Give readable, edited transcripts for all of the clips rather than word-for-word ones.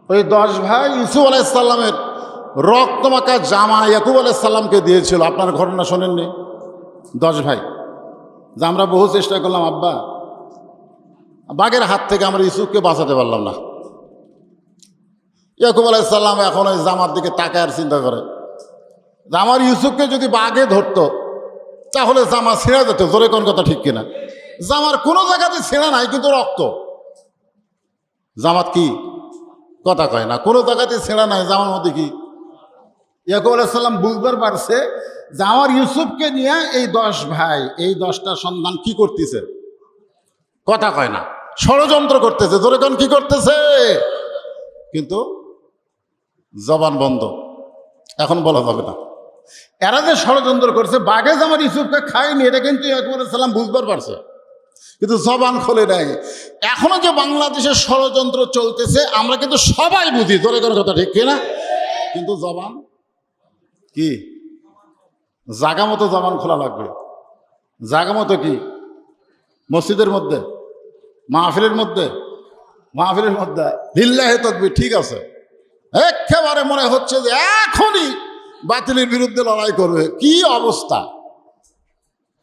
ওই 10 ভাই ইউসুফ আলাইহিসসালামের রক্তমাখা জামা ইয়াকুব আলাইহিসসালামকে দিয়েছিল। আপনার ঘটনা শোনেননি? 10 ভাই যে আমরা বহু চেষ্টা করলাম, আব্বা বাঘের হাত থেকে আমরা ইউসুফকে বাঁচাতে পারলাম না। ইয়াকুব আলাইহিসসালাম এখন ওই জামার দিকে তাকায় আর চিন্তা করে যে আমার ইউসুফকে যদি বাঘে ধরতো তাহলে জামা ছিঁড়া যেত। জোরে কোন কথা ঠিক কিনা? জামার কোনো জায়গাতে ছিঁড়া নাই, কিন্তু রক্ত। জামাত কি কথা কয় না, কোনো জায়গাতে ছেঁড়া নাই, জামার মধ্যে কি? ইয়াকুব আলাইহিসসালাম বুঝবার পারছে যে আমার ইউসুফকে নিয়ে এই 10 ভাই, এই 10টা সন্তান কি করতেছে? কথা কয় না, ষড়যন্ত্র করতেছে। জোরে কোন কি করতেছে? কিন্তু জবান বন্ধ, এখন বলা যাবে না। এরা যে ষড়যন্ত্র করছে, বাঘে যে আমার ইউসুফকে খায়নি, এটা কিন্তু ইয়াকুব আলাইহিসসালাম বুঝবার পারছে, কিন্তু জবান খোলে নাই। এখনো যে বাংলাদেশের ষড়যন্ত্র চলতেছে আমরা কিন্তু সবাই বুঝি। জোরে করে কথা ঠিক কিনা? কিন্তু জবান কি? জাগা মতো জবান খোলা লাগবে। জাগা মতো কি? মসজিদের মধ্যে, মাহফিলের মধ্যে, মাহফিলের মধ্যে লিল্লাহি তাকবীর, ঠিক আছে, একেবারে মনে হচ্ছে যে এখনই বাতিলের বিরুদ্ধে লড়াই করবে, কি অবস্থা।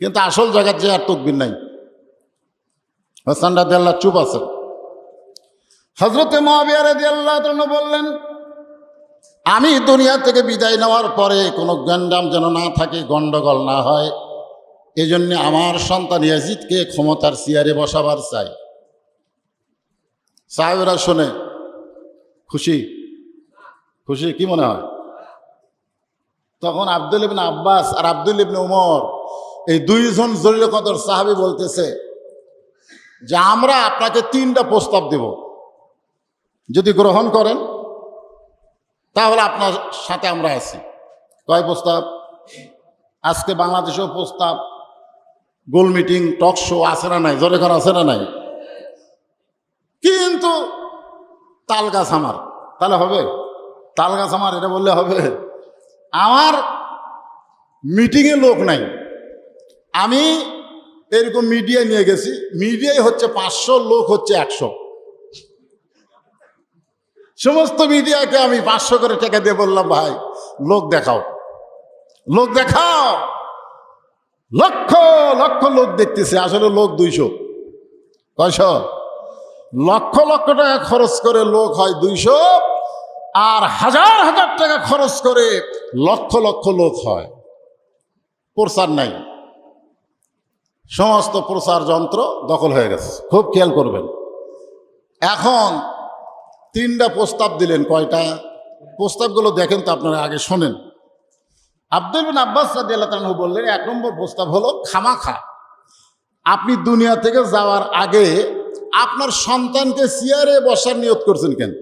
কিন্তু আসল জায়গার যে আর তকবীর নাই। হাসান রাদিয়াল্লাহু চুপ আছে। হযরতে মুআবিয়া রাদিয়াল্লাহু তাআলা বললেন, আমি দুনিয়া থেকে বিদায় নেওয়ার পরে কোনো গন্ডাম যেন না থাকে, গন্ডগোল না হয়, এজন্য আমার সন্তান ইয়াজিদকে ক্ষমতার চেয়ারে বসাবার চাই। সাহাবীরা শুনে খুশি? খুশি কি মনে হয়? তখন আব্দুল ইবনে আব্বাস আর আব্দুল ইবনে উমর, এই দুইজন জলিল কদর সাহাবী বলতেছে যে আমরা আপনাকে 3টা প্রস্তাব দেব, যদি গ্রহণ করেন তাহলে আপনার সাথে আমরা আছি। কয় প্রস্তাব? আজকে বাংলাদেশেও প্রস্তাব, গোল মিটিং, টক শো আছে না নাই? জোরে করা আছে না নাই? কিন্তু তাল গাছ আমার, তাহলে হবে? তাল গাছ আমার এটা বললে হবে? আমার মিটিংয়ে লোক নাই, আমি এরকম মিডিয়া নিয়ে গেছি, মিডিয়ায় হচ্ছে 500, লোক হচ্ছে 100। সমস্ত মিডিয়াকে আমি 500 করে টাকা দিয়ে বললাম, ভাই লোক দেখাও, লোক দেখাও। লক্ষ লক্ষ লোক দেখতেছে, আসলে লোক 200। কয়শো? লক্ষ লক্ষ টাকা খরচ করে লোক হয় 200, আর হাজার হাজার টাকা খরচ করে লক্ষ লক্ষ লোক হয়। প্রচার নাই, সমস্ত প্রচার যন্ত্র দখল হয়ে গেছে। খুব খেয়াল করবেন। এখন 3টা প্রস্তাব দিলেন। কয়টা? প্রস্তাবগুলো দেখেন তো আপনারা, আগে শোনেন। আব্দুল ইবনে আব্বাস রাদিয়াল্লাহু তাআলা বললেন, 1 নম্বর প্রস্তাব হলো, খামাখা আপনি দুনিয়া থেকে যাওয়ার আগে আপনার সন্তানকে চেয়ারে বসার নিয়ত করছেন কেন?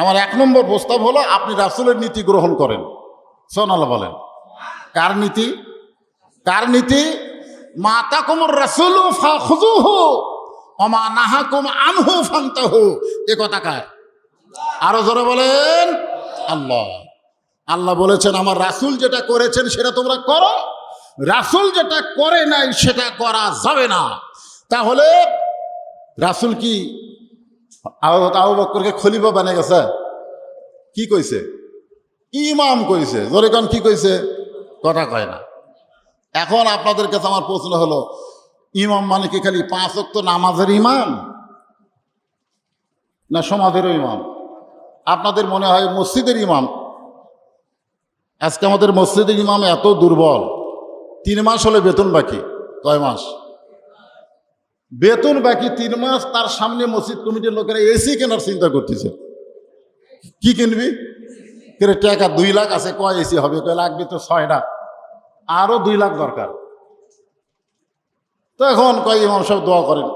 আমার 1 নম্বর প্রস্তাব হলো, আপনি রাসূলের নীতি গ্রহণ করেন। সুবহানাল্লাহ বলেন। কার নীতি? কার নীতি? মা আতাকুমুর রাসূলু ফাখুযুহু ওয়া মা নাহাকুম আনহু ফান্তাহু। এ কথা কার? আরো জোরে বলেন। আল্লাহ। আল্লাহ বলেছেন আমার রাসূল যেটা করেছেন সেটা তোমরা করো, রাসূল যেটা করে নাই সেটা করা যাবে না। তাহলে রাসূল কি আবু বকরকে খলিফা বানিয়ে গেছে? কি কইছে? ইমাম কইছে। জোরে কোন কি কইছে? কথা কয় না। এখন আপনাদের কাছে আমার প্রশ্ন হলো, ইমাম মানে কি খালি 5 ওয়াক্ত নামাজের ইমাম, না সমাজেরও ইমাম? আপনাদের মনে হয় মসজিদের ইমাম? আজকে আমাদের মসজিদের ইমাম এত দুর্বল, 3 মাস হলে বেতন বাকি। কয় মাস বেতন বাকি? 3 মাস। তার সামনে মসজিদ কমিটির লোকেরা এসি কেনার চিন্তা করতেছে। কি কিনবি? টাকা 2 লাখ আছে, কয় এসি হবে? কয় লাগবে তো 6টা, আরো 2 লাখ দরকার। তো এখন কয় ইমাম সাহেব দোয়া করেন,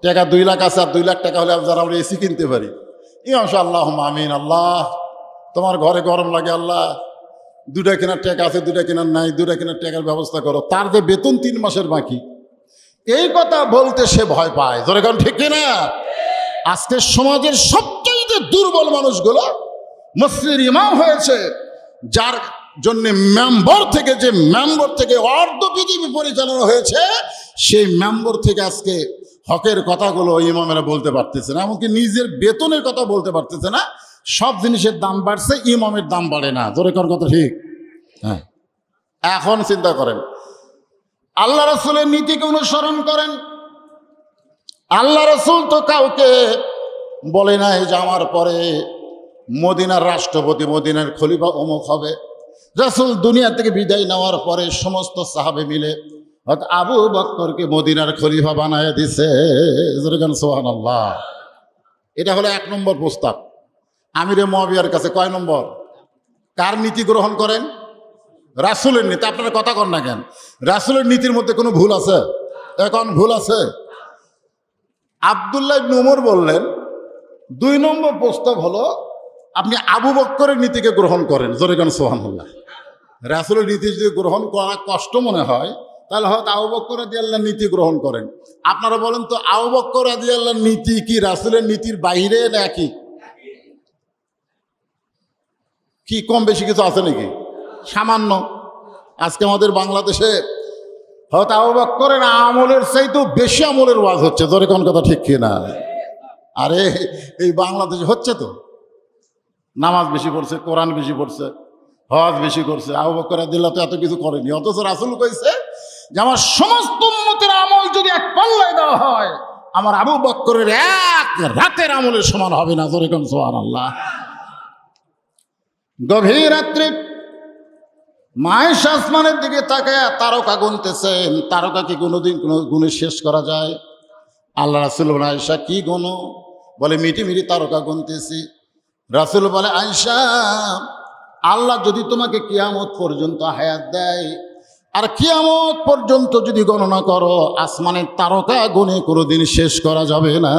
টাকা 2 লাখ আছে, আর 2 লাখ টাকা হলে যারা আমরা এসি কিনতে পারি। ইমাম সাহেব আল্লাহুম্মা আমিন, আল্লাহ তোমার ঘরে গরম লাগে, আল্লাহ 2টা কেনার টাকা আছে, 2টা কেনার নাই, 2টা কেনার টাকার ব্যবস্থা করো। তার যে বেতন 3 মাসের বাকি, এই কথা বলতে সে ভয় পায়। ধরে কারণ ঠিক কিনা? আজকে সমাজের সবচেয়ে দুর্বল মানুষগুলো মসজিদের ইমাম হয়েছে, যার জন্য মেম্বার থেকে অর্ধ পৃথিবী পরিচালনা হয়েছে। সেই মেম্বার থেকে আজকে হকের কথাগুলো ইমামেরা বলতে পারতেছে না, এমনকি নিজের বেতনের কথা বলতে পারতেছে না। সব জিনিসের দাম বাড়ছে, ইমামের দাম বাড়ে না। জোরে কোন কথা ঠিক? হ্যাঁ। এখন চিন্তা করেন, আল্লাহ রসুলের নীতিকে অনুসরণ করেন। আল্লাহ রসুল তো কাউকে বলে নাই যে আমার পরে মদিনার রাষ্ট্রপতি, মদিনার খলিফা অমুক হবে। রাসূল দুনিয়া থেকে বিদায় নেওয়ার পরে সমস্ত সাহাবে মিলে আবু বকরকে মদিনার খলিফা বানায় দিছে। সুবহানাল্লাহ। এটা হলো 1 নম্বর প্রস্তাব। আমিরে মুআবিয়ার কাছে কয় নম্বর? কার নীতি গ্রহণ করেন? রাসূলের নীতি। আপনারা কথা কন না কেন? রাসূলের নীতির মধ্যে কোনো ভুল আছে? এখন ভুল আছে? আব্দুল্লাহ ইবনে উমর বললেন 2 নম্বর প্রস্তাব হলো আপনি আবু বকরের নীতিকে গ্রহণ করেন। জোরে গান সুবহানাল্লাহ। রাসূলের নীতি যদি গ্রহণ করা কষ্ট মনে হয় তাহলে হয়তো আবু বকর রাদিয়াল্লাহর নীতি গ্রহণ করেন। আপনারা বলেন তো, আবু বকর রাদিয়াল্লাহর নীতি কি রাসূলের নীতির বাইরে নাকি? কি কম বেশি কিছু আছে নাকি? সামান্য। আজকে আমাদের বাংলাদেশে হয়তো আবু বকরের আমলের চাইতেও বেশি আমলের ওয়াজ হচ্ছে। জোরে কোন কথা ঠিক কিনা? আরে এই বাংলাদেশে হচ্ছে তো, নামাজ বেশি পড়ছে, কোরআন বেশি পড়ছে, হজ বেশি করছে। আবু বকর রাদিয়াল্লাহু তো এত কিছু করেনি, অথচ রাসূল কইছে যে আমার সমস্ত উম্মতের আমল যদি এক পাল্লায় দেওয়া হয়, আমার আবু বকরের এক রাতের আমলের সমান হবে না। জোরে কোন সুবহানাল্লাহ। গভীর রাত্রে মায়ের আসমানের দিকে তাকায় তারকা গুনতেছেন। তারকা কি কোনোদিন কোনো গুণে শেষ করা যায়? আল্লাহ রাসূল বলে, আয়েশা কি গুনো? বলে মিটি মিটি তারকা গুনতেছি। রাসূল বলে, আয়েশা আল্লাহ যদি তোমাকে কিয়ামত পর্যন্ত হায়াত দেয় আর কিয়ামত পর্যন্ত যদি গণনা করো, আসমানের তারকা গুনে কোনোদিন শেষ করা যাবে না।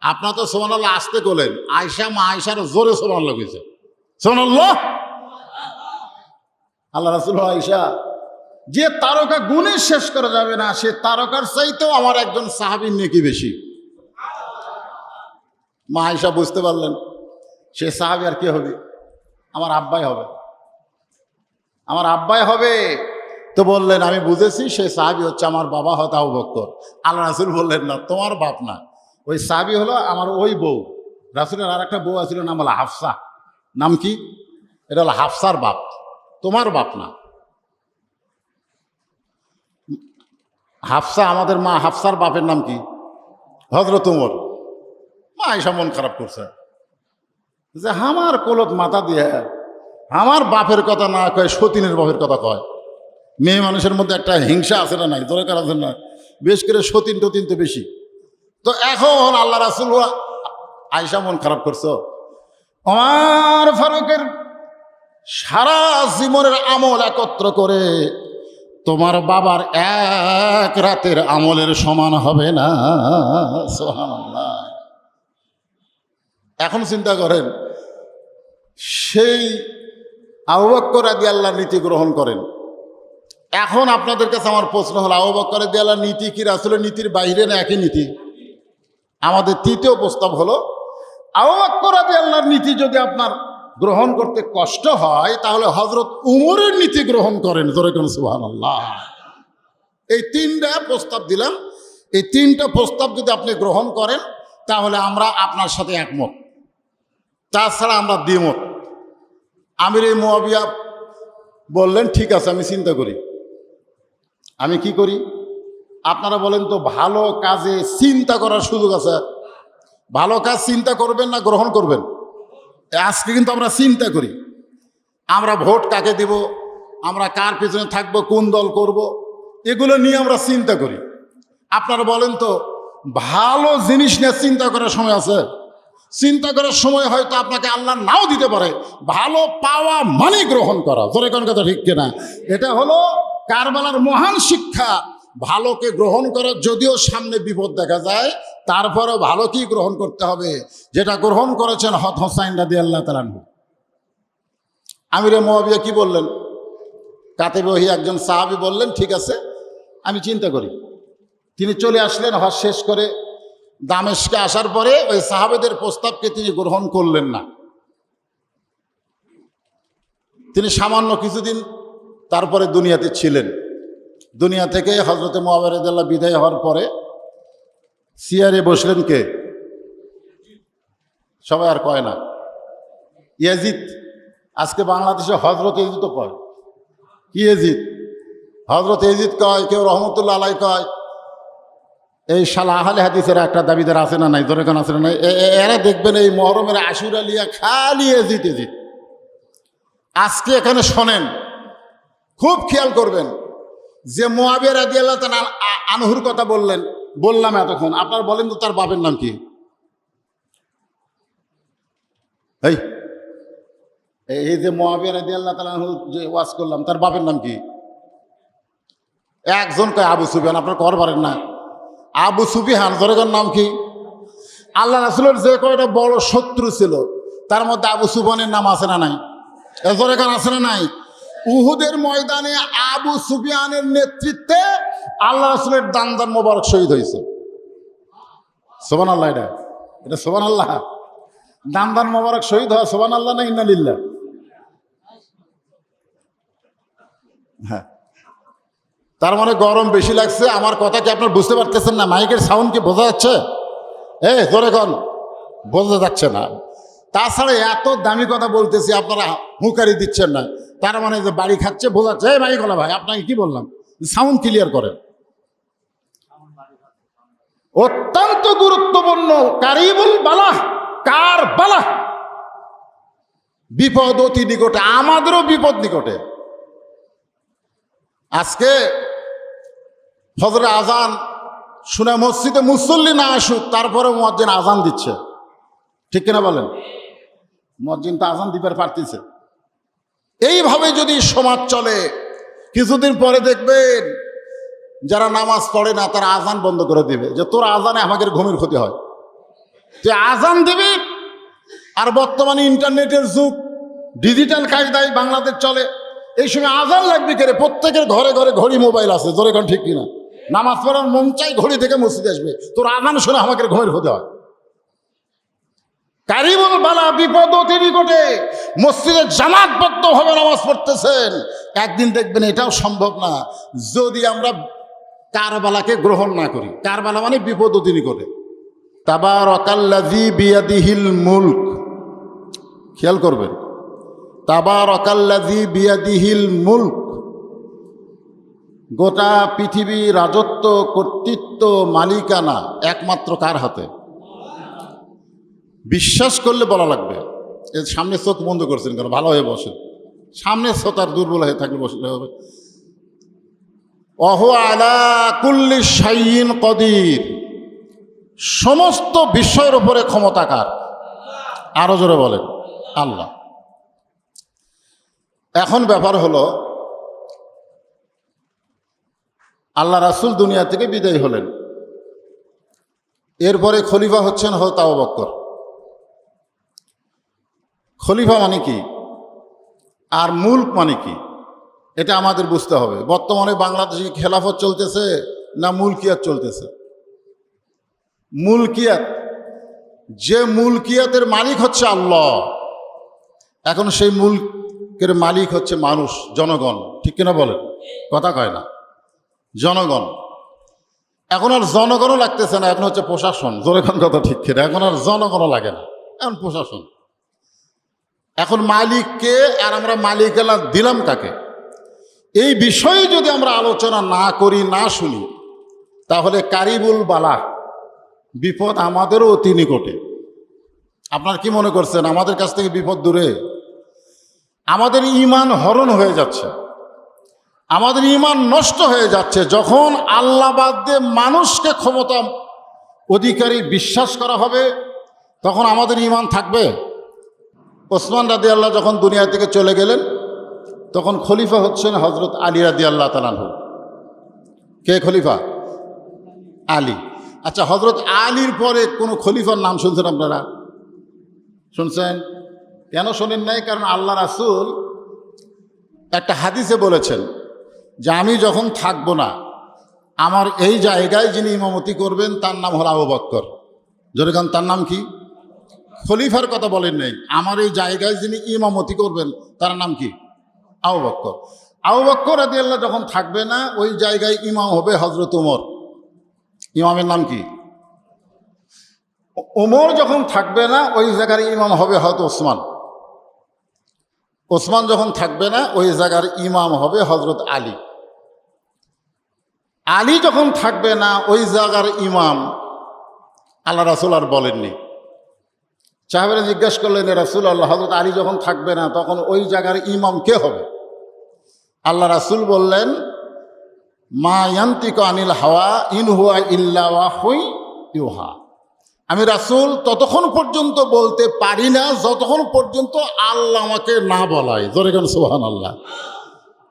আপনার তো সুবহানাল্লাহ আসতে বলেন, আয়েশা মা আয়েশার জোরে সুবহানাল্লাহ কইছে। সুবহানাল্লাহ। আল্লাহ রাসূল, আয়েশা যে তারকা গুনে শেষ করা যাবে না, সে তারকার চাইতেও আমার একজন সাহাবীর নেকি বেশি। মা আয়েশা বুঝতে পারলেন সে সাহাবী আর কে হবে? আমার আব্বাই হবে, আমার আব্বাই হবে। তো বললেন আমি বুঝেছি, সে সাহাবী হচ্ছে আমার বাবা, হয়তো আবু বকর। আল্লাহ রাসূল বললেন না, তোমার বাপ না, ওই সাহাবী হলো আমার ওই বউ। রাসূলের আর একটা বউ আছিল, নাম হলো হাফসা। নাম কি? এটা হলো হাফসার বাপ, তোমার বাপ না। হাফসা আমাদের মা, হাফসার বাপের নাম কি? হযরত ওমর। মা আয়েশা মন খারাপ করছে যে আমার কোলত মাথা দিয়ে আমার বাপের কথা না কয়, সতীনের বাপের কথা কয়। মেয়ে মানুষের মধ্যে একটা হিংসা আছে না নাই? দরকার আছে না? বেশ করে সতীন টতীন তো বেশি। তো এখন আল্লাহ রাসূল, আয়েশা মন খারাপ করছো, ওমর ফারুকের সারা জীবনের আমল একত্র করে তোমার বাবার এক রাতের আমলের সমান হবে না। সুবহানাল্লাহ। এখন চিন্তা করেন, সেই আবু বকর রাদিয়াল্লাহর নীতি গ্রহণ করেন। এখন আপনাদের কাছে আমার প্রশ্ন হলো, আবু বকর রাদিয়াল্লাহর নীতি কি রাসূলের নীতির বাইরে না একই নীতি? আমাদের তৃতীয় প্রস্তাব হলো, আবু বকর রাদিয়াল্লাহর নীতি যদি আপনার গ্রহণ করতে কষ্ট হয় তাহলে হযরত উমরের নীতি গ্রহণ করেন। জোরে কোন সুবহানাল্লাহ। এই 3টা প্রস্তাব দিলাম। এই 3টা প্রস্তাব যদি আপনি গ্রহণ করেন তাহলে আমরা আপনার সাথে একমত, তাছাড়া আমরা দ্বিমত। আমিরে মুআবিয়া বললেন ঠিক আছে, আমি চিন্তা করি। আমি কি করি? আপনারা বলেন তো, ভালো কাজে চিন্তা করার সুযোগ আছে? ভালো কাজ চিন্তা করবেন না গ্রহণ করবেন? আজকে কিন্তু আমরা চিন্তা করি, আমরা ভোট কাকে দিব, আমরা কার পিছনে থাকবো, কোন দল করব, এগুলো নিয়ে আমরা চিন্তা করি। আপনারা বলেন তো, ভালো জিনিস নিয়ে চিন্তা করার সময় আছে? চিন্তা করার সময় হয়তো আপনাকে আল্লাহ নাও দিতে পারে। ভালো পাওয়া মানে গ্রহণ করা। জোরে কোন কথা ঠিক কিনা? এটা হলো কারবালার মহান শিক্ষা। ভালোকে গ্রহণ করা, যদিও সামনে বিপদ দেখা যায়, তারপরেও ভালো কি গ্রহণ করতে হবে, যেটা গ্রহণ করেছেন হযরত হুসাইন রাদিয়াল্লাহু তাআলা আনহু। আমিরে মুআবিয়া কি বললেন? কাতেবে ওহী একজন সাহাবী বললেন ঠিক আছে, আমি চিন্তা করি। তিনি চলে আসলেন হজ শেষ করে। দামেস্কে আসার পরে ওই সাহাবেদের প্রস্তাবকে তিনি গ্রহণ করলেন না। তিনি সামান্য কিছুদিন তারপরে দুনিয়াতে ছিলেন। দুনিয়া থেকে হজরতে মুআবিয়া রাদিয়াল্লাহু বিদায় হওয়ার পরে চেয়ারে বসলেন কে? সবাই আর কয় না ইয়াজিদ। আজকে বাংলাদেশে হজরত ইয়াজিদ তো কয়, কি ইয়াজিদ? হজরত ইয়াজিদ কয়, কেউ রহমতুল্লাহ আলাই কয়। এই শালা আহলে হাদিসের একটা দাবিদার আছে না নাই? ধরে কেন আছে না নাই? এরা দেখবেন এই মহরমের আশুরা লিয়া খালি ইয়াজিদ ইয়াজিদ। আজকে এখানে শোনেন, খুব খেয়াল করবেন, যে মুআবিয়া রাদিয়াল্লাহু তাআলা আনহুর কথা বললাম এতক্ষণ, আপনারা বলেন তো তার বাপের নাম কি? এই যে মুআবিয়া রাদিয়াল্লাহু তাআলা আনহু যে ওয়াজ করলাম, তার বাপের নাম কি? একজন কয় আবু সুফিয়ান, আপনার কর পারেন না? আবু সুফিয়ান জনগণ নাম কি? আল্লাহ রাসূলের যে কয়টা বড় শত্রু ছিল তার মধ্যে আবু সুফিয়ানের নাম আছে না নাই? জনগণ আছে না নাই? উহুদের ময়দানে আবু সুফিয়ানের নেতৃত্বে আল্লাহ রাসূলের দান মোবারক শহীদ হয়েছে। সুবহানাল্লাহ। এটা সুবহানাল্লাহ। দান মোবারক শহীদ হওয়া সুবহানাল্লাহ না ইন্না লিল্লাহ? হ্যাঁ, তার মানে গরম বেশি লাগছে। আমার কথা কি আপনার বুঝতে পারতেছেন না? মাইকের সাউন্ড কি বোঝা যাচ্ছে? জোরে কন, বোঝা যাচ্ছে না। তাছাড়া এত দামি কথা বলতেছি, আপনারা হুঁকারি দিচ্ছেন না, তার মানে যে বাড়ি খাচ্ছে বোঝাচ্ছে। মাইক গলা ভাই, আপনাকে কি বললাম, সাউন্ড ক্লিয়ার করেন। অত্যন্ত গুরুত্বপূর্ণ। কারিবুল বালাহ, কার বালাহ, বিপদ অতি নিকটে, আমাদেরও বিপদ নিকটে। আজকে ফজরে আজান শুনে মসজিদে মুসল্লি না আসুক, তারপরে মুয়াজ্জিন আজান দিচ্ছে, ঠিক কিনা বলেন? মুয়াজ্জিন তো আজান দিবার পারতেছে। এইভাবে যদি সমাজ চলে, কিছুদিন পরে দেখবেন যারা নামাজ পড়ে না তারা আজান বন্ধ করে দিবে, যে তোর আজানে আমাদের ঘুমের ক্ষতি হয়, তুই আজান দিবি। আর বর্তমানে ইন্টারনেটের যুগ, ডিজিটাল কায়দায় বাংলাদেশ চলে। এই সময় আজান লাগবে কেরে? প্রত্যেকের ঘরে ঘরে ঘড়ি, মোবাইল আছে, জোরে কোন ঠিক কিনা? নামাজ পড়ার মন চাই, ঘড়ি থেকে মসজিদে আসবে, তোর আজান শুনে আমাদের ঘুমের ক্ষতি হয়। কারিবুল বালা, বিপদ অতি নিকটে। মসজিদে জামাতবদ্ধভাবে নামাজ পড়তেছেন, একদিন দেখবেন এটাও সম্ভব না যদি আমরা কারবালাকে গ্রহণ না করি। কারবালা মানে বিপদ অতি নিকটে। তাবারাকাল্লাযী বিয়াদিহিল মুলক, খেয়াল করবেন, তাবারাকাল্লাযী বিয়াদিহিল মুলক। গোটা পৃথিবী রাজত্ব, কর্তৃত্ব, মালিকানা একমাত্র কার হাতে? বিশ্বাস করলে বলা লাগবে। এর সামনে চোখ বন্ধ করছেন কেন? ভালো হয়ে বসেন, সামনে চোখ আর দুর্বল হয়ে থাকলে বসলে হবে। ওয়া হুয়া আলা কুল্লি শাইইন কদির, সমস্ত বিষয়ের উপরে ক্ষমতাকার। আরো জোরে বলেন আল্লাহ। এখন ব্যাপার হলো, আল্লাহ রাসূল দুনিয়া থেকে বিদায় হলেন, এরপরে খলিফা হচ্ছেন হযরত আবু বকর। খলিফা মানে কি আর মুলক মানে কি, এটা আমাদের বুঝতে হবে। বর্তমানে বাংলাদেশে খেলাফত চলতেছে না মুলকিয়াত চলতেছে? মুলকিয়াত। যে মুলকিয়াতের মালিক হচ্ছে আল্লাহ, এখন সেই মুলকের মালিক হচ্ছে মানুষ, জনগণ, ঠিক কিনা বলেন? কথা কয় না, জনগণ। এখন আর জনগণও লাগতেছে না, এখন হচ্ছে প্রশাসন। জোরে কোন কথা ঠিক কিনা? এখন আর জনগণও লাগে না, এখন প্রশাসন। এখন মালিককে, আর আমরা মালিকানা দিলাম কাকে? এই বিষয়ে যদি আমরা আলোচনা না করি, না শুনি, তাহলে কারিবুল বালা, বিপদ আমাদেরও অতি নিকটে। আপনার কি মনে করছেন আমাদের কাছ থেকে বিপদ দূরে? আমাদের ঈমান হরণ হয়ে যাচ্ছে, আমাদের ঈমান নষ্ট হয়ে যাচ্ছে। যখন আল্লাহ বাদ দিয়ে মানুষকে ক্ষমতা অধিকারী বিশ্বাস করা হবে, তখন আমাদের ঈমান থাকবে? ওসমান রাদিয়াল্লাহু যখন দুনিয়া থেকে চলে গেলেন, তখন খলিফা হচ্ছেন হযরত আলী রাদিয়াল্লাহু তাআলা আনহু। কে খলিফা? আলী। আচ্ছা, হযরত আলীর পরে কোনো খলিফার নাম শুনছেন আপনারা? শুনছেন? কেন শোনেন নাই? কারণ আল্লাহ রাসূল একটা হাদিসে বলেছেন যে আমি যখন থাকবো না, আমার এই জায়গায় যিনি ইমামতি করবেন তার নাম হল আবু বকর। যেরকম তার নাম কি? খলিফার কথা বলেন নাই, আমার এই জায়গায় যিনি ইমামতি করবেন তার নাম কি? আবু বকর। আবু বকর রাদিয়াল্লাহু যখন থাকবে না, ওই জায়গায় ইমাম হবে হযরত ওমর। ইমামের নাম কি? ওমর যখন থাকবে না, ওই জায়গার ইমাম হবে হযরত ওসমান। ওসমান যখন থাকবে না, ওই জায়গার ইমাম হবে হযরত আলী। আলী যখন থাকবে না, ওই জায়গার ইমাম আল্লাহ রাসূল আর বলেননি। সাহাবারা জিজ্ঞাসা করলেন, রাসূলুল্লাহ, হযরত আলী যখন থাকবে না, তখন ওই জায়গার ইমাম কে হবে? আল্লাহ রাসূল বললেন, মা ইয়ান্তিকু আনিল হাওয়া ইন হুয়া ইল্লা ওয়াহয়ুন ইউহা। আমি রাসূল ততক্ষণ পর্যন্ত বলতে পারি না যতক্ষণ পর্যন্ত আল্লাহ আমাকে না বলায়। জোরে বলেন সুবহানাল্লাহ।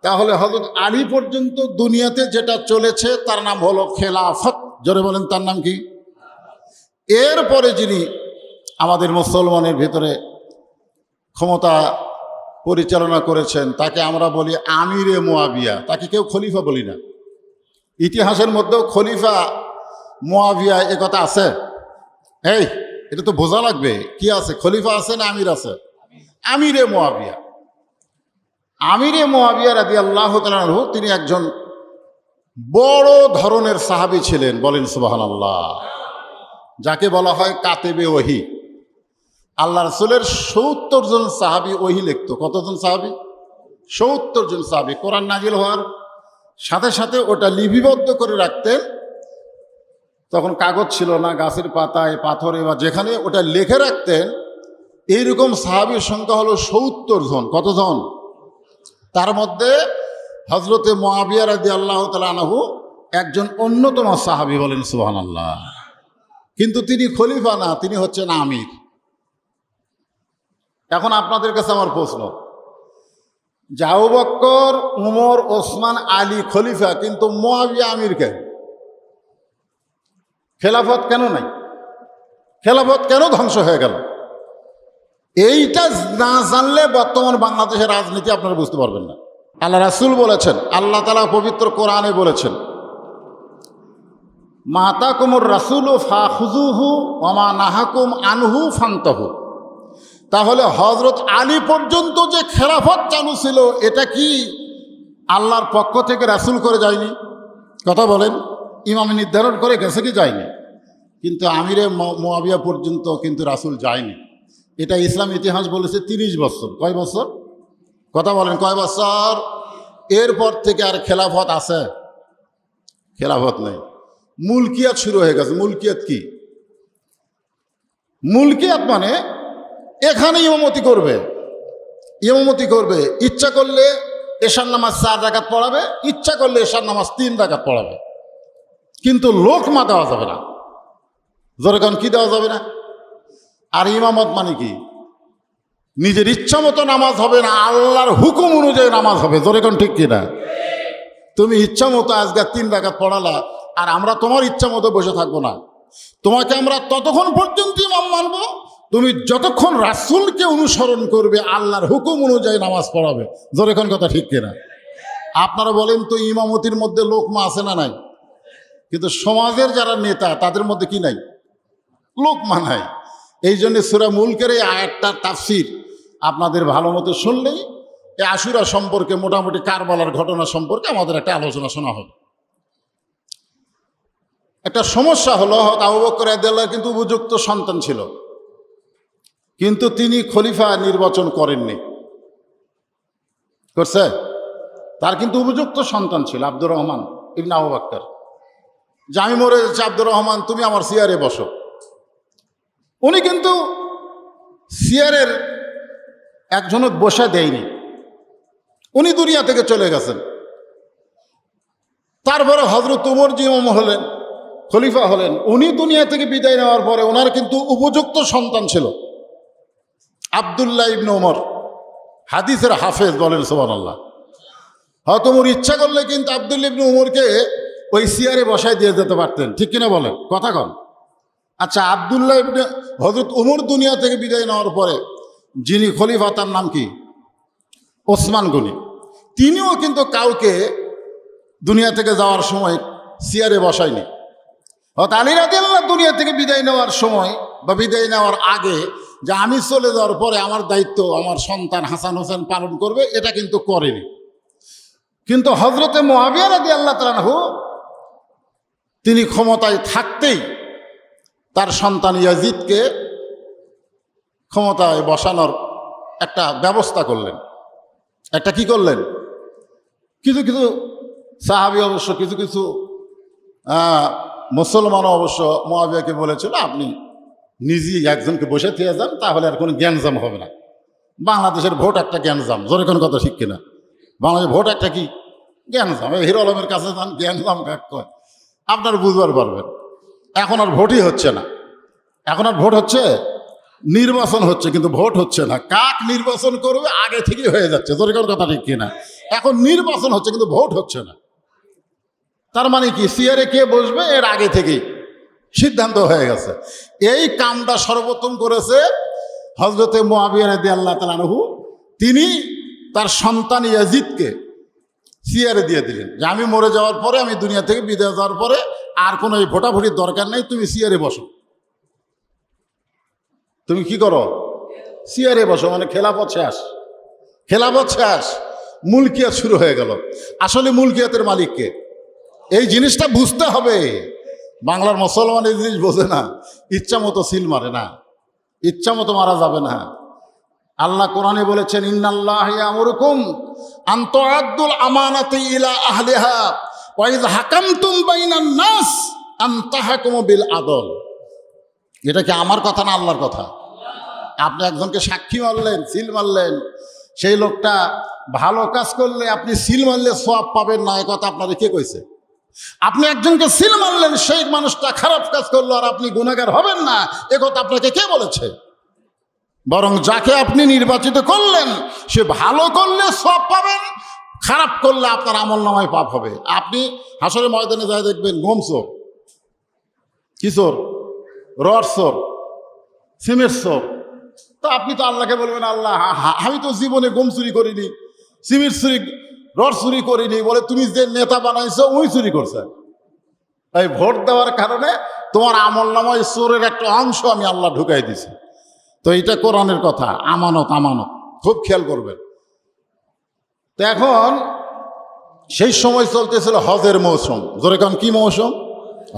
তাহলে হযরত আলী পর্যন্ত দুনিয়াতে যেটা চলেছে তার নাম হলো খেলাফত। জোরে বলেন, তার নাম কি? এরপরে যিনি আমাদের মুসলমানের ভিতরে ক্ষমতা পরিচালনা করেছেন, তাকে আমরা বলি আমিরে মুয়াবিয়া। তাকে কেউ খলিফা বলি না। ইতিহাসের মধ্যেও খলিফা মুয়াবিয়া এ কথা আছে? এই, এটা তো বোঝা লাগবে। কি আছে? খলিফা আছে না আমির আছে? আমিরে মুয়াবিয়া। আমিরে মুয়াবিয়া রাদিয়াল্লাহু তাআলা আনহু, তিনি একজন বড় ধরনের সাহাবী ছিলেন। বলেন সুবহানাল্লাহ। যাকে বলা হয় কাতেবে ওহী। আল্লাহ রাসূলের ৭০ জন সাহাবী ওহী লিখত। কতজন সাহাবী? ৭০ জন সাহাবী। কোরআন নাজিল হওয়ার সাথে সাথে ওটা লিপিবদ্ধ করে রাখতেন। তখন কাগজ ছিল না, গাছের পাতায়, পাথরে বা যেখানে ওটা লিখে রাখতেন। এইরকম সাহাবীর সংখ্যা হলো ৭০ জন। কতজন? তার মধ্যে হযরতে মুয়াবিয়া রাদিয়াল্লাহু তাআলা আনহু একজন অন্যতম সাহাবী। বলেন সুবহানাল্লাহ। কিন্তু তিনি খলিফা না, তিনি হচ্ছেন আমির। এখন আপনাদের কাছে আমার প্রশ্ন, যে আবু বকর, উমর, ওসমান, আলী খলিফা, কিন্তু মুয়াবিয়া আমির কেন? খেলাফত কেন নাই? খেলাফত কেন ধ্বংস হয়ে গেল? এইটা না জানলে বর্তমান বাংলাদেশের রাজনীতি আপনারা বুঝতে পারবেন না। আল্লাহ রাসূল বলেছেন, আল্লাহ তাআলা পবিত্র কোরআনে বলেছেন, মা আতাকুমুর রাসূলু ফাখুযুহু ওয়া মা নাহাকুম আনহু ফান্তাহু। তাহলে হযরত আলী পর্যন্ত যে খেলাফত চালু ছিল, এটা কি আল্লাহর পক্ষ থেকে রাসূল করে যায়নি? কথা বলেন। ইমাম নির্ধারণ করে গেছে কি যায়নি? কিন্তু আমিরে মুয়াবিয়া পর্যন্ত কিন্তু রাসূল যায়নি। এটা ইসলাম ইতিহাস বলেছে 30 বছর। কয় বছর? কথা বলেন, কয় বছর? এরপর থেকে আর খেলাফত আছে? খেলাফত নেই। মুলকিয়াত শুরু হয়ে গেছে। মুলকিয়াত কি? মুলকিয়াত মানে এখানে ইমামতি করবে, ইমামতি করবে। ইচ্ছা করলে এশার নামাজ 4 রাকাত পড়াবে, ইচ্ছা করলে এশার নামাজ 3 রাকাত পড়াবে, কিন্তু লোকমা দেওয়া যাবে না। জোরেখন কি দেওয়া যাবে না? আর ইমামত মানে কি? নিজের ইচ্ছা মতো নামাজ হবে না, আল্লাহর হুকুম অনুযায়ী নামাজ হবে। জোরেখন ঠিক কিনা? তুমি ইচ্ছা মতো আজকে 3 রাকাত পড়ালা, আর আমরা তোমার ইচ্ছা মতো বসে থাকবো না। তোমাকে আমরা ততক্ষণ পর্যন্ত ইমাম মানবো তুমি যতক্ষণ রাসূলকে অনুসরণ করবে, আল্লাহর হুকুম অনুযায়ী নামাজ পড়াবে। জোরেখন কথা ঠিক কিনা? আপনারা বলেন তো, ইমামতির মধ্যে লোকমা আছে না নাই? কিন্তু সমাজের যারা নেতা, তাদের মধ্যে কি নাই? লোকমা নাই। এই জন্য সূরা মুলকের এই আয়াতটার তাফসীর আপনাদের ভালো মতো শুনলেই এই আশুরা সম্পর্কে, মোটামুটি কারবালার ঘটনা সম্পর্কে আমাদের একটা আলোচনা শোনা হবে। একটা সমস্যা হলো, আবু বকর রাদিয়াল্লাহু কিন্তু উপযুক্ত সন্তান ছিল, কিন্তু তিনি খলিফা নির্বাচন করেননি। করছে? তার কিন্তু উপযুক্ত সন্তান ছিল আব্দুর রহমান ইবনে আবু বকর। যে আমি মরে যাচ্ছি, আব্দুর রহমান তুমি আমার চেয়ারে বসো। উনি কিন্তু চেয়ারের একজনক বসে দেয়নি, উনি দুনিয়া থেকে চলে গেছেন। তারপরে হযরত ওমর যে ইমাম হলেন, খলিফা হলেন, উনি দুনিয়া থেকে বিদায় নেওয়ার পরে ওনার কিন্তু উপযুক্ত সন্তান ছিল আব্দুল্লাহ ইবনে ওমর, হাদিসের হাফেজ। বলেন সুবহানাল্লাহ। হয়তো ওমর ইচ্ছা করলে কিন্তু আব্দুল্লাহ ইবনে ওমরকে ওই চেয়ারে বসায় দিয়ে যেতে পারতেন। ঠিক কিনা বলেন? কথা কন। আচ্ছা, আব্দুল্লাহ ইবনে হযরত ওমর দুনিয়া থেকে বিদায় নেওয়ার পরে যিনি খলিফা, তার নাম কি? ওসমান গনি। তিনিও কিন্তু কাউকে দুনিয়া থেকে যাওয়ার সময় চেয়ারে বসায়নি। হযরত আলী রাদিয়াল্লাহু দুনিয়া থেকে বিদায় নেওয়ার সময় বা বিদায় নেওয়ার আগে, যে আমি চলে যাওয়ার পরে আমার দায়িত্ব আমার সন্তান হাসান হোসেন পালন করবে, এটা কিন্তু করেনি। কিন্তু হজরতে মুআবিয়া রাদিয়াল্লাহু তাআলা আনহু তিনি ক্ষমতায় থাকতেই তার সন্তান ইয়াজিদকে ক্ষমতায় বসানোর একটা ব্যবস্থা করলেন। একটা কি করলেন? কিছু কিছু সাহাবী অবশ্য, কিছু কিছু মুসলমানও অবশ্য মুআবিয়াকে বলেছিল, আপনি নিজেই একজনকে বসে থেকে যান, তাহলে আর কোনো জ্ঞানজাম হবে না। বাংলাদেশের ভোট একটা জ্ঞানজাম, জোরে কোনো কথা ঠিক কিনা? বাংলাদেশের ভোট একটা কি জ্ঞানজাম। হিরো আলমের কাছে যান, জ্ঞানজাম কাক কয়, আপনার বুঝবার পারবেন। এখন আর ভোটই হচ্ছে না, এখন আর ভোট হচ্ছে, নির্বাচন হচ্ছে, কিন্তু ভোট হচ্ছে না। কাক নির্বাচন করবে আগে থেকেই হয়ে যাচ্ছে, জোরে কোনো কথা ঠিক কিনা? এখন নির্বাচন হচ্ছে কিন্তু ভোট হচ্ছে না। তার মানে কি, চেয়ারে কে বসবে এর আগে থেকেই সিদ্ধান্ত হয়ে গেছে। এই কামটা সর্বপ্রথম করেছে হজরতে মুআবিয়া রাদিয়াল্লাহু তাআলা আনহু। তিনি তার সন্তান ইয়াজিদকে চেয়ারে দিয়ে দিলেন যে আমি মরে যাওয়ার পরে, আমি দুনিয়া থেকে বিদায় যাওয়ার পরে আর কোনো এই ভোটাভুটির দরকার নেই, তুমি চেয়ারে বসো। তুমি কি করো? চেয়ারে বসো। মানে খেলাফত শেষ, খেলাফত শেষ, মুলকিয়াত শুরু হয়ে গেল। আসলে মুলকিয়াতের মালিককে, এই জিনিসটা বুঝতে হবে। বাংলার মুসলমান এই জিনিস বোঝে না, ইচ্ছা মতো সিল মারে না, ইচ্ছা মতো মারা যাবে না। আল্লাহ কোরআনে বলেছেন, ইন্নাল্লাহা ইয়ামুরুকুম আন তুআদ্দুল আমানাতি ইলা আহলিহা ওয়া ইযা হাকামতুম বাইনান নাস আন তাহকুমু বিল আদল। এটা কি আমার কথা না আল্লাহর কথা? আপনি একজনকে সাক্ষী মারলেন, সিল মারলেন, সেই লোকটা ভালো কাজ করলে আপনি সিল মারলে সওয়াব পাবেন না, এ কথা আপনারে কে কইছে? আপনি একজনকে সিল মারলেন, সেই মানুষটা খারাপ কাজ করলো আর আপনি গুনাহগার হবেন না, এ কথা আপনাকে কে বলেছে? বরং যাকে আপনি নির্বাচিত করলেন সে ভালো করলে সওয়াব পাবেন, খারাপ করলে আপনার আমলনামায় পাপ হবে। আপনি হাসরের ময়দানে যায় দেখবেন গম চোর, কি চোর? রড চোর, সিমেন্ট চোর। তো আপনি তো আল্লাহকে বলবেন, আল্লাহ আমি তো জীবনে গম চুরি করিনি, সিমেন্ট চুরি, রড চুরি করিনি। বলে তুমি যে নেতা বানাইছো ওই চুরি করছে। এই ভোট দেওয়ার কারণে তোমার আমলনামায় চোরের একটা অংশ আমি আল্লাহ ঢুকাই দিছি। তো এটা কোরআনের কথা, আমানত, আমানত, খুব খেয়াল করবেন। তো এখন সেই সময় চলতেছিল হজের মৌসুম। জোরে কারণ কি মৌসুম?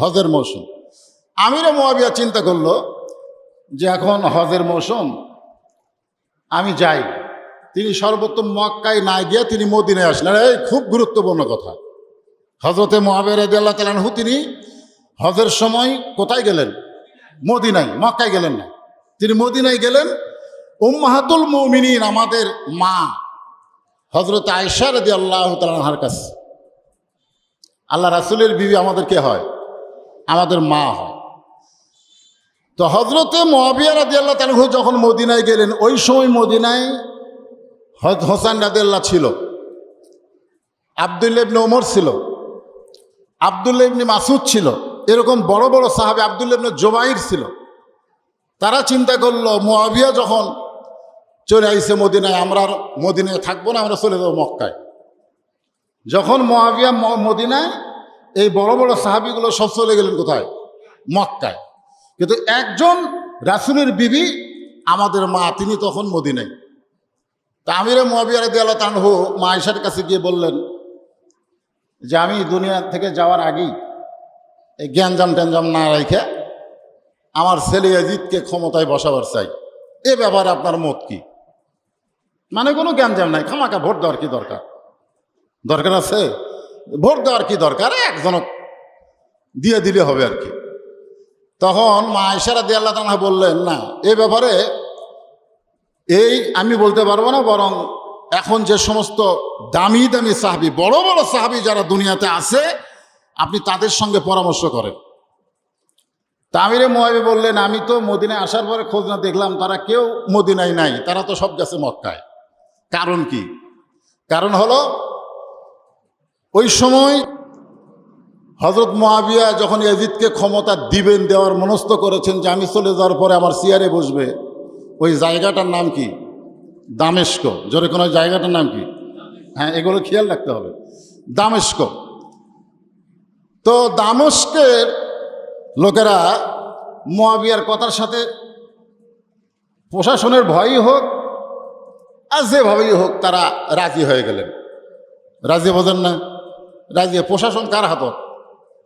হজের মৌসুম। আমিরে মুআবিয়া চিন্তা করলো যে এখন হজের মৌসুম, আমি যাই। তিনি সর্বোত্তম মক্কায় না গিয়ে তিনি মদিনায় আসলেন। এই খুব গুরুত্বপূর্ণ কথা। হজরতে মুআবিয়া রাদিয়াল্লাহু তাআলা আনহু তিনি হজের সময় কোথায় গেলেন? মদিনায়, মক্কায় গেলেন না। তিনি মদিনায় গেলেন। উম্মাহাতুল মুমিনিন, আমাদের মা হজরত আয়েশা রাদিয়াল্লাহু তাআলা আনহার কাছে। আল্লাহ রাসূলের বিবি আমাদের কে হয়? আমাদের মা হয়। তো হজরতে মুআবিয়া রাদিয়াল্লাহু তাআলা আনহু যখন মদিনায় গেলেন, ওই সময় মদিনায় হযরত হোসেন রাদিয়াল্লাহু ছিল, আব্দুল্লাহ ইবনে ওমর ছিল, আব্দুল্লাহ ইবনে মাসউদ ছিল, এরকম বড় বড় সাহাবী, আব্দুল্লাহ ইবনে জুবাইর ছিল। তারা চিন্তা করলো মুআবিয়া যখন চলে আইছে মদিনায়, আমরা আর মদিনায় থাকবো না, আমরা চলে যাবো মক্কায়। যখন মুআবিয়া মদিনায়, এই বড় বড় সাহাবীগুলো সব চলে গেলেন কোথায়? মক্কায়। কিন্তু একজন রাসূলের বিবি আমাদের মা, তিনি তখন মদিনায়। তা আমিরে মুআবিয়া রাদিয়াল্লাহু তাআলা আনহু মা আয়েশার কাছে গিয়ে বললেন যে আমি দুনিয়া থেকে যাওয়ার আগেই এই জ্ঞানজাম ট্যানজাম না রেখে আমার ছেলে ইয়াজিদকে ক্ষমতায় বসাবার চাই। এ ব্যাপারে আপনার মত কি? মানে কোনো জ্ঞানজাম নাই, খামাকা ভোট দেওয়ার কি দরকার? দরকার আছে? ভোট দেওয়ার কি দরকার? একজনক দিয়ে দিলে হবে আর কি। তখন মা আয়েশা রাদিয়াল্লাহু তাআলা আনহা বললেন, না, এ ব্যাপারে এই আমি বলতে পারবো না, বরং এখন যে সমস্ত দামি দামি সাহাবী, বড় বড় সাহাবী যারা দুনিয়াতে আছে, আপনি তাদের সঙ্গে পরামর্শ করেন। আমিরে মুআবিয়া বললেন, আমি তো মদিনায় আসার পরে খোঁজ না দেখলাম, তারা কেউ মদিনায় নাই, তারা তো সব গেছে মক্কায়। কারণ কি? কারণ হলো ওই সময় হজরত মুআবিয়া যখন ইয়াজিদকে ক্ষমতা দিবেন, দেওয়ার মনস্থ করেছেন যে আমি চলে যাওয়ার পরে আমার চেয়ারে বসবে, ওই জায়গাটার নাম কি? দামেস্ক। জোরে কোনো জায়গাটার নাম কি? হ্যাঁ, এগুলো খেয়াল রাখতে হবে। দামেস্ক। তো দামেস্কের লোকেরা মুআবিয়ার কথার সাথে প্রশাসনের ভয়ই হোক আর যেভাবেই হোক তারা রাজি হয়ে গেলেন। রাজি বোঝেন না? রাজি। প্রশাসন কার হাতে?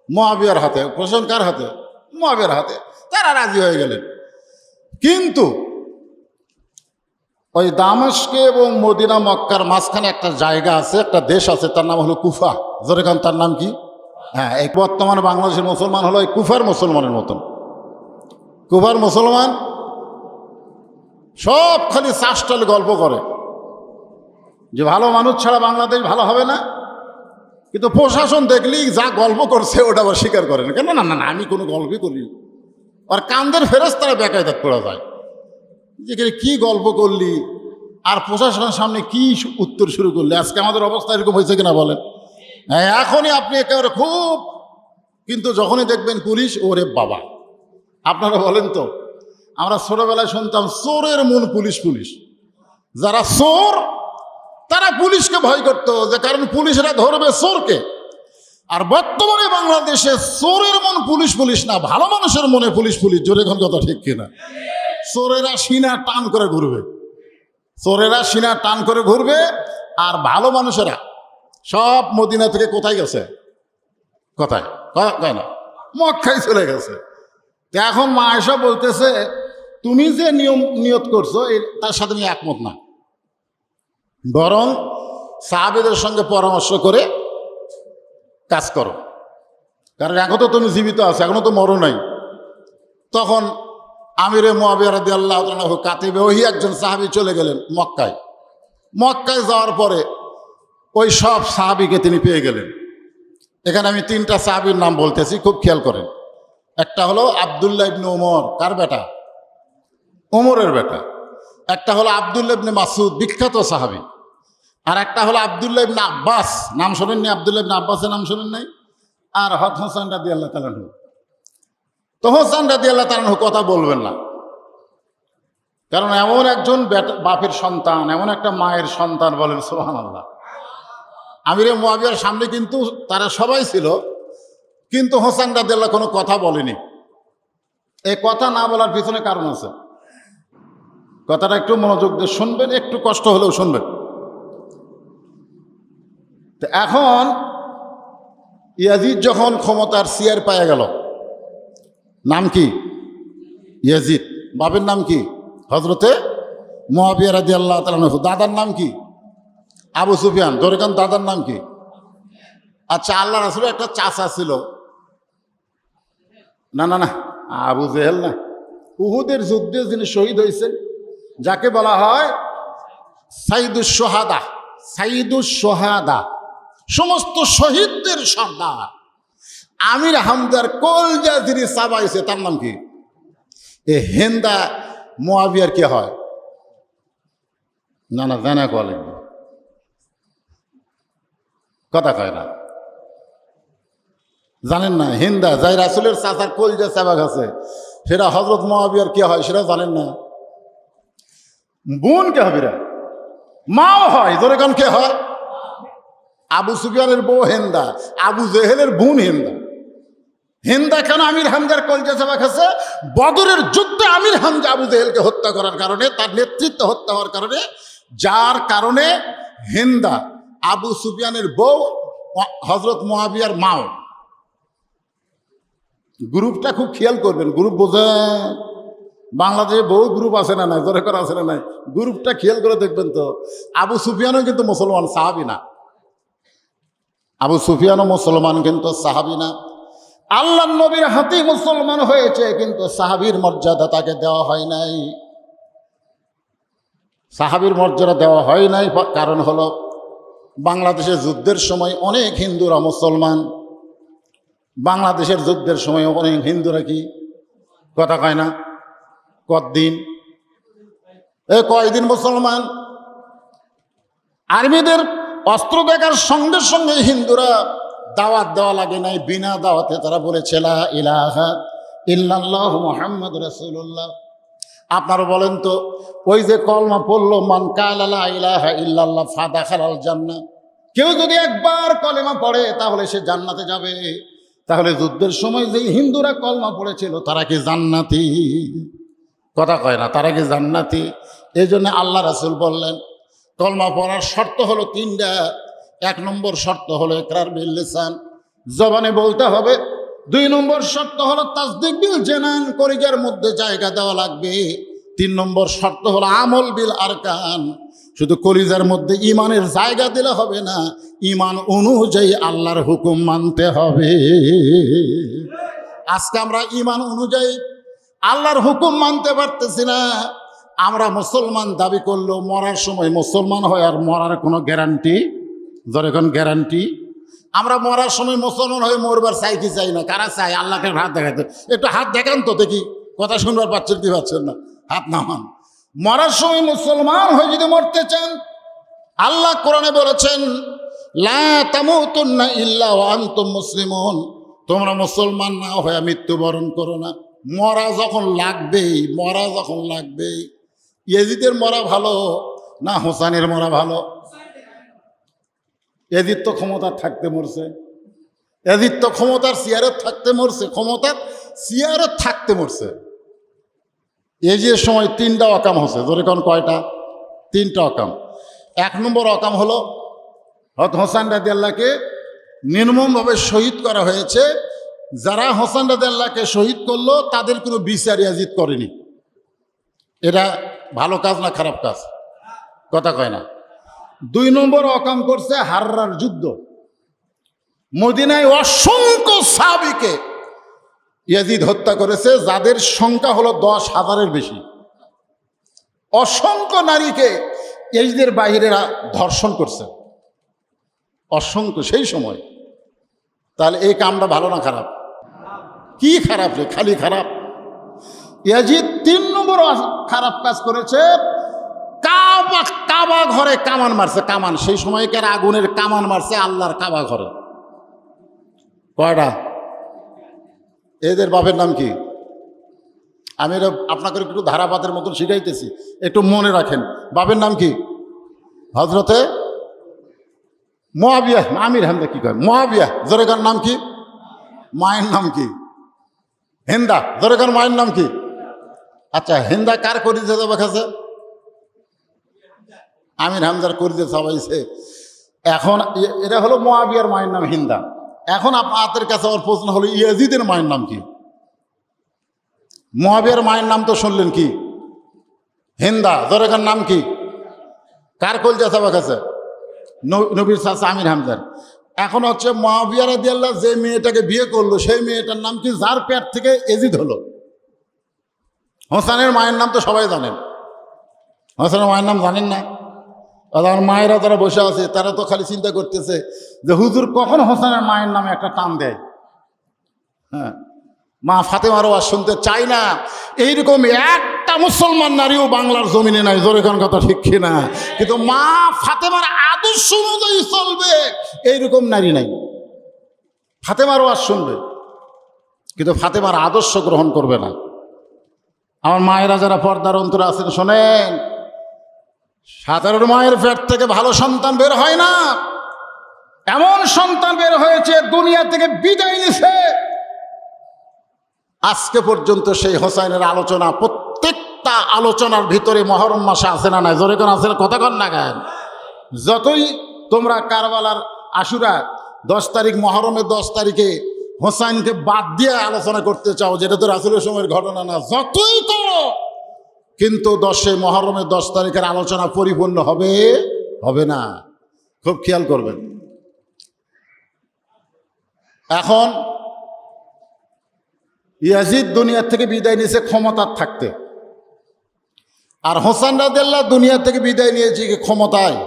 মুআবিয়ার হাতে। প্রশাসন কার হাতে? মুআবিয়ার হাতে। তারা রাজি হয়ে গেলেন। কিন্তু ওই দামেস্কে এবং মদিনা মক্কার মাঝখানে একটা জায়গা আছে, একটা দেশ আছে, তার নাম হলো কুফা। জোরে কান, তার নাম কি? হ্যাঁ, এই বর্তমানে বাংলাদেশের মুসলমান হলো এই কুফার মুসলমানের মতন। কুফার মুসলমান সব খালি চাষটাল গল্প করে যে ভালো মানুষ ছাড়া বাংলাদেশ ভালো হবে না, কিন্তু প্রশাসন দেখলেই যা গল্প করছে ওটা আবার স্বীকার করে না। কেন? না না না, আমি কোনো গল্পই করি। আর কান্দের ফেরেশতারা বেকায়দাত পড়া যায় যে কি গল্প করলি, আর প্রশাসনের সামনে কি উত্তর শুরু করলি। আজকে আমাদের অবস্থা এরকম হয়েছে কিনা বলেন? হ্যাঁ, এখনই আপনি একেবারে খুব, কিন্তু যখনই দেখবেন পুলিশ, ওরে বাবা। আপনারা বলেন তো, আমরা ছোটবেলায় শুনতাম চোরের মন পুলিশ পুলিশ। যারা চোর তারা পুলিশকে ভয় করতো, যে কারণ পুলিশরা ধরবে চোরকে। আর বর্তমানে বাংলাদেশে চোরের মন পুলিশ পুলিশ না, ভালো মানুষের মনে পুলিশ পুলিশ। জোরে কোন কথা ঠিক কিনা? চোরেরা সিনা টান করে ঘুরবে, চোরেরা সিনা টান করে ঘুরবে, আর ভালো মানুষেরা সব মদিনা থেকে কোথায় গেছে? কোথায়? কয় না, মক্কায় চলে গেছে। তো এখন মা আয়েশা বলতেছে, তুমি যে নিয়ত করছো তার সাথে আমি একমত না, বরং সাহাবীদের সঙ্গে পরামর্শ করে কাজ করো, কারণ এখন তো তুমি জীবিত আছো, এখনো তো মরো নাই। তখন আমিরে মুআবিয়া রাদিয়াল্লাহু তাআলা কাতিবে ওহি একজন সাহাবী চলে গেলেন মক্কায়। মক্কায় যাওয়ার পরে ওই সব সাহাবীকে তিনি পেয়ে গেলেন। এখানে আমি তিনটা সাহাবীর নাম বলতেছি, খুব খেয়াল করেন। একটা হলো আব্দুল্লাহ ইবনে ওমর, কার বেটা? ওমরের বেটা। একটা হলো আব্দুল্লাহ ইবনে মাসউদ, বিখ্যাত সাহাবী। আর একটা হলো আব্দুল্লাহ ইবনে আব্বাস, নাম শোনেননি? আব্দুল্লাহ ইবনে আব্বাসের নাম শোনেন নাই? আর হোসেন রাদিয়াল্লাহু তাআলা আনহু। তো হোসেন রাদিয়াল্লাহু তাআলা আনহু কথা বলবেন না, কারণ এমন একজন বাপের সন্তান, এমন একটা মায়ের সন্তান, বলেন সুবহানাল্লাহ। আমিরে মুআবিয়ার সামনে কিন্তু তারা সবাই ছিল, কিন্তু হোসেন রাদিয়াল্লাহু কোনো কথা বলেনি। এই কথা না বলার পিছনে কারণ আছে। কথাটা একটু মনোযোগ দিয়ে শুনবেন, একটু কষ্ট হলেও শুনবেন। তো এখন ইয়াজিদ যখন ক্ষমতার চেয়ার পায়ে গেল, নাম কি? ইয়াজিদ। বাপের নাম কি? হযরতে মুআবিয়া রাদিয়াল্লাহু তাআলা আনহু। দাদার নাম কি? আবু সুফিয়ান। দরকান দাদার নাম কি? আচ্ছা, আল্লাহ রাসূলের একটা চাচা ছিল, না না না, আবু জেহেল না, উহুদের যুদ্ধে যিনি শহীদ হয়েছেন, যাকে বলা হয় সাইদুস সোহাদা। সাইদুস সোহাদা, সমস্ত শহীদদের সর্দার, আমির হামজার কলজা যিনি চাবাইছে, তার নাম কি? এ হিন্দা মুআবিয়ার কে হয়? না না, জানা বলে কথা কয় না, জানেন না? হিন্দা, যাই রাসূলের চাচার কলজা চাবা গেছে, সেটা হযরত মুআবিয়ার কে হয় সেটা জানেন না? বোন কে হবে? মাও হয়। ধরে কোন কে হয়? আবু সুফিয়ানের বউ হিন্দা, আবু জেহেলের বোন হিন্দা। হিন্দা কেন আমির হামজার কলজা চাবা খেছে? বদরের যুদ্ধে আমির হামজা আবু জেহেলকে হত্যা করার কারণে, তার নেতৃত্ব হত্যা হওয়ার কারণে, যার কারণে হিন্দা আবু সুফিয়ানের বউ, হযরত মুআবিয়ার মাও। গ্রুপটা খুব খেয়াল করবেন, গ্রুপ বোঝেন? বাংলাদেশে বহু গ্রুপ আছে না নাই? জোরে করে আছে না নাই? গ্রুপটা খেয়াল করে দেখবেন তো। আবু সুফিয়ানও কিন্তু মুসলমান, সাহাবী না। আবু সুফিয়ানও মুসলমান, কিন্তু সাহাবী না। আল্লাহর নবীর হাতেই মুসলমান হয়েছে, কিন্তু সাহাবীর মর্যাদা তাকে দেওয়া হয় নাই। সাহাবীর মর্যাদা দেওয়া হয় নাই, কারণ হলো বাংলাদেশের যুদ্ধের সময় অনেক হিন্দুরা মুসলমান। বাংলাদেশের যুদ্ধের সময় অনেক হিন্দুরা কি কথা কয় না? কতদিন? কয়দিন মুসলমান। আর্মিদের অস্ত্র দেখার সঙ্গে সঙ্গে হিন্দুরা দাওয়াত দেওয়া লাগে নাই, বিনা দাওয়াতে তারা বলেছে লা ইলাহা ইল্লাল্লাহু মুহাম্মাদুর রাসূলুল্লাহ। আপনারা বলেন তো, ওই যে কলমা পড়লো, মান কালা লা ইলাহা ইল্লাল্লাহ ফাদাখালাল জান্নাহ, কেউ যদি একবার কলেমা পড়ে তাহলে সে জান্নাতে যাবে। তাহলে যুদ্ধের সময় যে হিন্দুরা কলমা পড়েছিল তারা কি জান্নাতি? কথা কয় না, তারা কি জান্নাতি? এই জন্য আল্লাহ রাসূল বললেন, কলমা পড়ার শর্ত হলো তিনটা। এক নম্বর শর্ত হলো ইকরার বিল লিসান, জবানে বলতে হবে। 2 নম্বর শর্ত হলো তাসদিক বিল জানান, কলিজার মধ্যে জায়গা দেওয়া লাগবে। 3 নম্বর শর্ত হলো আমল বিল আরকান, শুধু কলিজার মধ্যে ইমানের জায়গা দিলে হবে না, ইমান অনুযায়ী আল্লাহর হুকুম মানতে হবে। আজকে আমরা ইমান অনুযায়ী আল্লাহর হুকুম মানতে পারতেছি না। আমরা মুসলমান দাবি করলেও মরার সময় মুসলমান হয়, আর মরার কোনো গ্যারান্টি, যখন গ্যারান্টি। আমরা মরার সময় মুসলমান হয়ে মরবার চাই কি চাই না? কারা চাই? আল্লাহকে হাত দেখাতে, একটু হাত দেখান তো দেখি, কথা শুনবার পাচ্ছেন কি পাচ্ছেন না? হাত নামান। মরার সময় মুসলমান হয়ে যদি মরতে চান, আল্লাহ কোরআনে বলেছেন লা তামুতুন্না ইল্লা ওয়া আনতুম মুসলিমুন, তোমরা মুসলমান না হয়ে মৃত্যুবরণ করো না। মরা যখন লাগবেই, মরা যখন লাগবেই। ইয়াজিদের মরা ভালো না হোসাইনের মরা ভালো? ইয়াজিদ তো ক্ষমতার থাকতে মরছে, ইয়াজিদ তো ক্ষমতার চেয়ারে থাকতে মরছে, ক্ষমতার চেয়ারে থাকতে মরছে। ইয়াজিদের সময় 3টা অকাম হচ্ছে, ধরে কোন কয়টা? 3টা অকাম। 1 নম্বর অকাম হলো হযরত হোসেন রাদিয়াল্লাহকে নির্মমভাবে শহীদ করা হয়েছে। যারা হোসেন রাদিয়াল্লাহকে শহীদ করলো তাদের কোনো বিচার ইয়াজিদ করেনি। এটা ভালো কাজ না খারাপ কাজ? কথা কয় না। 2 নম্বর অকাম করছে হাররার যুদ্ধ। মদিনায় অসংখ্য সাহাবীকে ইয়াজিদ হত্যা করেছে, যাদের সংখ্যা হলো 10,000-এর বেশি। অসংখ্য নারীকে ইয়াজিদের বাহিরেরা ধর্ষণ করছে, অসংখ্য, সেই সময়। তাহলে এই কামটা ভালো না খারাপ? কি খারাপ রে? খালি খারাপ। ইয়াজিদ 3 নম্বর খারাপ কাজ করেছে, কাবা ঘরে কামান মারছে। কামান, সেই সময়কার আগুনের কামান মারছে আল্লাহর কাবা ঘরে। কয়টা? এদের বাপের নাম কি? আমি এটা আপনাকে একটু ধারাপাতের মতন শিখাইতেছি, একটু মনে রাখেন। বাপের নাম কি? হজরতে মুআবিয়া। আমির হামদা কি কয়? মুআবিয়া। জোরেকার নাম কি? মায়ের নাম কি? হিন্দা। জোরেকার মায়ের নাম কি? আচ্ছা, হিন্দা কার করে দিতে দেখাছে? আমির হামদার করে দিতে সবাইছে। এখন এটা হলো মুআবিয়ার মায়ের নাম হিন্দা। এখন আপনাদের কাছে আমার প্রশ্ন হলো ইয়াজিদের মায়ের নাম কি? মুআবিয়ার মায়ের নাম তো শুনলেন কি? হিন্দা। জোরেকার নাম কি? কার কলজা সবার কাছে? নবীর চাচা আমির হামদার। এখন হচ্ছে মুআবিয়া রাদিয়াল্লাহু যে মেয়েটাকে বিয়ে করলো, সেই মেয়েটার নাম কি? যার পেট থেকে ইয়াজিদ হলো। হোসেনের মায়ের নাম তো সবাই জানেন, হোসেনের মায়ের নাম জানেন না? আমার মায়েরা যারা বসে আছে তারা তো খালি চিন্তা করতেছে যে হুজুর কখন হোসেনের মায়ের নামে একটা টান দেয়। হ্যাঁ, মা ফাতেমার ওয়াজ শুনতে চাই না, এইরকম একটা মুসলমান নারীও বাংলার জমিনে নাই। জোরে কোন কথা ঠিক কিনা? কিন্তু মা ফাতেমার আদর্শ অনুযায়ী চলবে এইরকম নারী নাই। ফাতেমার ওয়াজ শুনবে কিন্তু ফাতেমার আদর্শ গ্রহণ করবে না। আমার মায়েরা যারা পর্দার অন্তরে আছেন শোনেন, সাধারণ মায়ের পেট থেকে ভালো সন্তান বের হয় না। এমন সন্তান বের হয়েছে দুনিয়া থেকে বিদায় নিছে। আজকে পর্যন্ত সেই হোসাইনের আলোচনা, প্রত্যেকটা আলোচনার ভিতরে মহরম মাসে আছে না নাই? জোরে কোন আছে? কথা কন না গান। যতই তোমরা কারবালার আশুরা 10 তারিখ, মহরমের 10 তারিখে হোসাইনকে বাদ দিয়ে আলোচনা করতে চাও, যেটা তো রাসূলের সময়ের ঘটনা না, যতই করো, কিন্তু 10 মহরমের 10 তারিখের আলোচনা পরিপূর্ণ হবে না। খুব খেয়াল করবেন। এখন ইয়াজিদ দুনিয়া থেকে বিদায় নিয়েছে ক্ষমতার থাকতে, আর হোসেন রাদিয়াল্লাহু দুনিয়া থেকে বিদায় নিয়েছে কি ক্ষমতায়?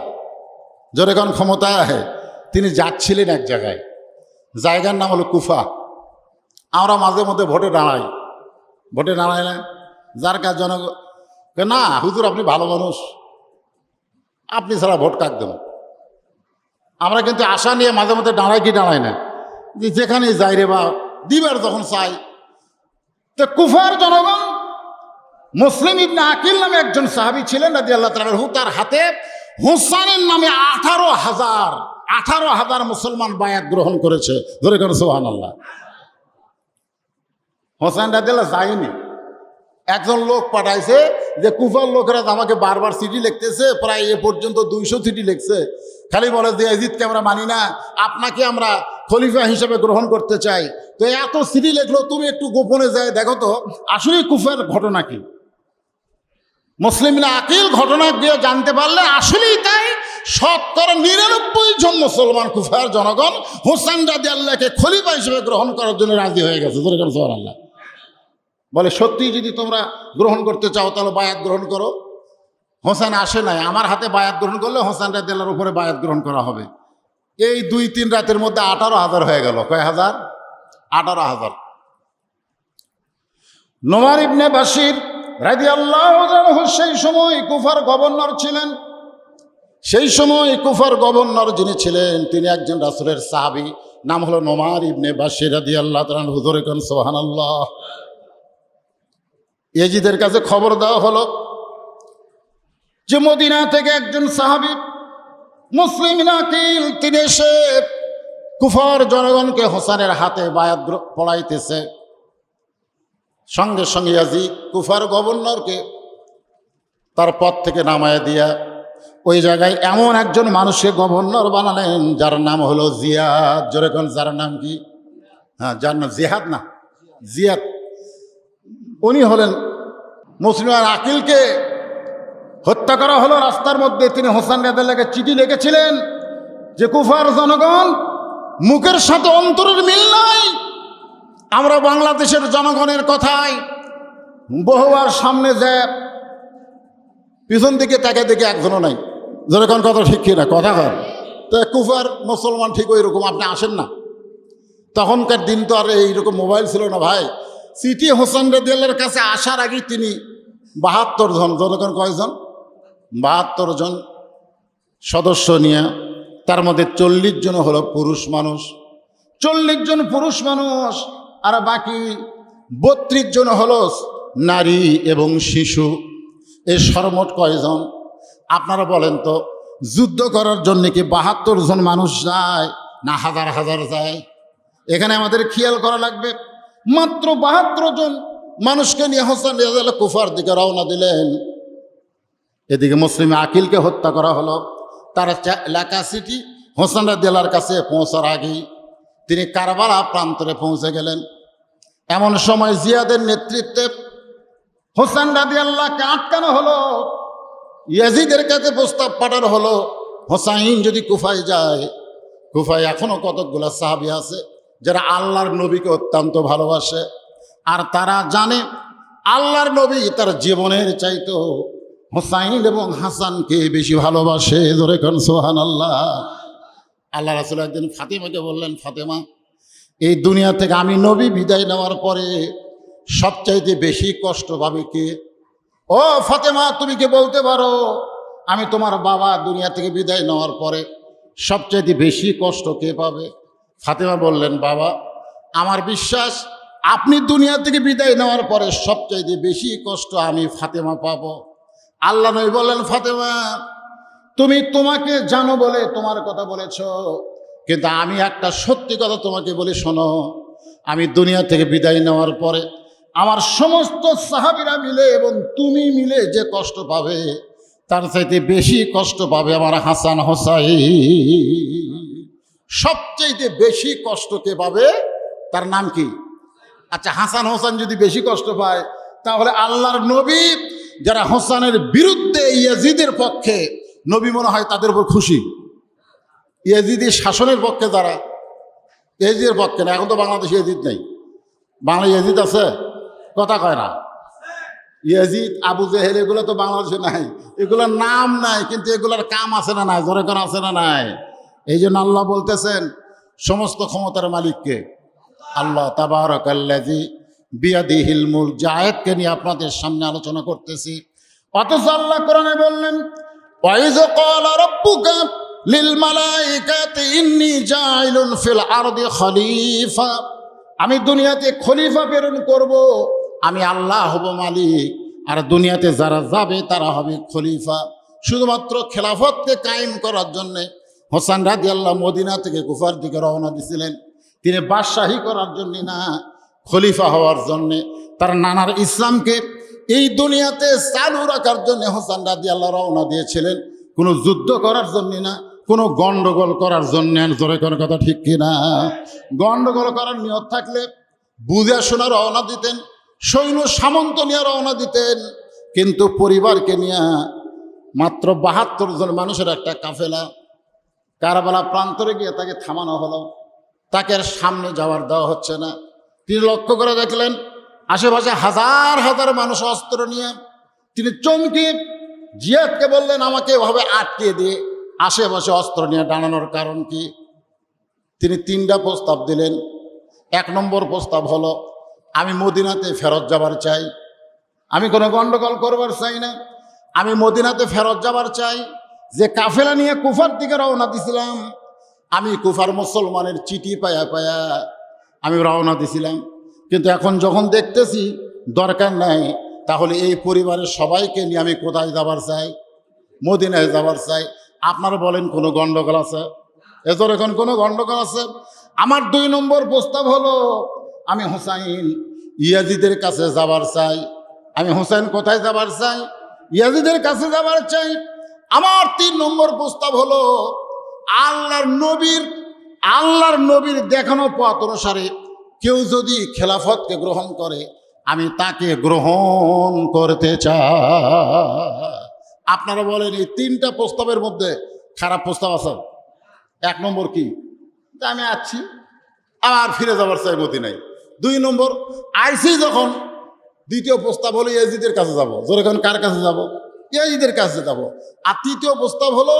জোরে কোন ক্ষমতায়? তিনি যাচ্ছিলেন এক জায়গায়, জায়গার নাম হলো কুফা। আমরা মাঝে মধ্যে ভোটে দাঁড়াই না, যার কাজ জনগণ না, হুজুর আপনি ভালো মানুষ, আপনি ছাড়া ভোট কাক দেব। আমরা কিন্তু আশা নিয়ে মাঝে মধ্যে দাঁড়াই কি দাঁড়াই না, যে যেখানেই যাই রে বা দিবার যখন চাই। তো কুফার জনগণ, মুসলিম ইবনে আকিল নামে একজন সাহাবী ছিলেন রাদিয়াল্লাহু তাআলা আনহু, তার হাতে হোসেনের নামে 18,000 মুসলমান বায়াত গ্রহণ করেছে। ধরে কেন? সুবহানাল্লাহ। হোসেন রাদিয়াল্লাহু যায়নি, একজন লোক পাঠাইছে যে কুফার লোকেরা আমাকে বারবার চিঠি লিখতেছে, প্রায় এ পর্যন্ত 200 চিঠি লিখছে, খালি বলে যে ইয়াজিদকে আমরা মানি না, আপনাকে আমরা খলিফা হিসেবে গ্রহণ করতে চাই। তো এত চিঠি লেখলো, তুমি একটু গোপনে যায় দেখো তো আসলে কুফার ঘটনা কি। মুসলিমরা আকিল ঘটনা দিয়ে জানতে পারলে আসলেই তাই 99% মুসলমান কুফার জনগণ হোসেন রাদিয়াল্লাহকে খলিফা হিসেবে গ্রহণ করার জন্য রাজি হয়ে গেছে। সুবহানাল্লাহ। বলে সত্যি যদি তোমরা গ্রহণ করতে চাও তাহলে বায়াত গ্রহণ করো। হোসেন আসে নাই, আমার হাতে বায়াত গ্রহণ করলে হোসেন রাদিয়াল্লাহর উপরে বায়াত গ্রহণ করা হবে। এই 2-3 রাতের মধ্যে 18,000 হয়ে গেল। কয় হাজার? 18,000। নোমান ইবনে বাশির রাদিয়াল্লাহু আনহু সেই সময় কুফার গভর্নর ছিলেন। সেই সময় কুফার গভর্নর যিনি ছিলেন তিনি একজন রাসূলের সাহাবী, নাম হলো নোমান ইবনে বাশির রাদিয়াল্লাহু তাআলা। হুজুরে কোন সুবহানাল্লাহ। ইয়াজিদের কাছে খবর দেওয়া হলো যে মদিনা থেকে একজন সাহাবী মুসলিম আকিল তিনি এসে কুফার জনগণকে হোসেনের হাতে বায়াত পড়াইতেছে। সঙ্গে সঙ্গে ইয়াজিদ কুফার গভর্নরকে তার পদ থেকে নামায় দিয়া ওই জায়গায় এমন একজন মানুষকে গভর্নর বানালেন যার নাম হলো জিয়াদ। জোরে কোন, যার নাম কি? হ্যাঁ, যার নাম জিহাদ না, জিয়াদ। উনি হলেন মুসলিম আকিলকে হত্যা করা হলো রাস্তার মধ্যে। তিনি হোসেন রাদিয়াল্লাহকে চিঠি লিখেছিলেন যে কুফার জনগণ, মুখের সাথে অন্তরের মিল নাই। আমরা বাংলাদেশের জনগণের কথায় বহুবার সামনে যে পিছন দিকে তাকে দেখে একজনও নাই। যেরকম কথা ঠিক কিনা কথা কর। তো কুফার মুসলমান ঠিক ওই রকম। আপনি আসেন না, তখনকার দিন তো আর এইরকম মোবাইল ছিল না ভাই। চিঠি হোসেন রাদিয়াল্লাহর কাছে আসার আগেই তিনি 72 জন, যেরকম কয়জন? 72 জন সদস্য নিয়ে, তার মধ্যে 40 জন হলো পুরুষ মানুষ, 40 জন পুরুষ মানুষ, আর বাকি 32 জন হলো নারী এবং শিশু। এই সর্বমোট কয়জন আপনারা বলেন তো? যুদ্ধ করার জন্য কি 72 জন মানুষ যায় না হাজার হাজার যায়? এখানে আমাদের খেয়াল করা লাগবে। মাত্র 72 জন মানুষকে নিয়ে হোসেন রাদিয়াল্লাহু কুফার দিকে রওনা দিলেন। এদিকে মুসলিম আকিলকে হত্যা করা হলো। তার লেখা চিঠি হোসেন রাদিয়াল্লাহর কাছে পৌঁছার আগেই তিনি কারবালা প্রান্তরে পৌঁছে গেলেন। এমন সময় জিয়াদের নেতৃত্বে হোসেন রাদিয়াল্লাহকে আটকানো হলো। ইয়াজিদের কাছে প্রস্তাব পাঠানো হলো, হোসাইন যদি কুফায় যায়, কুফায় এখনো কতকগুলা সাহাবী আছে যারা আল্লাহর নবীকে অত্যন্ত ভালোবাসে, আর তারা জানে আল্লাহর নবী তার জীবনের চাইতো হোসাইন এবং হাসানকে বেশি ভালোবাসে। জোরে কোন সুবহানাল্লাহ। আল্লাহ রাসূল একদিন ফাতেমাকে বললেন, ফাতেমা, এই দুনিয়া থেকে আমি নবী বিদায় নেওয়ার পরে সবচাইতে বেশি কষ্ট পাবে কে? ও ফাতেমা, তুমি কি বলতে পারো আমি তোমার বাবা দুনিয়া থেকে বিদায় নেওয়ার পরে সবচাইতে বেশি কষ্ট কে পাবে? ফাতেমা বললেন, বাবা, আমার বিশ্বাস আপনি দুনিয়া থেকে বিদায় নেওয়ার পরে সবচাইতে বেশি কষ্ট আমি ফাতেমা পাবো। আল্লাহ নবী বললেন, ফাতেমা, তুমি তোমাকে জানো বলে তোমার কথা বলেছ, কিন্তু আমি একটা সত্যি কথা তোমাকে বলি, শোনো, আমি দুনিয়া থেকে বিদায় নেওয়ার পরে আমার সমস্ত সাহাবীরা মিলে এবং তুমি মিলে যে কষ্ট পাবে তার চাইতে বেশি কষ্ট পাবে আমার হাসান হোসাইন। সবচাইতে বেশি কষ্ট কে পাবে? তার নাম কি? আচ্ছা, হাসান হোসেন যদি বেশি কষ্ট পায়, তাহলে আল্লাহর নবী যারা হোসেনের বিরুদ্ধে ইয়াজিদের পক্ষে, নবী মনে হয় তাদের উপর খুশি। ইয়াজিদি শাসনের পক্ষে যারা, ইয়াজিদের পক্ষে না। এখন তো বাংলাদেশে ইয়াজিদ নেই। বাংলা ইয়াজিদ আছে? কথা কয় না। ইয়াজিদ, আবু জেহেল, এগুলো তো বাংলাদেশে নাই। এগুলোর নাম নাই, কিন্তু এগুলোর কাম আছে না নাই? জোরে করে আছে না নাই? এই জন্য আল্লাহ বলতেছেন সমস্ত ক্ষমতার মালিককে আল্লাহ তাবারাকাল্লাযী বিয়াদিহিল মুলক। যে আয়াতকে নিয়ে আপনাদের সামনে আলোচনা করতেছি, অথচ আল্লাহ কোরআনে বললেন, ওয়াইয ক্বালা রাব্বুকা লিল মালাইকাতি ইন্নী জাইলুন ফিল আরদি খলিফা। আমি দুনিয়াতে খলিফা প্রেরণ করব, আমি আল্লাহ হব মালিক, আর দুনিয়াতে যারা যাবে তারা হবে খলিফা। শুধুমাত্র খেলাফতকে কায়েম করার জন্যে হোসেন রাদিয়াল্লাহু মদিনা থেকে কুফার দিকে রওনা দিয়েছিলেন। তিনি বাদশাহী করার জন্যে না, খলিফা হওয়ার জন্যে, তার নানার ইসলামকে এই দুনিয়াতে চালু রাখার জন্যে হোসেন রাদিয়াল্লাহু রওনা দিয়েছিলেন। কোনো যুদ্ধ করার জন্যে না, কোনো গন্ডগোল করার জন্য, জোরে কোনো কথা ঠিক কিনা? গন্ডগোল করার নিয়ত থাকলে বুঝে শোনা রওনা দিতেন, সৈন্য সামন্ত নিয়ে রওনা দিতেন। কিন্তু পরিবারকে নিয়ে মাত্র ৭২ জন মানুষের একটা কাফেলা কারবালা প্রান্তরে গিয়ে তাকে থামানো হলো। তাকে আর সামনে যাওয়ার দেওয়া হচ্ছে না। তিনি লক্ষ্য করে দেখলেন আশেপাশে হাজার হাজার মানুষ অস্ত্র নিয়ে। তিনি চমকে জিয়াদকে বললেন, আমাকে এভাবে আটকে দিয়ে আশেপাশে অস্ত্র নিয়ে দাঁড়ানোর কারণ কি? তিনি 3টা প্রস্তাব দিলেন। 1 নম্বর প্রস্তাব হলো, আমি মদিনাতে ফেরত যাবার চাই, আমি কোনো গন্ডগোল করবার চাই না, আমি মদিনাতে ফেরত যাবার চাই। যে কাফেলা নিয়ে কুফার দিকে রওনা দিছিলাম, আমি কুফার মুসলমানের চিঠি পায়া পায়া আমি রওনা দিছিলাম। কিন্তু এখন যখন দেখতেছি দরকার নাই, তাহলে এই পরিবারের সবাইকে নিয়ে আমি কোথায় যাবার চাই? মদিনায় যাবার চাই। আপনারা বলেন কোনো গন্ডগোল আছে? এজোর এখন কোনো গন্ডগোল আছে? আমার 2 নম্বর প্রস্তাব হলো, আমি হুসাইন ইয়াজিদের কাছে যাবার চাই। আমি হুসাইন কোথায় যাবার চাই? ইয়াজিদের কাছে যাবার চাই। আমার 3 নম্বর প্রস্তাব হলো, আল্লাহর নবীর দেখানো পথ অনুসারে কেউ যদি খেলাফতকে গ্রহণ করে, আমি তাকে গ্রহণ করতে চাই। আপনারা বলেন এই 3টা প্রস্তাবের মধ্যে খারাপ প্রস্তাব আছে? 1 নম্বর কি? আমি আছি, আবার ফিরে যাবার চাই মদিনায়। 2 নম্বর, আইসি যখন 2য় প্রস্তাব হলো ইয়াজিদের কাছে যাব। যখন কার কাছে যাব? ইয়াজিদের কাছে যাব। আর 3য় প্রস্তাব হলো,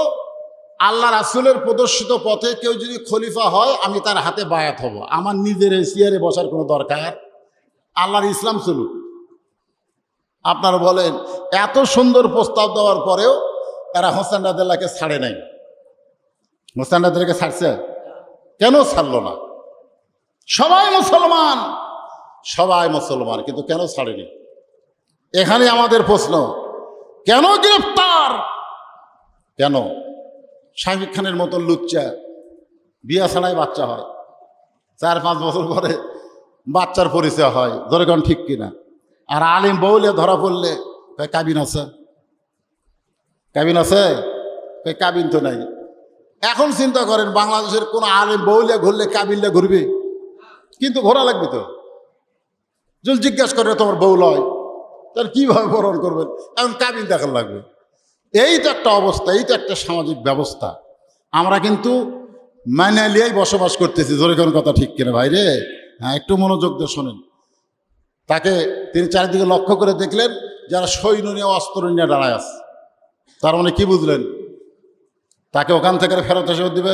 আল্লাহ রাসূলের প্রদর্শিত পথে কেউ যদি খলিফা হয়, আমি তার হাতে বায়াত হব। আমার নিজের এই চেয়ারে বসার কোনো দরকার? আল্লাহর ইসলাম চলুক। আপনারা বলেন এত সুন্দর প্রস্তাব দেওয়ার পরেও এরা হোসেন রাদিয়াল্লাহকে ছাড়ে নাই। হোসেন রাদিয়াল্লাহকে ছাড়ছে? কেন ছাড়লো না? সবাই মুসলমান, কিন্তু কেন ছাড়েনি? এখানে আমাদের প্রশ্ন, কেন গ্রেফতার? কেন? শাকিব খানের মতো লুচ্চা বিয়া ছাড়াই বাচ্চা হয়, 4-5 বছর পরে বাচ্চার পরিচয় হয়, ধরে কোন ঠিক কিনা? আর আলিম বউলে ধরা পড়লে কাবিন আছে, কাবিন তো নাই। এখন চিন্তা করেন বাংলাদেশের কোন আলিম বউলে ঘুরলে কাবিনলে ঘুরবে? কিন্তু ঘোরা লাগবে তো। যদি জিজ্ঞাসা করে তোমার বউ লয়, তার কীভাবে বরণ করবেন? এখন কাবিন দেখার লাগবে। এই তো একটা অবস্থা, এই তো একটা সামাজিক ব্যবস্থা। আমরা কিন্তু মানালিয়ায় বসবাস করতেছি, জোরে কোন কথা ঠিক কিনা ভাই রে? হ্যাঁ, একটু মনোযোগ দিয়ে শোনেন। তাকে তিনি চারিদিকে লক্ষ্য করে দেখলেন যারা সৈন্য নিয়ে অস্ত্র নিয়ে দাঁড়ায় আছে। তার মানে কি বুঝলেন? তাকে ওখান থেকে ফেরত এসে দিবে,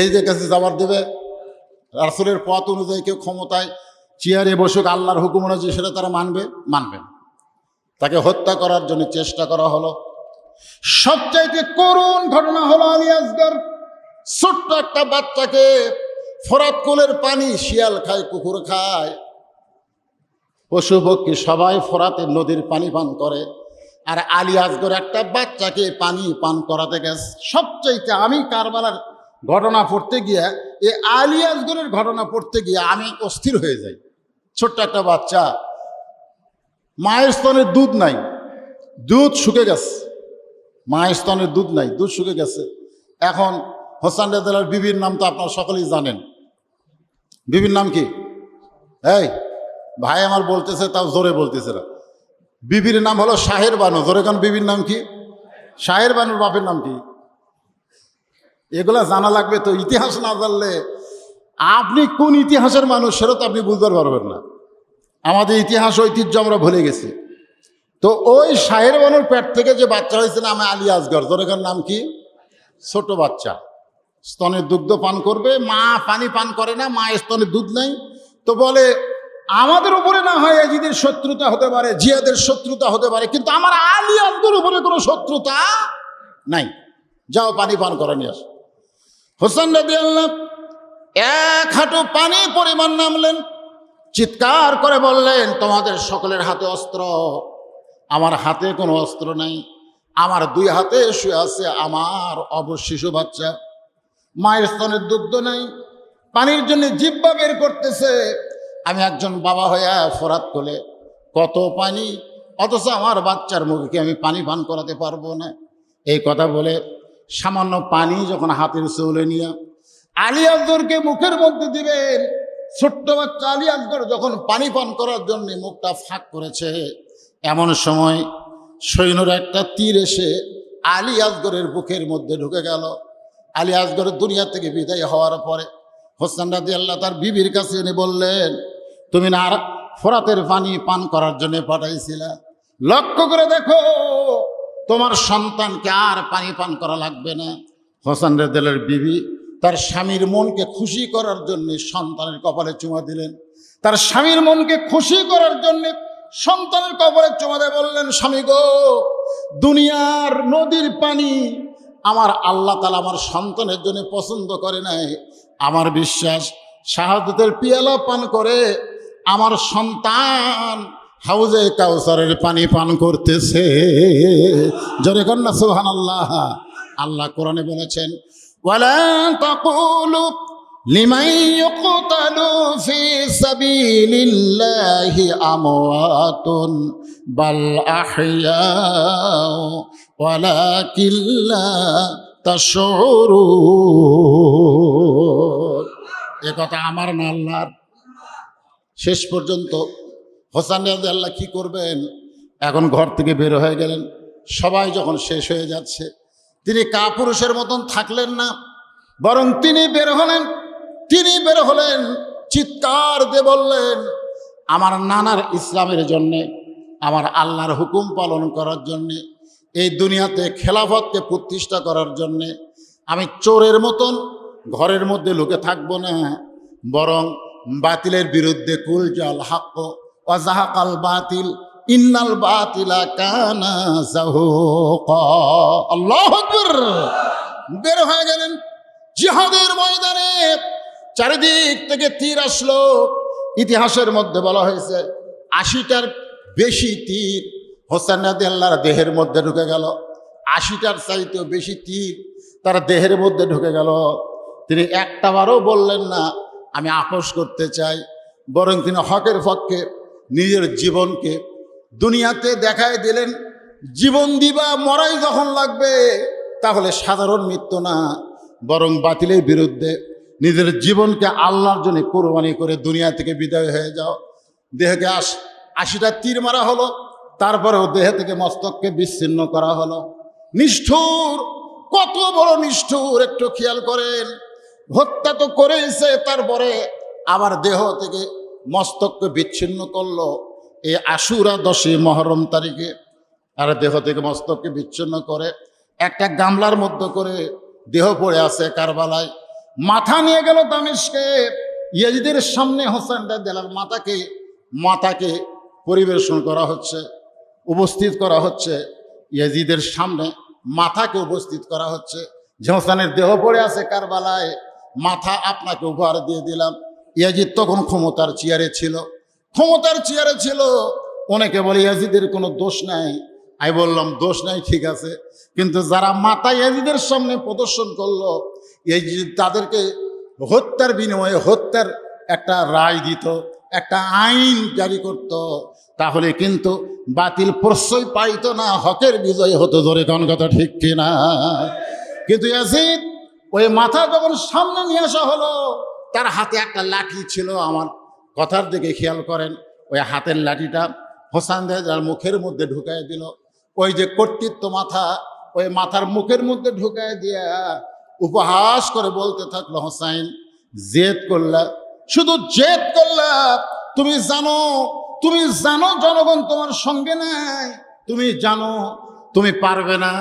এই যে কাছে যাবার দেবে। রাসূলের পথ অনুযায়ী কেউ ক্ষমতায় চেয়ারে বসুক, আল্লাহর হুকুম অনুযায়ী সেটা তারা মানবে। তাকে হত্যা করার জন্য চেষ্টা করা হলো। সবচাইতে করুণ ঘটনা হলো আলী আসগর, ছোট্ট একটা বাচ্চাকে, ফোরাত কোলের পানি শিয়াল খায়, কুকুর খায়, পশু পক্ষী সবাই ফোরাতের নদীর পানি পান করে, আর আলী আসগর একটা বাচ্চাকে পানি পান করাতে গেছে। সবচাইতে আমি কারবালার ঘটনা পড়তে গিয়ে, এই আলী আসগরের ঘটনা পড়তে গিয়ে আমি অস্থির হয়ে যাই। ছোট্ট একটা বাচ্চা, মায়ের স্তনের দুধ নাই, দুধ শুকে গেছে, মায়ের স্তনের দুধ নাই, দুধ শুকে গেছে। এখন হোসেন রাদিয়াল্লাহর বিবির নাম তো আপনারা সকলেই জানেন। বিবির নাম কি? এই ভাই আমার বলতেছে, তাও জোরে বলতেছে না। বিবির নাম হলো শাহের বানু। জোরে কান, বিবির নাম কি? শাহের বানুর বাপের নাম কি? এগুলা জানা লাগবে তো। ইতিহাস না জানলে আপনি কোন ইতিহাসের মানুষ সেটা তো আপনি বুঝতে পারবেন না। আমাদের ইতিহাস ঐতিহ্য আমরা ভুলে গেছি। তো ওই শাহের বানুর পেট থেকে যে বাচ্চা হয়েছে নাম আলী আসগর। জোরে কান, নাম কি? ছোট বাচ্চা, স্তনের দুগ্ধ পান করবে, মা পানি পান করে না, মায়ের স্তনে দুধ নাই। তো বলে আমাদের উপরে না হয় ইয়াজিদের শত্রুতা হতে পারে, জিয়াদের শত্রুতা হতে পারে, কিন্তু আমার আলী আসগর উপরে কোনো শত্রুতা নাই, যাও পানি পান করে নিয়ে আস। হোসেন রাদিয়াল্লাহু 1 হাঁটু পানি পরিমাণ নামলেন, চিৎকার করে বললেন, তোমাদের সকলের হাতে অস্ত্র, আমার হাতে কোনো অস্ত্র নাই। আমার 2 হাতে শুয়ে আছে আমার অবশিশু বাচ্চা, মায়ের স্তনের দুগ্ধ নাই, পানির জন্য জিহ্বা বের করতেছে। আমি একজন বাবা হয়ে ফোরাত কোলে, কত পানি, অথচ আমার বাচ্চার মুখে আমি পানি পান করাতে পারবো না। এই কথা বলে সামান্য পানি যখন হাতের চৌলে নিয়ে আলী আসগরকে মুখের মধ্যে দিবেন, ছোট্ট বাচ্চা আলী আসগর যখন পানি পান করার জন্য মুখটা ফাঁক করেছে, এমন সময় সৈন্যর একটা তীর এসে আলী আসগরের বুকের মধ্যে ঢুকে গেল। আলী আসগর দুনিয়া থেকে বিদায় হওয়ার পরে হোসেন রাদিয়াল্লাহু তার বিবির কাছে এনে বললেন, তুমি না ফোরাতের পানি পান করার জন্য পাঠাইছিলা, লক্ষ্য করে দেখো তোমার সন্তানকে আর পানি পান করা লাগবে না। হোসেন রাদিয়াল্লাহর বিবি তার স্বামীর মনকে খুশি করার জন্য সন্তানের কপালে চুমা দিলেন। তার স্বামীর মনকে খুশি করার জন্য সন্তানের কপালে চুমা দিয়ে বললেন, স্বামী গো, দুনিয়ার নদীর পানি আমার আল্লাহ তাআলা আমার সন্তানের জন্য পছন্দ করে নাই। আমার বিশ্বাস শাহাদাতের পিয়ালা পান করে আমার সন্তান হাউজে কাউসারের পানি পান করতেছে। জোরে কন্যা সুবহানাল্লাহ। আল্লাহ কোরআনে বলেছেন, ওয়ালা তাকুলু লিমান ইউকতালু ফি সাবিলিল্লাহি আমওয়াতুন বাল আহইয়াউ ওয়ালাকিন লা তাশউরুন। এ কথা আমার না আল্লাহর। শেষ পর্যন্ত হোসেন রাদিয়াল্লাহু কি করবেন, এখন ঘর থেকে বের হয়ে গেলেন। সবাই যখন শেষ হয়ে যাচ্ছে, তিনি কাপুরুষের মতন থাকলেন না, বরং তিনি বের হলেন চিৎকার দিয়ে বললেন, আমার নানার ইসলামের জন্যে, আমার আল্লাহর হুকুম পালন করার জন্যে, এই দুনিয়াতে খেলাফতকে প্রতিষ্ঠা করার জন্যে আমি চোরের মতন ঘরের মধ্যে লুকে থাকবো না, বরং বাতিলের বিরুদ্ধে কুল জাল হাক্ক ওয়া যাহাকাল বাতিল ইন্নাল বাতিলা কানা যাহুকা। আল্লাহু আকবার। বের হয়ে গেলেন জিহাদের ময়দানে। চারিদিক থেকে তীর আসলো। ইতিহাসের মধ্যে বলা হয়েছে ৮০টার বেশি তীর হোসেন রাদিয়াল্লাহর দেহের মধ্যে ঢুকে গেল। ৮০টার চাইতেও বেশি তীর তার দেহের মধ্যে ঢুকে গেল। তিনি একটাবারও বললেন না আমি আপোস করতে চাই, বরং তিনি হকের পক্ষে নিজের জীবনকে দুনিয়াতে দেখায় দিলেন। জীবন দিবা মরাই যখন লাগবে, তাহলে সাধারণ মৃত্যু না, বরং বাতিলের বিরুদ্ধে নিজের জীবনকে আল্লাহর জন্য কোরবানি করে দুনিয়া থেকে বিদায় হয়ে যাও। দেহকে ৮০টা তীর মারা হলো, তারপরেও দেহ থেকে মস্তককে বিচ্ছিন্ন করা হলো। নিষ্ঠুর, কত বড় নিষ্ঠুর একটু খেয়াল করেন। হত্যা তো করেছে, তারপরে আবার দেহ থেকে মস্তককে বিচ্ছিন্ন করলো এই আশুরা 10 মুহররম তারিখে। আর দেহ থেকে মস্তককে বিচ্ছিন্ন করে একটা গামলার মধ্যে করে দেহ পড়ে আছে কারবালায়। মাথা নিয়ে গেল দামেস্কে। ইয়াজিদের সামনে হোসেন রাদিয়াল্লাহু মাথাকে পরিবেশন করা হচ্ছে, উপস্থিত করা হচ্ছে। ইয়াজিদের সামনে মাথাকে উপস্থিত করা হচ্ছে যে হোসেনের দেহ পড়ে আছে কারবালায়, মাথা আপনাকে উপহার দিয়ে দিলাম। ইয়াজিদ তখন ক্ষমতার চেয়ারে ছিল। অনেকে বলে ইয়াজিদের কোনো দোষ নাই। আমি বললাম দোষ নাই ঠিক আছে, কিন্তু যারা মাথা ইয়াজিদের সামনে প্রদর্শন করলো, ইয়াজিদ তাদেরকে হত্যার বিনিময়ে হত্যার একটা রায় দিত, একটা আইন জারি করত, তাহলে কিন্তু বাতিল প্রশ্রয় পাইত না, হকের বিজয় হতো। ধরে কোন কথা ঠিক কিনা? কিন্তু ইয়াজিদ ওই মাথা যখন সামনে নিয়ে আসা হলো, তার হাতে একটা লাঠি ছিল। আমার কথার দিকে খেয়াল করেন, ওই হাতের লাঠিটা হোসেন রাদিয়াল্লাহু মুখের মধ্যে ঢুকায় দিল। ওই যে কর্তৃত্ব মাথা, ওই মাথার মুখের মধ্যে ঢুকায় দিয়া উপহাস করে বলতে থাকলো, হোসেন জেদ করলা, শুধু জেদ করলা। তুমি জানো জনগণ তোমার সঙ্গে নাই, তুমি জানো তুমি পারবে না,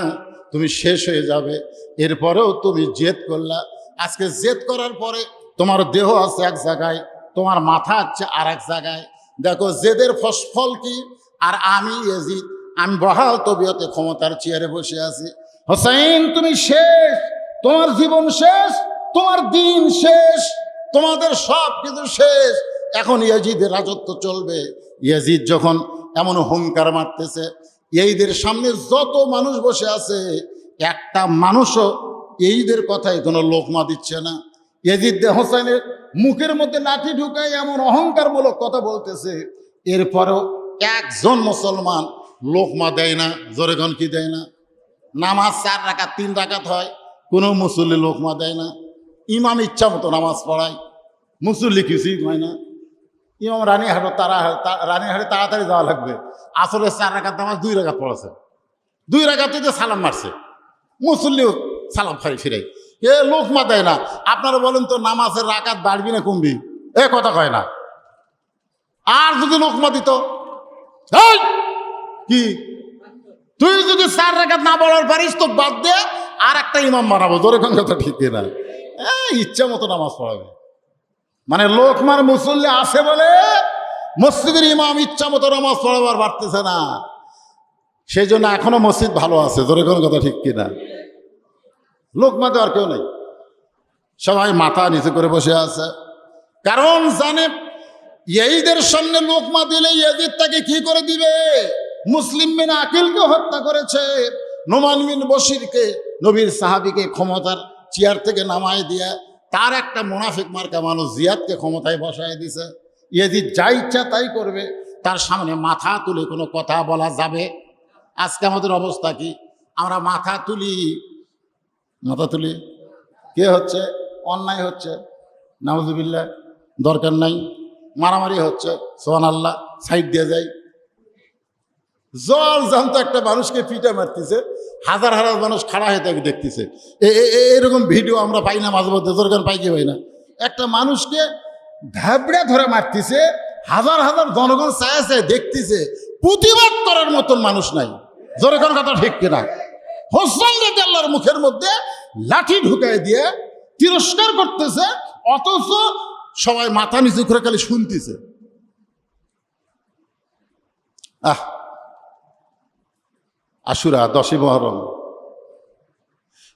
তুমি শেষ হয়ে যাবে, এরপরেও তুমি জেদ করলা। আজকে জেদ করার পরে তোমার দেহ আছে এক জায়গায়, তোমার মাথা আছে আর এক জায়গায়। দেখো জেদের ফল কি। আর আমি ইয়াজিদ, আমি বহাল তবিয়তে ক্ষমতার চেয়ারে বসে আছি। হোসেন তুমি শেষ, তোমার জীবন শেষ, তোমার দিন শেষ, তোমাদের সব কিছু শেষ। এখন ইয়াজিদের রাজত্ব চলবে। ইয়াজিদ যখন এমন হুঙ্কার মারতেছে, এইদের সামনে যত মানুষ বসে আছে, একটা মানুষও এইদের কথায় কোনো লোকমা দিচ্ছে না। ইয়াজিদ হোসেনের মুখের মধ্যে লাঠি ঢুকায় এমন অহংকারমূলক কথা বলতেছে, এরপরেও একজন মুসলমান লোকমা দেয় না। জোরেগণ কি দেয় না? নামাজ 4 রাকাত 3 রাকাত হয়, কোনো মুসল্লি লোকমা দেয় না। ইমাম ইচ্ছা মতো নামাজ পড়ায়, মুসল্লি কিছুই হয় না। ইমাম রানীহাটে তাড়াতাড়ি যাওয়া লাগবে, আসলে 4 রাকাত নামাজ 2 রাকাত পড়েছে, 2 রাকাতে তো সালাম মারছে, মুসল্লিও সালাম খাই ফিরাই, এ লোকমা দেয় না। আপনারা বলেন তো নামাজের রাকাত বাড়বি না কমবি? এ কথা কয় না। আর যদি লোকমা দিত, এই কি তুই যদি 4 রাকাত না পড়ার পারিস তো বাদ দে, আর একটা ইমাম বানাবো, তোর এখন কথা ঠিক না, ইচ্ছা মতো নামাজ পড়াবে। মানে লোকমার মুসল্লি আছে বলে মসজিদের ইমাম ইচ্ছা মতো নামাজ পড়াবার পারতেছে না, সেই জন্য এখনো মসজিদ ভালো আছে, তোর এখন কথা ঠিক কিনা। লোকমা তো আর কেউ নেই, সবাই মাথা নিচে করে বসে আছে, কারণ জানে ইয়াজিদের সামনে লোকমা দিলে ইয়াজিদ তাকে কি করে দিবে। মুসলিম বিন আকিলকে হত্যা করেছে, নোমান বিন বশিরকে, নবীর সাহাবীকে ক্ষমতার চেয়ার থেকে নামায় দিয়ে তার একটা মুনাফিক মার্কা মানুষ জিয়াদকে ক্ষমতায় বসায় দিছে। ইয়াজিদ যা ইচ্ছা তাই করবে, তার সামনে মাথা তুলে কোনো কথা বলা যাবে? আজকে আমাদের অবস্থা কি? আমরা মাথা তুলি, কে হচ্ছে? অন্যায় হচ্ছে, নাউজুবিল্লাহ, দরকার নাই। মারামারি হচ্ছে, সুবহানাল্লাহ, সাইড দিয়ে যায়। জল জানত একটা মানুষকে পিটা মারতেছে, হাজার হাজার মানুষ খাড়া হয়ে তাকে দেখতেছে। এরকম ভিডিও আমরা পাই না মাঝে মধ্যে, দরকার পাই কি পাই না। একটা মানুষকে ধাবড়া ধরে মারতেছে, হাজার হাজার জনগণ চায় দেখতেছে, প্রতিবাদ করার মতন মানুষ নাই। জোরে কোন কথা ঠিক কিনা? হোসেন রাদিয়াল্লাহর মুখের মধ্যে লাঠি ঢুকাই দিয়ে তিরস্কার করতেছে, অথচ সবাই মাথা নিচু করে খালি শুনতেছে। আশুরা, 10ই মুহররম,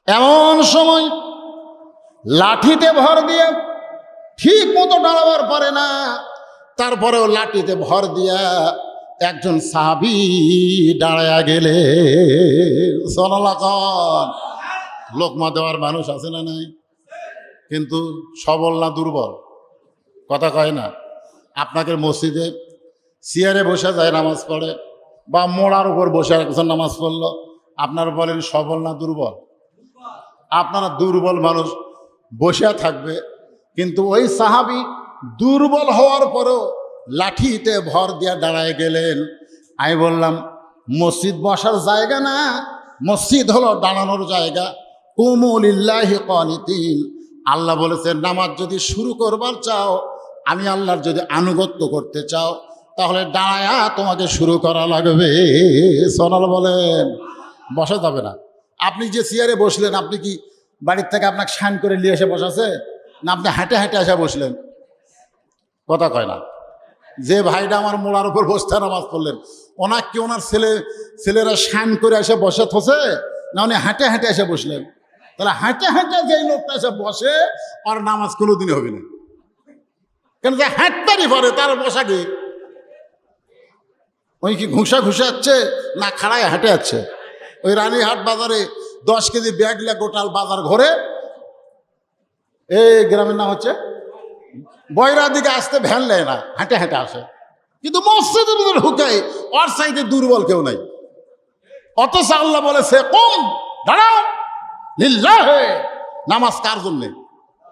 এমন সময় লাঠিতে ভর দিয়ে ঠিক মতো দাঁড়াবার পারে না, তারপরেও লাঠিতে ভর দিয়া একজন সাহাবী দাঁড়ায়া গেলে। লোকমা দেওয়ার মানুষ আছে না নাই? কিন্তু সবল না দুর্বল? কথা কয় না। আপনাকে মসজিদে চেয়ারে বসে যায় নামাজ পড়ে, বা মোড়ার উপর বসে একজন নামাজ পড়লো, আপনারা বলেন সবল না দুর্বল? আপনারা দুর্বল মানুষ বসে থাকবে, কিন্তু ওই সাহাবী দুর্বল হওয়ার পরেও লাঠিতে ভর দিয়ে দাঁড়ায় গেলেন। আমি বললাম মসজিদ বসার জায়গা না, মসজিদ হলো দাঁড়ানোর জায়গা। কুমু লিল্লাহি কানিতিন, আল্লাহ বলেছেন নামাজ যদি শুরু করবার চাও, আমি আল্লাহর যদি আনুগত্য করতে চাও, তাহলে দাঁড়ায়া তোমাকে শুরু করা লাগবে। সোনাল বলেন, বসা যাবে না। আপনি যে চেয়ারে বসলেন, আপনি কি বাড়ির থেকে আপনাকে শান করে নিয়ে এসে বসাছে, না আপনি হেঁটে হেঁটে এসে বসলেন? কথা কয় না। যে ভাইটা আমার মোড়ার উপর বসতে নামাজ পড়লেন, ওনাকে কি ওনার ছেলেরা শান করে এসে বসে থসে, না উনি হেঁটে হেঁটে এসে বসলেন? তাহলে হেঁটে হেঁটে যেই লোকটা এসে বসে, আর নামাজ কোনোদিনই হবে না। কেন? যে হাঁটতারই পারে, তার বসা কি? ওই কি ঘুষা যাচ্ছে, না খাড়ায় হাঁটে যাচ্ছে? ওই রানীহাট বাজারে 10 কেজি ব্যাগ লে গোটাল বাজার ঘরে, এই গ্রামের নাম হচ্ছে বয়রা দিকে আসতে ভ্যান নেয় না, হেঁটে হেঁটে আসে। কিন্তু মসজিদের ভিতরে ঢুকাই, ওর সাইডে দুর্বল কেউ নাই। অথচ আল্লাহ বলেছে কম দাঁড়াও লিল্লাহে। নামাজ কার জন্যে?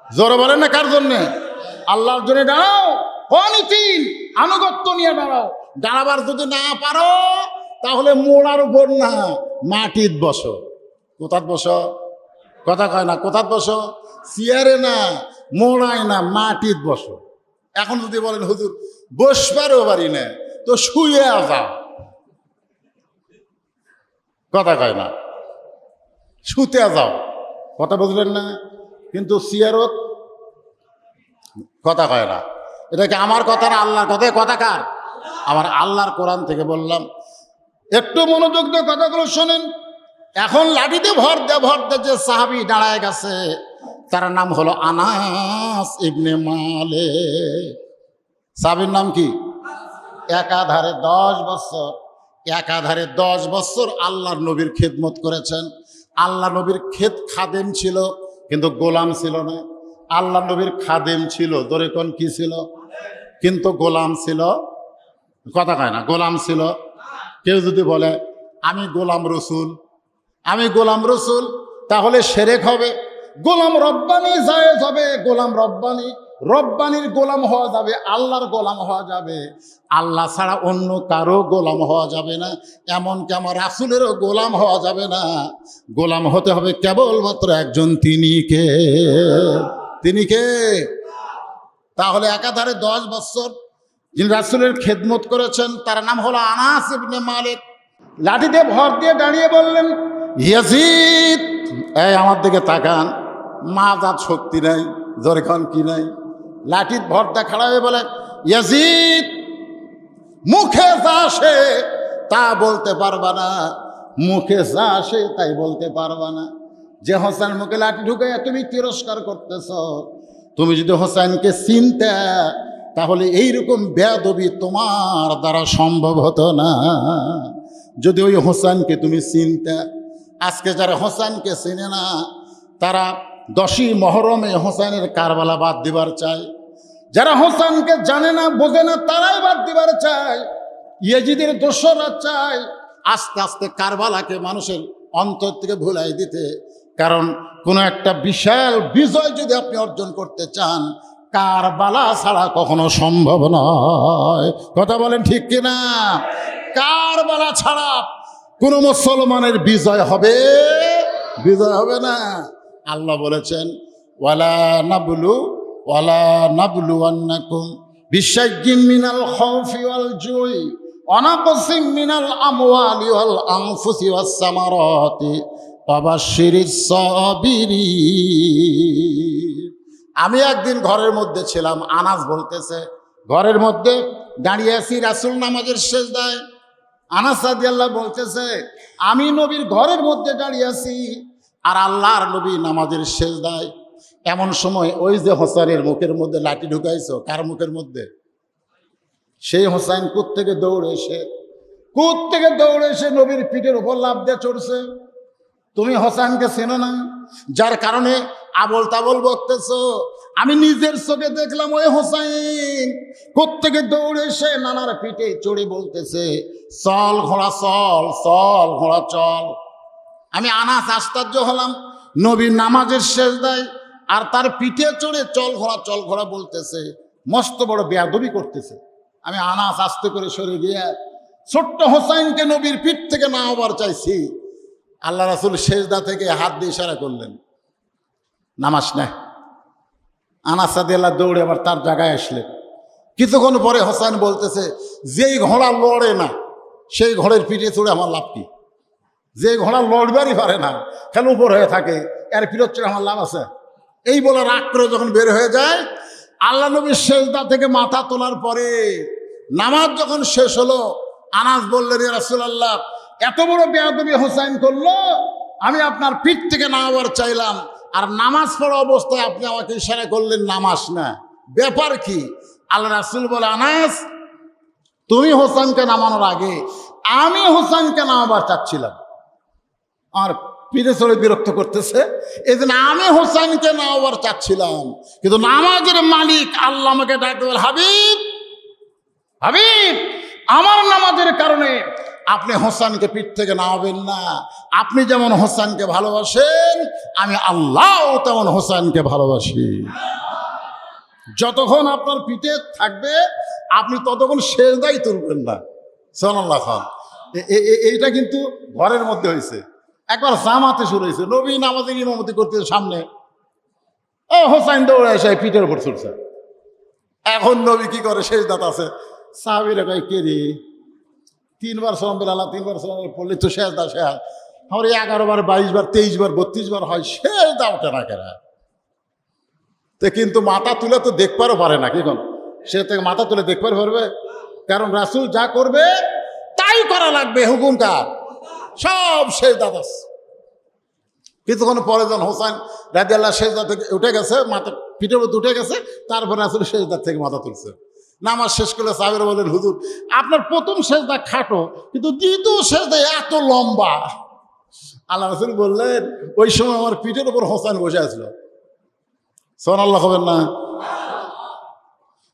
জোরে বলেন না কার জন্যে? আল্লাহর জন্য দাঁড়াও, অনীতিন, আনুগত্য নিয়ে দাঁড়াও। দাঁড়াবার যদি না পারো, তাহলে মোড়ার উপর না, মাটিত বসো। কোথাত বসো? কথা কয় না। কোথাত বসো? চেয়ারে না, মোড়ায় না, মাটিত বসো। এখন যদি বলেন হুজুর বসবারও পারি না, তো শুয়ে যাও। কথা কয় না, শুতে যাও। কথা বুঝলেন না? কিন্তু চেয়ারত কথা কয় না। এটা কি আমার কথা না আল্লাহর কথা? কথা কার? আমার আল্লাহর কোরআন থেকে বললাম। একটু মনোযোগ দিয়ে কথাগুলো শোনেন। এখন লাঠিতে ভর দে যে সাহাবী দাঁড়ায় গেছে, তার নাম হলো আনাস ইবনে মালিক। সাহাবীর নাম কি? একাধারে 10 বছর আল্লাহর নবীর খেদমত করেছেন। আল্লাহ নবীর খাদেম ছিল, কিন্তু গোলাম ছিল না। আল্লাহ নবীর খাদেম ছিল, ধরে কোন কি ছিল? কিন্তু গোলাম ছিল। কথা কয় না, গোলাম ছিল। কেউ যদি বলে আমি গোলাম রসুল, আমি গোলাম রসুল, তাহলে শিরক হবে। গোলাম রব্বানি জায়েজ হবে, গোলাম রব্বানি, রব্বানির গোলাম হওয়া যাবে, আল্লাহর গোলাম হওয়া যাবে। আল্লাহ ছাড়া অন্য কারো গোলাম হওয়া যাবে না, এমনকি আমার রাসূলেরও গোলাম হওয়া যাবে না। গোলাম হতে হবে কেবলমাত্র একজন, তিনি কে? তিনি কে? তাহলে একাধারে 10 বছর যিনি রাসূলের খেদমত করেছেন তার নাম হলো আনাস ইবনে মালিক। লাঠিতে ভর দিয়ে দাঁড়িয়ে বললেন, ইয়াজিদ, এই আমার দিকে তাকান, মাজাত শক্তি নাই, জোরে খান কি নাই? লাঠির ভর দিয়ে খাড়া হয়ে বলে, ইয়াজিদ, মুখে যা আসে তা বলতে পারবা না, মুখে যা আসে তাই বলতে পারবা না। যে হোসেন মুখে লাঠি ঢুকে তুমি তিরস্কার করতেছ, তুমি যদি হোসেনকে চিনতে তাহলে এইরকম বেয়াদবি তোমার দ্বারা সম্ভব হতো না। যদি ওই হোসেনকে তুমি চিনতে। আজকে যারা হোসেনকে চিনে না তারা 10ই মহরমে হোসেনের কারবালা বাদ দিবার চায়। যারা হোসেনকে জানে না বোঝে না তারাই বাদ দিবার চায়। ইয়েজিদের দোসররা চায় আস্তে আস্তে কারবালাকে মানুষের অন্তর থেকে ভুলাই দিতে। কারণ কোনো একটা বিশাল বিজয় যদি আপনি অর্জন করতে চান, কারবালা ছাড়া কখনো সম্ভব নয়। কথা বলেন ঠিক কিনা? কারবালা ছাড়া কোনো মুসলমানের বিজয় হবে? বিজয় হবে না। আল্লাহ বলেছেন, ওয়ালা নাবলুওয়ান্নাকুম বিশাইয়্যিন মিনাল খাউফি ওয়াল জুই ওয়া নাকসিম মিনাল আমওয়ালি ওয়াল আনফুসি ওয়াস সামারাতি ওয়া বাশশিরিস সাবিরিন। আমি একদিন ঘরের মধ্যে ছিলাম, আনাস বলতেছে, ঘরের মধ্যে দাঁড়িয়ে আছি রাসূল নামাজের সেজদায়। আনাস রাদিয়াল্লাহু বলতেছে, আমি নবীর ঘরের মধ্যে দাঁড়িয়ে আছি আর আল্লাহর নবী নামাজের সেজদায়। এমন সময় ওই যে হোসেনের মুখের মধ্যে লাঠি ঢুকাইছো, কার মুখের মধ্যে? সেই হোসেন কোত্থেকে দৌড়ে এসে নবীর পিঠের উপর লাফ দিয়ে চড়ছে। তুমি হোসেনকে চেনো না, যার কারণে আবল তাবল বকতেছো। আমি নিজের চোখে দেখলাম ওই হোসেন কোত্থেকে দৌড়ে এসে নানার পিঠে চড়ে বলতেছে, চল ঘোড়া চল, চল ঘোড়া চল। আমি আনাস আশ্চর্য হলাম, নবীর নামাজের সেজদায় আর তার পিঠে চড়ে চল ঘোড়া বলতেছে, মস্ত বড় বেয়াদবি করতেছে। আমি আনাস আস্তে করে সরে গিয়ে ছোট্ট হোসেনকে নবীর পিঠ থেকে না হবার চাইছি। আল্লাহ রাসূল সেজদা থেকে হাত দিয়ে ইশারা করলেন, নামাজ নেয়। আনাস রাদিয়াল্লাহু দৌড়ে আবার তার জায়গায় আসলেন। কিছুক্ষণ পরে হোসেন বলতেছে, যেই ঘোড়া লড়ে না সেই ঘোড়ের পিঠে চড়ে আমার লাভ কি? যে ঘোড়া লড়বারই পারে না, খেলে উপর হয়ে থাকে, এর পিঠে চড়ে আমার লাভ আছে? এই বলে রাগ করে যখন বের হয়ে যায়, আল্লাহ নবীর সেজদা থেকে মাথা তোলার পরে নামাজ যখন শেষ হলো, আনাস বললেন, ইয়া রাসূলুল্লাহ, এত বড় বেয়াদবি হোসেন করলো, আমি আপনার পিঠ থেকে নামাবার চাইলাম, আর নামাজ পড়া অবস্থায় আপনি আমাকে ইশারা করলেন নামাজ না, ব্যাপার কি? আল্লাহ রাসূল বলে, আনাস, তুমি হোসেনকে নামানোর আগে আমি হোসেনকে নামাবার চাচ্ছিলাম, আর পিঠে চড়ে বিরক্ত করতেছে, এই জন্য আমি হোসেনকে নামাবার চাচ্ছিলাম। কিন্তু নামাজের মালিক আল্লাহ আমাকে ডাকতে বলে, হাবিব, আমার নামাজের কারণে আপনি হোসেনকে পিঠ থেকে নামাবেন না। আপনি যেমন হোসেনকে ভালোবাসেন, আমি আল্লাহ তেমন হোসেনকে ভালোবাসি। যতক্ষণ আপনার পিঠে থাকবে আপনি ততক্ষণ সেজদাই তুলবেন না। সুবহানাল্লাহ খান। এইটা কিন্তু ঘরের মধ্যে হয়েছে। একবার জামাতে শুরু হয়েছে, নবী নামাজের ইমামতি করতে সামনে, ও হোসেন দৌড়ে এসে পিঠের উপর চলছে। এখন নবী কি করে? সেজদাত আছে। সাহাবীরা কয়, কে রে, 3 বার সালাম বেলাল্লাহ, 3 বার সালাম পড়লে তো সেজদা শেষ। আমার 11 বার 22 বার 23 বার 32 বার হয়, সেজদা ওঠে না কেনা। তো কিন্তু মাথা তুলে তো দেখবারও পারে না। কি কোন সে থেকে মাথা তুলে দেখবার পারবে? কারণ রাসূল যা করবে তাই করা লাগবে, হুকুম কার? সব সেজদা দাস। কিছুক্ষণ পরে যখন হোসেন রাদিয়াল্লাহু সেজদা থেকে উঠে গেছে, মাথা পিঠের মধ্যে উঠে গেছে, তারপরে রাসূল সেজদা থেকে মাথা তুলছে। নামাজ শেষ করলে সাহাবীরা বললেন, হুজুর, আপনার প্রথম সেজদা খাটো, কিন্তু দ্বিতীয় সেজদা এত লম্বা। আল্লাহ রাসূল বললেন, ওই সময় আমার পিঠের উপর হোসেন বসে আছিল। সুবহানাল্লাহ হবেন না?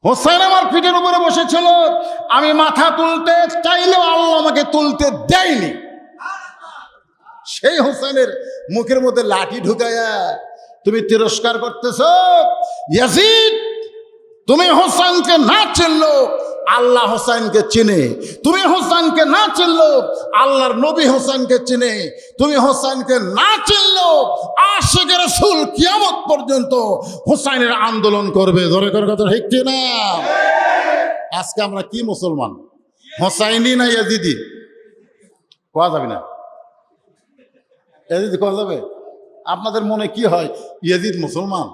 হোসেন আমার পিঠের উপরে বসেছিল, আমি মাথা তুলতে চাইলেও আল্লাহ আমাকে তুলতে দেয়নি। সেই হোসেনের মুখের মধ্যে লাঠি ঢুকাইয়া তুমি তিরস্কার করতেছ। ইয়াজিদ, তুমি হোসেনকে না চিনলো, আল্লাহ হোসেনকে চিনে। তুমি হোসেনকে না চিনলো, আল্লাহর নবী হোসেনকে চিনে। তুমি হোসেনকে না চিনলো, আশিকের রাসূল কিয়ামত পর্যন্ত হোসেনের আন্দোলন করবে। ধরে করে কথা ঠিক কি না? আজকে আমরা কি মুসলমান, হোসাইনি না ইয়াজিদি? কোয়া যাবে না, ইয়াজিদ কোয়া যাবে? আপনাদের মনে কি হয় ইয়াজিদ মুসলমান?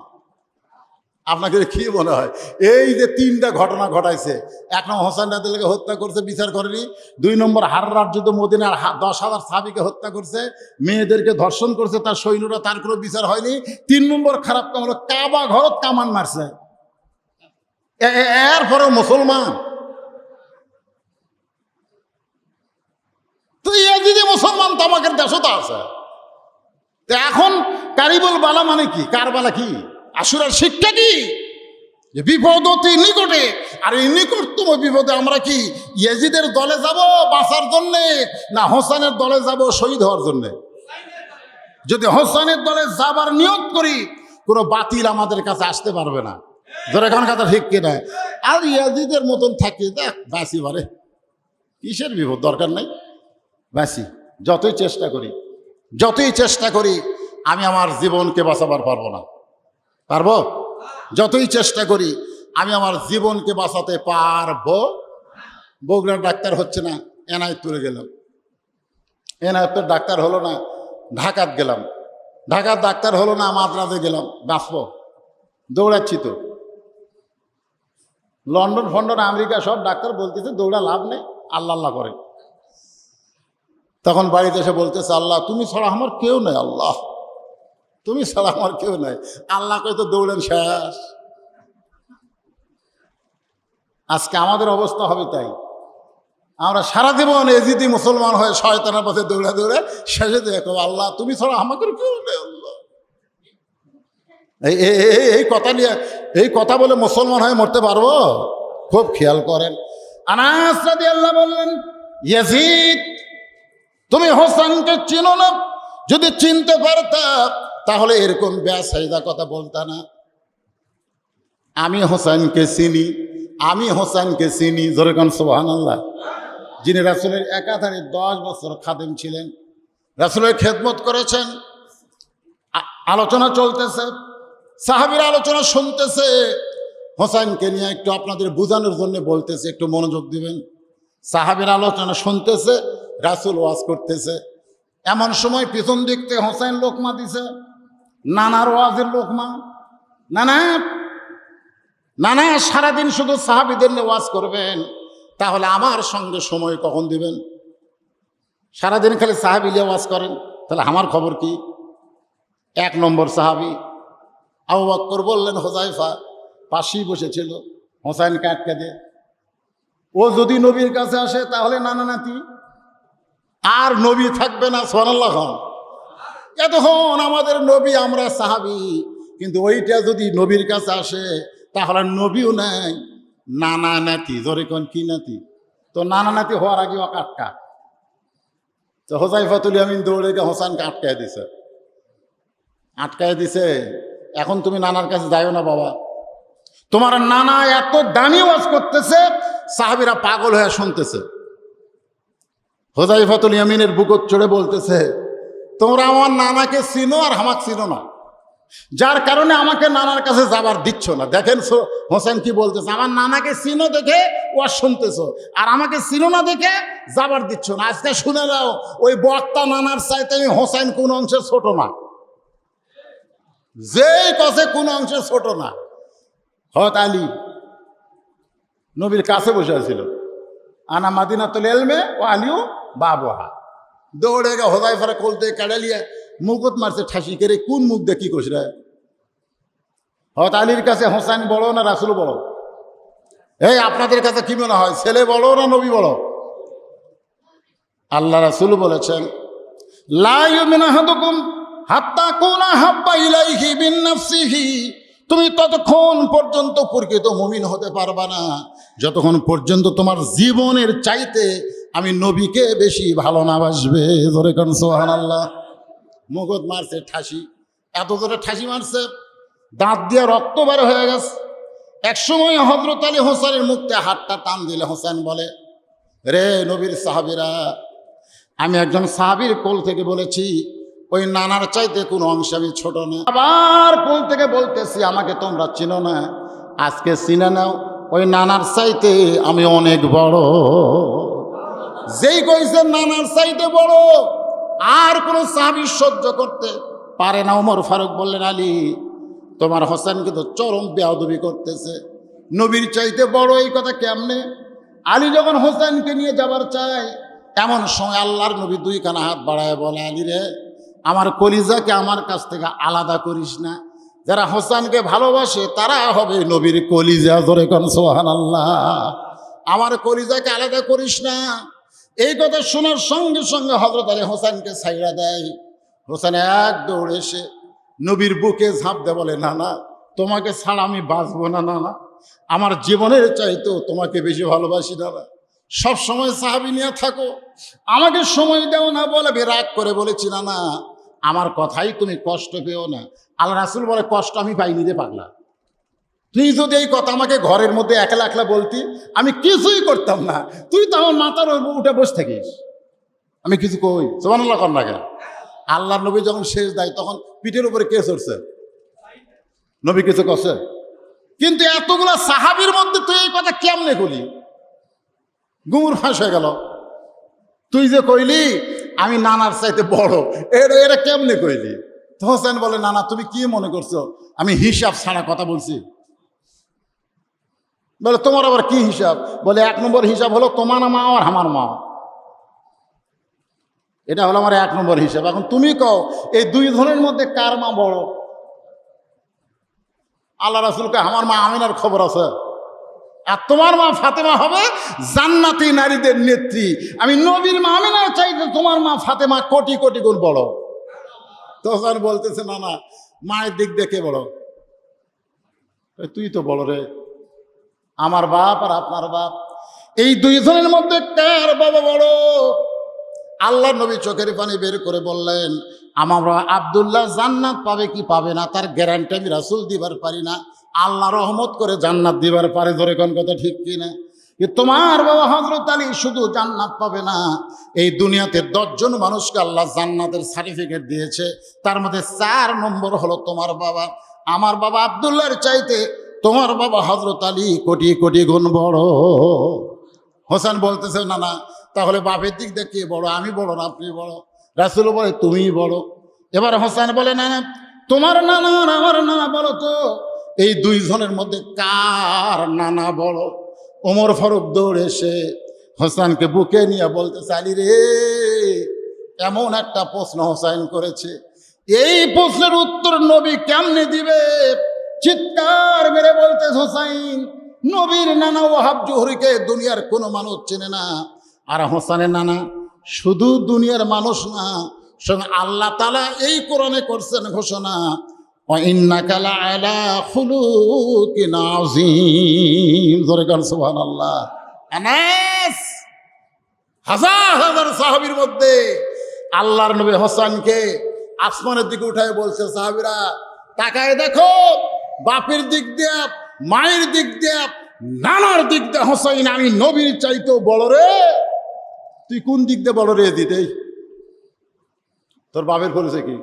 আপনাকে কি মনে হয়? এই যে তিনটা ঘটনা ঘটাইছে, 1 নম্বর হোসেন রাদিয়াল্লাহু আনহু হত্যা করছে, বিচার করেনি। 2 নম্বর হাররার যুদ্ধ মদিনার 10,000 সাহাবীকে হত্যা করছে, মেয়েদেরকে ধর্ষণ করছে, তার সৈন্যরা, তার কোনো বিচার হয়নি। 3 নম্বর খারাপ কাম হলো কাবা ঘরত কামান মারছে। এরপরেও মুসলমান? তো ইয়াজিদি মুসলমান তো আমাদের দেশও তো আছে। তো এখন কারিবুল বালা মানে কি? কারবালা কি? আশুরার শিক্ষা কি? যে বিপদ অতি নিকটে, আর এই নিকটতম বিপদে আমরা কি ইয়াজিদের দলে যাব বাঁচার জন্যে, না হোসেনের দলে যাব শহীদ হওয়ার জন্যে? যদি হোসেনের দলে যাবার নিয়ত করি, কোনো বাতিল আমাদের কাছে আসতে পারবে না। ধরে এখন কথা ঠিক কিনা? আর ইয়াজিদের মতন থাকি, দেখ বাঁচি বারে, কিসের বিপদ? দরকার নাই, বাঁচি। যতই চেষ্টা করি আমি আমার জীবনকে বাঁচাবার পারবো না। পারবো? যতই চেষ্টা করি আমি আমার জীবনকে বাঁচাতে পারবো। বগুড়ার ডাক্তার হচ্ছে না, এনায়েতপুরে গেলাম, এনায়েতপুর ডাক্তার হলো না, ঢাকাত গেলাম, ঢাকার ডাক্তার হলো না, মাদ্রাজে গেলাম, বাঁচবো? দৌড়াচ্ছি তো। লন্ডন ফন্ডন আমেরিকা সব ডাক্তার বলতেছে দৌড়া লাভ নেই, আল্লাহ আল্লাহ করে। তখন বাড়িতে এসে বলতেছে, আল্লাহ তুমি ছাড়া আমার কেউ নেই, আল্লাহ তুমি ছাড়া আমার কেউ নাই। আল্লাহ কই তো দৌড়েন শেষ। আজকে আমাদের অবস্থা হবে তাই। আমরা সারা জীবন এজিদি মুসলমান হয়ে শয়তানের পথে দৌড়ে দৌড়ে শেষে দেখো আল্লাহ তুমি ছাড়া আমাকে কেউ নেই, আল্লাহ। এই কথা নিয়ে, এই কথা বলে মুসলমান হয়ে মরতে পারবো? খুব খেয়াল করেন। আনাস রাদিয়াল্লাহু বললেন, ইয়াজিদ তুমি হোসেনকে চিনো না? যদি চিনতে পারতা তাহলে এরকম বেসাইদা কথা বলতা না। আমি হোসেনকে চিনি, জোরে কোন সুবহানাল্লাহ। যিনি রাসূলের একাধারে 10 বছর খাদেম ছিলেন, রাসূলের খেদমত করেছেন। আলোচনা চলতেছে, সাহাবীরা আলোচনা শুনতেছে। হোসেনকে নিয়ে একটু আপনাদের বোঝানোর জন্য বলতেছে, একটু মনোযোগ দিবেন। সাহাবীরা আলোচনা শুনতেছে, রাসূল ওয়াজ করতেছে। এমন সময় পিছন দিক থেকে হোসেন লোকমা দিছে, নানার ওয়াজের লোকমা। নানা সারাদিন শুধু সাহাবীদের নিয়ে ওয়াজ করবেন, তাহলে আমার সঙ্গে সময় কখন দিবেন? সারাদিন খালি সাহাবী নিয়ে ওয়াজ করেন, তাহলে আমার খবর কি? 1 নম্বর সাহাবী আবু বকর বললেন, হুযায়ফা পাশেই বসেছিল, হোসেনকে আটকে দে। ও যদি নবীর কাছে আসে তাহলে নানা নাতি, আর নবী থাকবে না। সুবহানাল্লাহ। এতক্ষণ আমাদের নবী, আমরা সাহাবী, কিন্তু ওইটা যদি নবীর কাছে আসে তাহলে নবীও নাই, নানা নাতি। জোরে কোন কি নাতি? তো নানা নাতি হওয়ার আগে আটকা। তো হুযায়ফাতুল ইয়ামিন দৌড়ে গিয়ে হোসেনকে আটকায় দিছে। এখন তুমি নানার কাছে যাইও না বাবা, তোমার নানা এত দামি ওয়াজ করতেছে, সাহাবীরা পাগল হয়ে শুনতেছে। হুযায়ফাতুল ইয়ামিনের বুকত চড়ে বলতেছে, তোমরা আমার নানাকে চিনো আর আমাকে চিনো না, যার কারণে আমাকে নানার কাছে যাবার দিচ্ছ না। দেখেন হোসেন কি বলতেছে, আমার নানাকে চিনো দেখে ওয়াজ শুনতেছো, আর আমাকে চিনো না দেখে যাবার দিচ্ছ না। আজকে শুনে নাও, ওই বক্তা নানার চাইতে আমি হোসেন কোন অংশে ছোট না। যেই কছে কোন অংশে ছোট না। হযরত আলী নবীর কাছে বসে আছিল, আনা মাদিনাতুল ইলমে ও আলিও বাবুহা। দৌড়ে গে হুযায়ফার কোলতে কাড়ালিয়া মুকুট মারছে ঠাসি করে, কোন মুখ দেখি কোষ রে? হযরত আলীর কাছে হোসেন বড় না রাসূল বড়? এই আপনাদের কাছে কি মনে হয়, ছেলে বড় না নবী বড়? আল্লাহ রাসূল বলেছেন, লা ইউমিনু আহাদুকুম হাত্তা কুনা হাব্বা ইলাইহি মিন নাফসিহি। তুমি ততক্ষণ পর্যন্ত প্রকৃত মুমিন হতে পারবা না যতক্ষণ পর্যন্ত তোমার জীবনের চাইতে আমি নবীকে বেশি ভালো না বাসবে। জোরে কোন সুবহানাল্লাহ। মগজ মারছে ঠাসি, এত জোরে ঠাসি মারছে দাঁত দিয়ে রক্ত বের হয়ে গেছে। এক সময় হযরত আলী হোসেনের মুখে হাতটা টান দিলে হোসেন বলে, রে নবীর সাহাবীরা, আমি একজন সাহাবীর কোল থেকে বলেছি ওই নানার চাইতে কোনো অংশে আমি ছোট না। আবার কোল থেকে বলতেছি আমাকে তোমরা চিনো না, আজকে চিনে নাও ওই নানার চাইতে আমি অনেক বড়। যেই কইছে নানার চাইতে বড়, আর কোনো সাহাবী সহ্য করতে পারে না। ওমর ফারুক বললেন, আলী তোমার হোসেনকে তো চরম বেয়াদবি করতেছে, নবীর চাইতে বড় এই কথা কেমনে? আলী যখন হোসেনকে নিয়ে যাবার চায়, এমন সময় আল্লাহর নবী দুই কানা হাত বাড়ায় বলে, আলী রে, আমার কলিজাকে আমার কাছ থেকে আলাদা করিস না। যারা হোসেনকে ভালোবাসে তারা হবে নবীর কলিজা। ধরে কোন সুবহানাল্লাহ। আমার কলিজাকে আলাদা করিস না। এই কথা শোনার সঙ্গে সঙ্গে হযরত আলী হোসেনকে ছাইড়া দেয়। হোসেন এক দৌড়ে এসে নবীর বুকে ঝাঁপ দেয়, বলে, না না, তোমাকে ছাড়া আমি বাঁচবো না। না না, আমার জীবনের চাইতেও তোমাকে বেশি ভালোবাসি। না না, সব সময় সাহাবী নিয়ে থাকো, আমাকে সময় দাও না। বলে রাগ করে বলেছি, না না, আমার কথাই তুমি কষ্ট পেও না। আল্লাহ রাসূল বলে, কষ্ট আমি পাইনি রে পাগলা। তুই যদি এই কথা আমাকে ঘরের মধ্যে একলা একলা বলতি, আমি কিছুই করতাম না। তুই তো আমার মাথার উঠে বসে থাকিস, আমি কিছু কই। সুবহানাল্লাহ কর না কেন? আল্লাহর নবী যখন শেষ দেয় তখন পিঠের উপরে কে চড়ছে? নবী কিছু করছে? কিন্তু এতগুলা সাহাবীর মধ্যে তুই এই কথা কেমনে কইলি? গুমুর ফাঁস হয়ে গেল। তুই যে কইলি আমি নানার চাইতে বড়, এটা কেমনে কইলি? তো হোসেন বলে, না না, তুমি কি মনে করছো আমি হিসাব ছাড়া কথা বলছি? বলে, তোমার আবার কি হিসাব? বলে, এক নম্বর হিসাব হলো তোমার মা আর আমার মা, এটা হলো আমার এক নম্বর হিসাব। এখন তুমি কও এই দুই ধরনের মধ্যে কার মা বড়? আল্লাহ রাসূলকে আমার মা আমিনার খবর আছে, আর তোমার মা ফাতেমা হবে জান্নাতি নারীদের নেত্রী। আমি নবীর মা আমিনার চাইতে তোমার মা ফাতেমা কোটি কোটি গুণ বড়। তখন বলতেছে, না না, মায়ের দিক দেখে বড়। তুই তো বড় রে, আমার বাপ আর আপনার বাপ, এই দুইজনের মধ্যে কার বাবা বড়? আল্লাহ নবী চোখের পানি বের করে বললেন, আমার আব্দুল্লাহ জান্নাত পাবে কি পাবে না তার গ্যারান্টি আমি রাসূল দিবার পারি না, আল্লাহ রহমত করে জান্নাত দিবার পারে। ধরে কোন কথা ঠিক কিনা? তোমার বাবা হযরত আলী শুধু জান্নাত পাবে না, এই দুনিয়াতে 10 জন মানুষকে আল্লাহ জান্নাতের সার্টিফিকেট দিয়েছে, তার মধ্যে 4 নম্বর হলো তোমার বাবা। আমার বাবা আব্দুল্লাহর চাইতে তোমার বাবা হযরত আলী কোটি কোটি গুণ বড়। হোসেন বলতেছে, না না, তাহলে বাপের দিক দিয়ে কে বড়? আমি বড় না আপনি বড়? রাসূল বলে, তুমি বড়। এবার হোসেন বলে, না না, তোমার নানা আর আমার নানা বলো তো, এই দুইজনের মধ্যে কার নানা বড়? ওমর ফারুক দৌড়ে এসে হোসেনকে বুকে নিয়ে বলতেছে, আলী রে, এমন একটা প্রশ্ন হোসেন করেছে, এই প্রশ্নের উত্তর নবী কেমনে দিবে? চিৎকার মেরে বলতেছে হোসেন, নবীর নানা ওয়াহাব জোহরিকে দুনিয়ার কোনো মানুষ চেনে না, আর হোসেনের নানা শুধু দুনিয়ার মানুষ না, স্বয়ং আল্লাহ তাআলা এই কোরআনে করছেন ঘোষণা, ইন্নাকা লাআলা খুলুকিন আযীম। জোরে গান সুবহানাল্লাহ। আনাস হাজার হাজার সাহাবীর মধ্যে আল্লাহর নবী হোসেনকে আসমানের দিকে উঠায় বলছে, সাহাবীরা তাকায় দেখো, বাপের দিক দিয়ে, মায়ের দিক দিয়ে, নানার দিক দিয়ে হোসেন আমি নবীর চাইতেও বড় রে। তুই কোন দিক দিয়ে বড় রে? দিতেই তোর বাপের পরিচয় কি?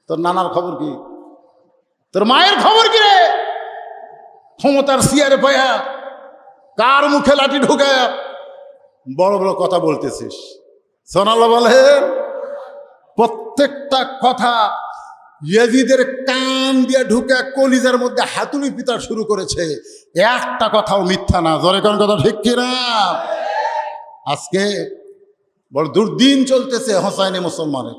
তোর নানার খবর কি? তোর মায়ের খবর কি রে? ক্ষমতার চেয়ারে পায়া কার মুখে লাঠি ঢুকে বড় বড় কথা বলতেছিস? সুবহানাল্লাহ বলেন। প্রত্যেকটা কথা ইয়াজিদের কান দিয়ে ঢুকে কলিজার মধ্যে হাতুড়ি পিটা শুরু করেছে, একটা কথাও মিথ্যা না। জোরে কোন কথা ঠিক কিনা? আজকে বড় দুর্দিন চলতেছে হোসাইনে মুসলমানের,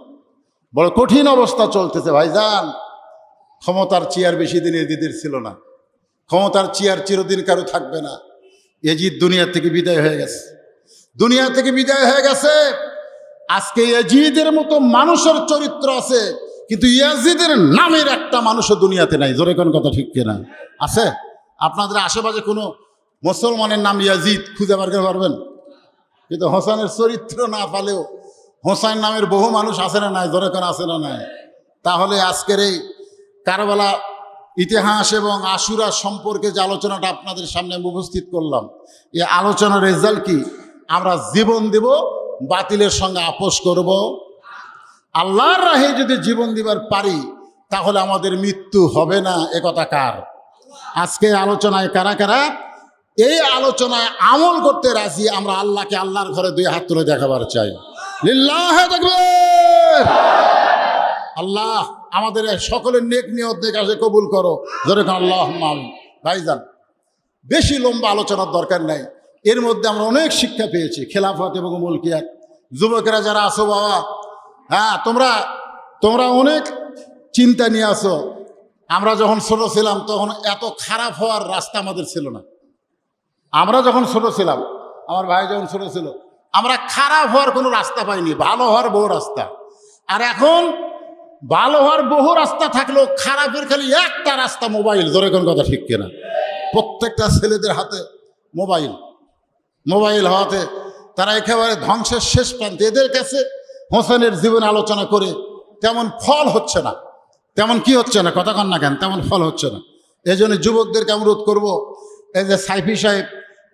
বড় কঠিন অবস্থা চলতেছে ভাইজান। ক্ষমতার চেয়ার বেশি দিন এজিদের ছিল না, ক্ষমতার চেয়ার চিরদিন কারো থাকবে না। এজিদ দুনিয়া থেকে বিদায় হয়ে গেছে, দুনিয়া থেকে বিদায় হয়ে গেছে। আজকে ইয়াজিদের মতো মানুষের চরিত্র আছে, কিন্তু ইয়াজিদের নামের একটা মানুষও দুনিয়াতে নাই। জোরে কোন কথা ঠিক কিনা? আছে? আপনাদের আশেপাশে কোনো মুসলমানের নাম ইয়াজিদ, খুঁজে বার করতে পারবেন? কিন্তু হোসেনের চরিত্র না পালেও হোসেন নামের বহু মানুষ আছে না নাই? ধরে কোন আছে না নাই? তাহলে আজকের এই কারবালা ইতিহাস এবং আশুরা সম্পর্কে যে আলোচনাটা আপনাদের সামনে আমি উপস্থিত করলাম, এই আলোচনার রেজাল্ট কি? আমরা জীবন দেব, বাতিলের সঙ্গে আপোষ করব। আল্লাহর রাহে যদি জীবন দিবার পারি তাহলে আমাদের মৃত্যু হবে না। একথা কার? আজকে আলোচনায় কারা কারা এই আলোচনায় আমল করতে রাজি? আমরা আল্লাহকে আল্লাহর ঘরে দুই হাত তুলে দেখাবার চাই। লিল্লাহে তাকবীর। আল্লাহ আমাদের সকলের নেক নিয়ত দেখে কবুল করো, জোরে কান আল্লাহুম্মা আমিন। ভাইজান, বেশি লম্বা আলোচনার দরকার নাই। এর মধ্যে আমরা অনেক শিক্ষা পেয়েছি, খেলাফত এবং মুলকিয়াত। যুবকেরা যারা আছো বাবা, হ্যাঁ, তোমরা অনেক চিন্তা নিয়ে আসো। আমরা যখন ছোট ছিলাম তখন এত খারাপ হওয়ার রাস্তা আমাদের ছিল না। আমরা যখন ছোট ছিলাম, আমার ভাই যখন ছোট ছিল, আমরা খারাপ হওয়ার কোনো রাস্তা পাইনি, ভালো হওয়ার বহু রাস্তা। আর এখন ভালো হওয়ার বহু রাস্তা থাকলেও খারাপের খালি একটা রাস্তা, মোবাইল। ধরে কোন কথা ঠিক কিনা? প্রত্যেকটা ছেলেদের হাতে মোবাইল হওয়াতে তারা একেবারে ধ্বংসের শেষ প্রান্তে। এদের কাছে হোসেনের জীবন আলোচনা করে তেমন ফল হচ্ছে না। তেমন কি হচ্ছে না? কথা কন না কেন? তেমন ফল হচ্ছে না। এই জন্য যুবকদেরকে অনুরোধ করব, এই যে সাইফি সাহেব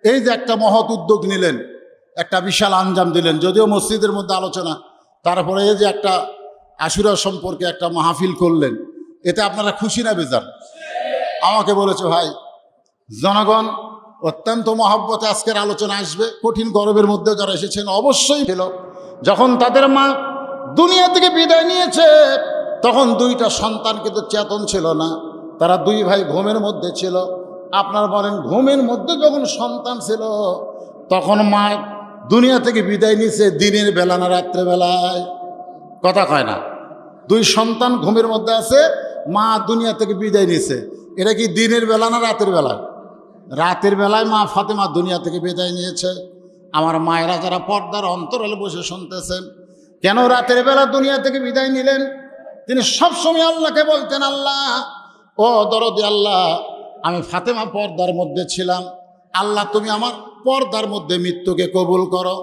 এই যে একটা মহৎ উদ্যোগ নিলেন, একটা বিশাল আঞ্জাম দিলেন, যদিও মসজিদের মধ্যে আলোচনা, তারপরে এই যে একটা আশুরা সম্পর্কে একটা মাহফিল করলেন, এতে আপনারা খুশি না বেজার? আমাকে বলেছে ভাই, জনগণ অত্যন্ত মহব্বতে আজকের আলোচনা আসবে। কঠিন গরমের মধ্যেও যারা এসেছেন অবশ্যই ছিল। যখন তাদের মা দুনিয়া থেকে বিদায় নিয়েছে তখন দুইটা সন্তান কিন্তু চেতন ছিল না, তারা দুই ভাই ঘুমের মধ্যে ছিল। আপনারা বলেন, ঘুমের মধ্যে যখন সন্তান ছিল তখন মা দুনিয়া থেকে বিদায় নিয়েছে দিনের বেলা না রাত্রে বেলায়? কথা কয় না। দুই সন্তান ঘুমের মধ্যে আছে, মা দুনিয়া থেকে বিদায় নিয়েছে। এটা কি দিনের বেলা না রাতের বেলায়? রাতের বেলায় মা ফাতেমা দুনিয়া থেকে বিদায় নিয়েছে। আমার মায়েরা যারা পর্দার অন্তরালে বসে শুনতেছেন, কেন রাতের বেলা দুনিয়া থেকে বিদায় নিলেন? তিনি সবসময় আল্লাহকে বলতেন, আল্লাহ ও দরদি আল্লাহ, আমি ফাতেমা পর্দার মধ্যে ছিলাম, আল্লাহ তুমি আমার পর্দার মধ্যে মৃত্যুকে কবুল করো।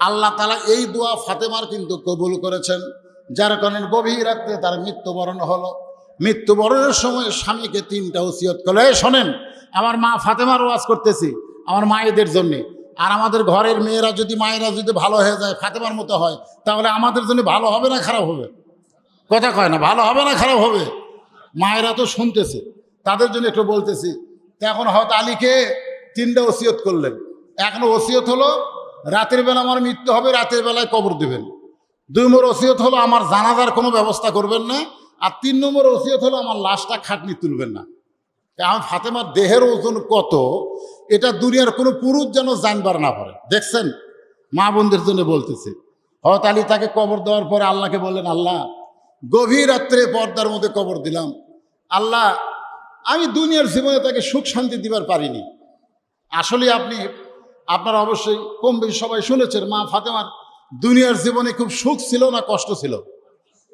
আল্লাহ তাআলা এই দোয়া ফাতেমার কিন্তু কবুল করেছেন, যার কারণে গভীর রাত্রে তার মৃত্যুবরণ হলো। মৃত্যুবরণের সময় স্বামীকে তিনটা ওসিয়ত করলো। শোনেন, আমার মা ফাতেমার ওয়াজ করতেছি আমার মায়েদের জন্যে। আর আমাদের ঘরের মায়েরা যদি ভালো হয়ে যায়, ফাতেমার মতো হয়, তাহলে আমাদের জন্য ভালো হবে না খারাপ হবে? কথা কয় না? ভালো হবে না খারাপ হবে? মায়েরা তো শুনতেছে, তাদের জন্য একটু বলতেছি। তো এখন হয়তো আলীকে তিনটা ওসিয়ত করলেন। এক নম্বর ওসিয়ত হলো রাতের বেলা আমার মৃত্যু হবে, রাতের বেলায় কবর দেবেন। 2 নম্বর ওসিয়ত হলো আমার জানাজার কোনো ব্যবস্থা করবেন না। আর 3 নম্বর ওসিয়ত হলো আমার লাশটা খাটনি তুলবেন না। আমার ফাতেমার দেহের ওজন কত, এটা দুনিয়ার কোনো পুরুষ যেন জানবার না পারে। দেখছেন, মা বোনদের জন্য বলতেছে। হয়তো আলী তাকে কবর দেওয়ার পরে আল্লাহকে বললেন, আল্লাহ গভীর রাত্রে পর্দার মধ্যে কবর দিলাম, আল্লাহ আমি দুনিয়ার জীবনে তাকে সুখ শান্তি দিবার পারিনি। আসলে আপনারা অবশ্যই কম বেশি সবাই শুনেছেন, মা ফাতেমার দুনিয়ার জীবনে খুব সুখ ছিল না কষ্ট ছিল?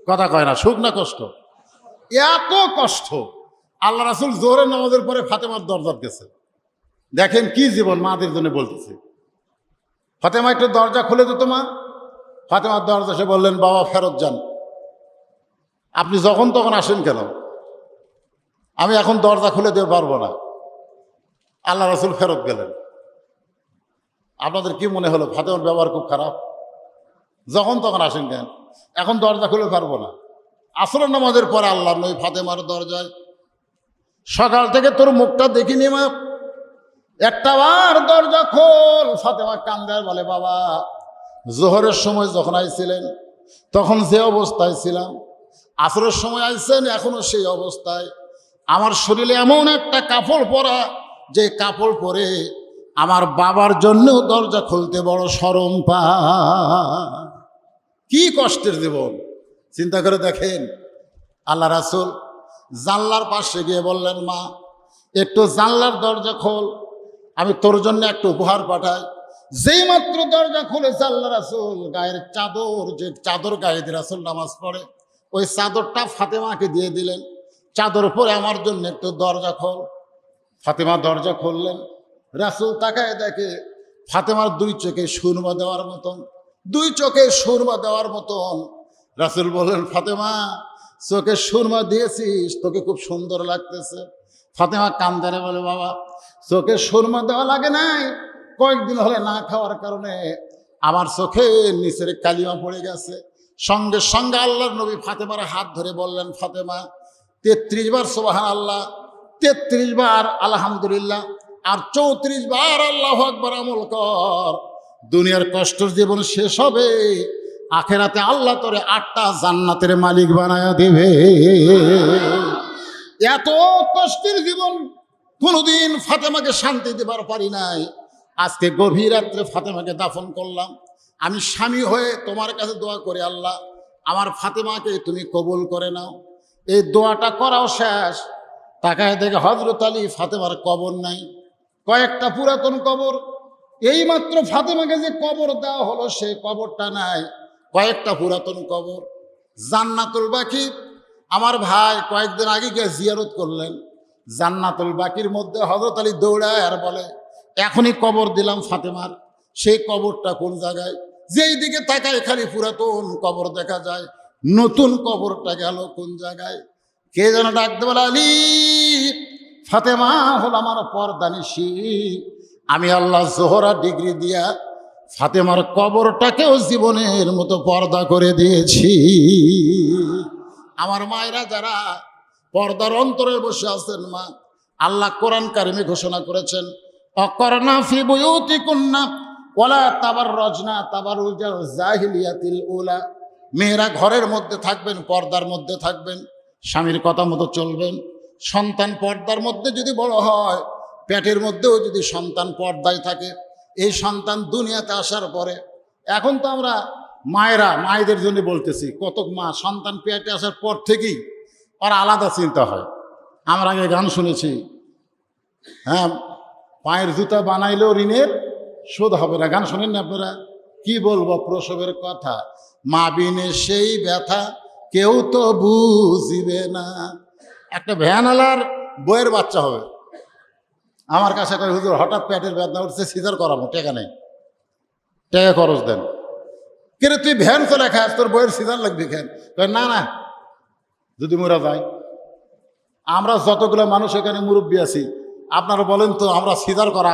কথা কয় না, সুখ না কষ্ট? এত কষ্ট, আল্লাহ রাসূল জোহরের নামাজের পরে ফাতেমার দরজার গেছে। দেখেন কি জীবন মাদের জন্য বলতেছে। ফাতেমা একটু দরজা খুলে দিত মা। ফাতেমার দরজা সে বললেন, বাবা ফেরত যান, আপনি যখন তখন আসেন কেন? আমি এখন দরজা খুলে দিতে পারবো না। আল্লাহ রাসূল ফেরত গেলেন। আপনাদের কি মনে হলো ফাতেমার ব্যবহার খুব খারাপ? যখন তখন আসেন কেন? এখন দরজা খুলে পারবো না। আসরের নামাজের পরে আল্লাহ নবী ফাতেমার দরজায়, সকাল থেকে তোর মুখটা দেখিনি মা, একটা বার দরজা খোল। ফাতেমা কান্দে আর বলে, বাবা জোহরের সময় যখন আইছিলেন তখন যে অবস্থায় ছিলাম, আসরের সময় আইছেন এখনো সেই অবস্থায়। আমার শরীরে এমন একটা কাপড় পরা, যে কাপড় পরে আমার বাবার জন্যও দরজা খুলতে বড় শরম পায়। কি কষ্টের জীবন চিন্তা করে দেখেন। আল্লাহ রাসূল জানলার পাশে গিয়ে বললেন, মা একটু জানলার দরজা খোল, আমি তোর জন্য একটা উপহার পাঠাই। যেই মাত্র দরজা খুলেছে আল্লাহ রাসূল গায়ের চাদর, যে চাদর গায়ে দিয়ে রাসূল নামাজ পড়ে, ওই চাদরটা ফাতেমাকে দিয়ে দিলেন। চাদর পরে আমার জন্য একটু দরজা খোল। ফাতেমা দরজা খুললেন। রাসূল তাকায় দেখে ফাতেমার দুই চোখে সুরমা দেওয়ার মতন, দুই চোখে সুরমা দেওয়ার মতন। রাসূল বললেন, ফাতেমা চোখে সুরমা দিয়েছিস, তোকে খুব সুন্দর লাগতেছে। ফাতেমা কান্দারে বলে, বাবা চোখে সুরমা দেওয়া লাগে নাই, কয়েকদিন হলে না খাওয়ার কারণে আমার চোখে নিচের কালিমা পড়ে গেছে। সঙ্গে সঙ্গে আল্লাহর নবী ফাতেমার হাত ধরে বললেন, ফাতেমা 33 বার সুবহানাল্লাহ, 33 বার আলহামদুলিল্লাহ, আর 34 বার আল্লাহু আকবার আমল কর। দুনিয়ার কষ্টের জীবন শেষ হবে, আখেরাতে আল্লাহ তোরে 8টা জান্নাতের মালিক বানায়া দেবে। এত কষ্টের জীবন কোনোদিন ফাতেমাকে শান্তি দেবার পারি নাই। আজকে গভীর রাত্রে ফাতেমাকে দাফন করলাম। আমি স্বামী হয়ে তোমার কাছে দোয়া করে, আল্লাহ আমার ফাতেমাকে তুমি কবুল করে নাও। এই দোয়াটা করাও শেষ, তাকায় দেখে হযরত আলী ফাতেমার কবর নাই, কয়েকটা পুরাতন কবর। এইমাত্র ফাতেমাকে যে কবর দেওয়া হলো সেই কবরটা নাই, কয়েকটা পুরাতন কবর। জান্নাতুল বাকি আমার ভাই কয়েকদিন আগে গিয়ে জিয়ারত করলেন। জান্নাতুল বাকির মধ্যে হযরত আলী দৌড়ায় আর বলে, এখনই কবর দিলাম ফাতেমার। সেই কবরটা কোন জায়গায়? যেই দিকে তাকায় খালি পুরাতন কবর দেখা যায়, নতুন কবরটা গেল কোন জায়গায়? কে যেন ডাকতে বলে, আলী ফাতেমা হল আমার পর্দানিশী। আমি আল্লাহ জোহরা ডিগ্রি দিয়া ফাতেমার কবরটাকেও জীবনের মতো পর্দা করে দিয়েছি। আমার মায়েরা যারা পর্দার অন্তরে বসে আছেন, মা, আল্লাহ কোরআন কারিমে ঘোষণা করেছেন, অকরনা ফি বুয়ুতিকুন্না ওয়ালা তাবাররাজনা তাবাররুজাল জাহিলিয়াতিল উলা। মেয়েরা ঘরের মধ্যে থাকবেন, পর্দার মধ্যে থাকবেন, স্বামীর কথা মতো চলবেন। সন্তান পর্দার মধ্যে যদি বড় হয়, পেটের মধ্যেও যদি সন্তান পর্দায় থাকে, এই সন্তান দুনিয়াতে আসার পরে, এখন তো আমরা মায়েদের জন্য বলতেছি, কত মা সন্তান পেটে আসার পর থেকেই ওর আলাদা চিন্তা হয়। আমরা আগে গান শুনেছি, হ্যাঁ, পায়ের জুতা বানাইলেও ঋণের শোধ হবে না। গান শোনেন না আপনারা? কি বলবো প্রসবের কথা, মা বিনে সেই ব্যথা কেউ তো বুঝিবে না। একটা ভ্যানওয়ালার বইয়ের বাচ্চা হবে, আমার কাছে কয়, হুজুর হঠাৎ পেটের ব্যথা উঠছে, সিজার করাবো, টাকা নেই, টাকা খরচ দেন। কিন্তু তুই ভ্যান চলে খাস, তোর বইয়ের সিজার লাগবে কেন? না না, যদি মোরা যাই, আমরা যতগুলো মানুষ এখানে মুরব্বী আছি, আপনারা বলেন তো, আমরা সিজার করা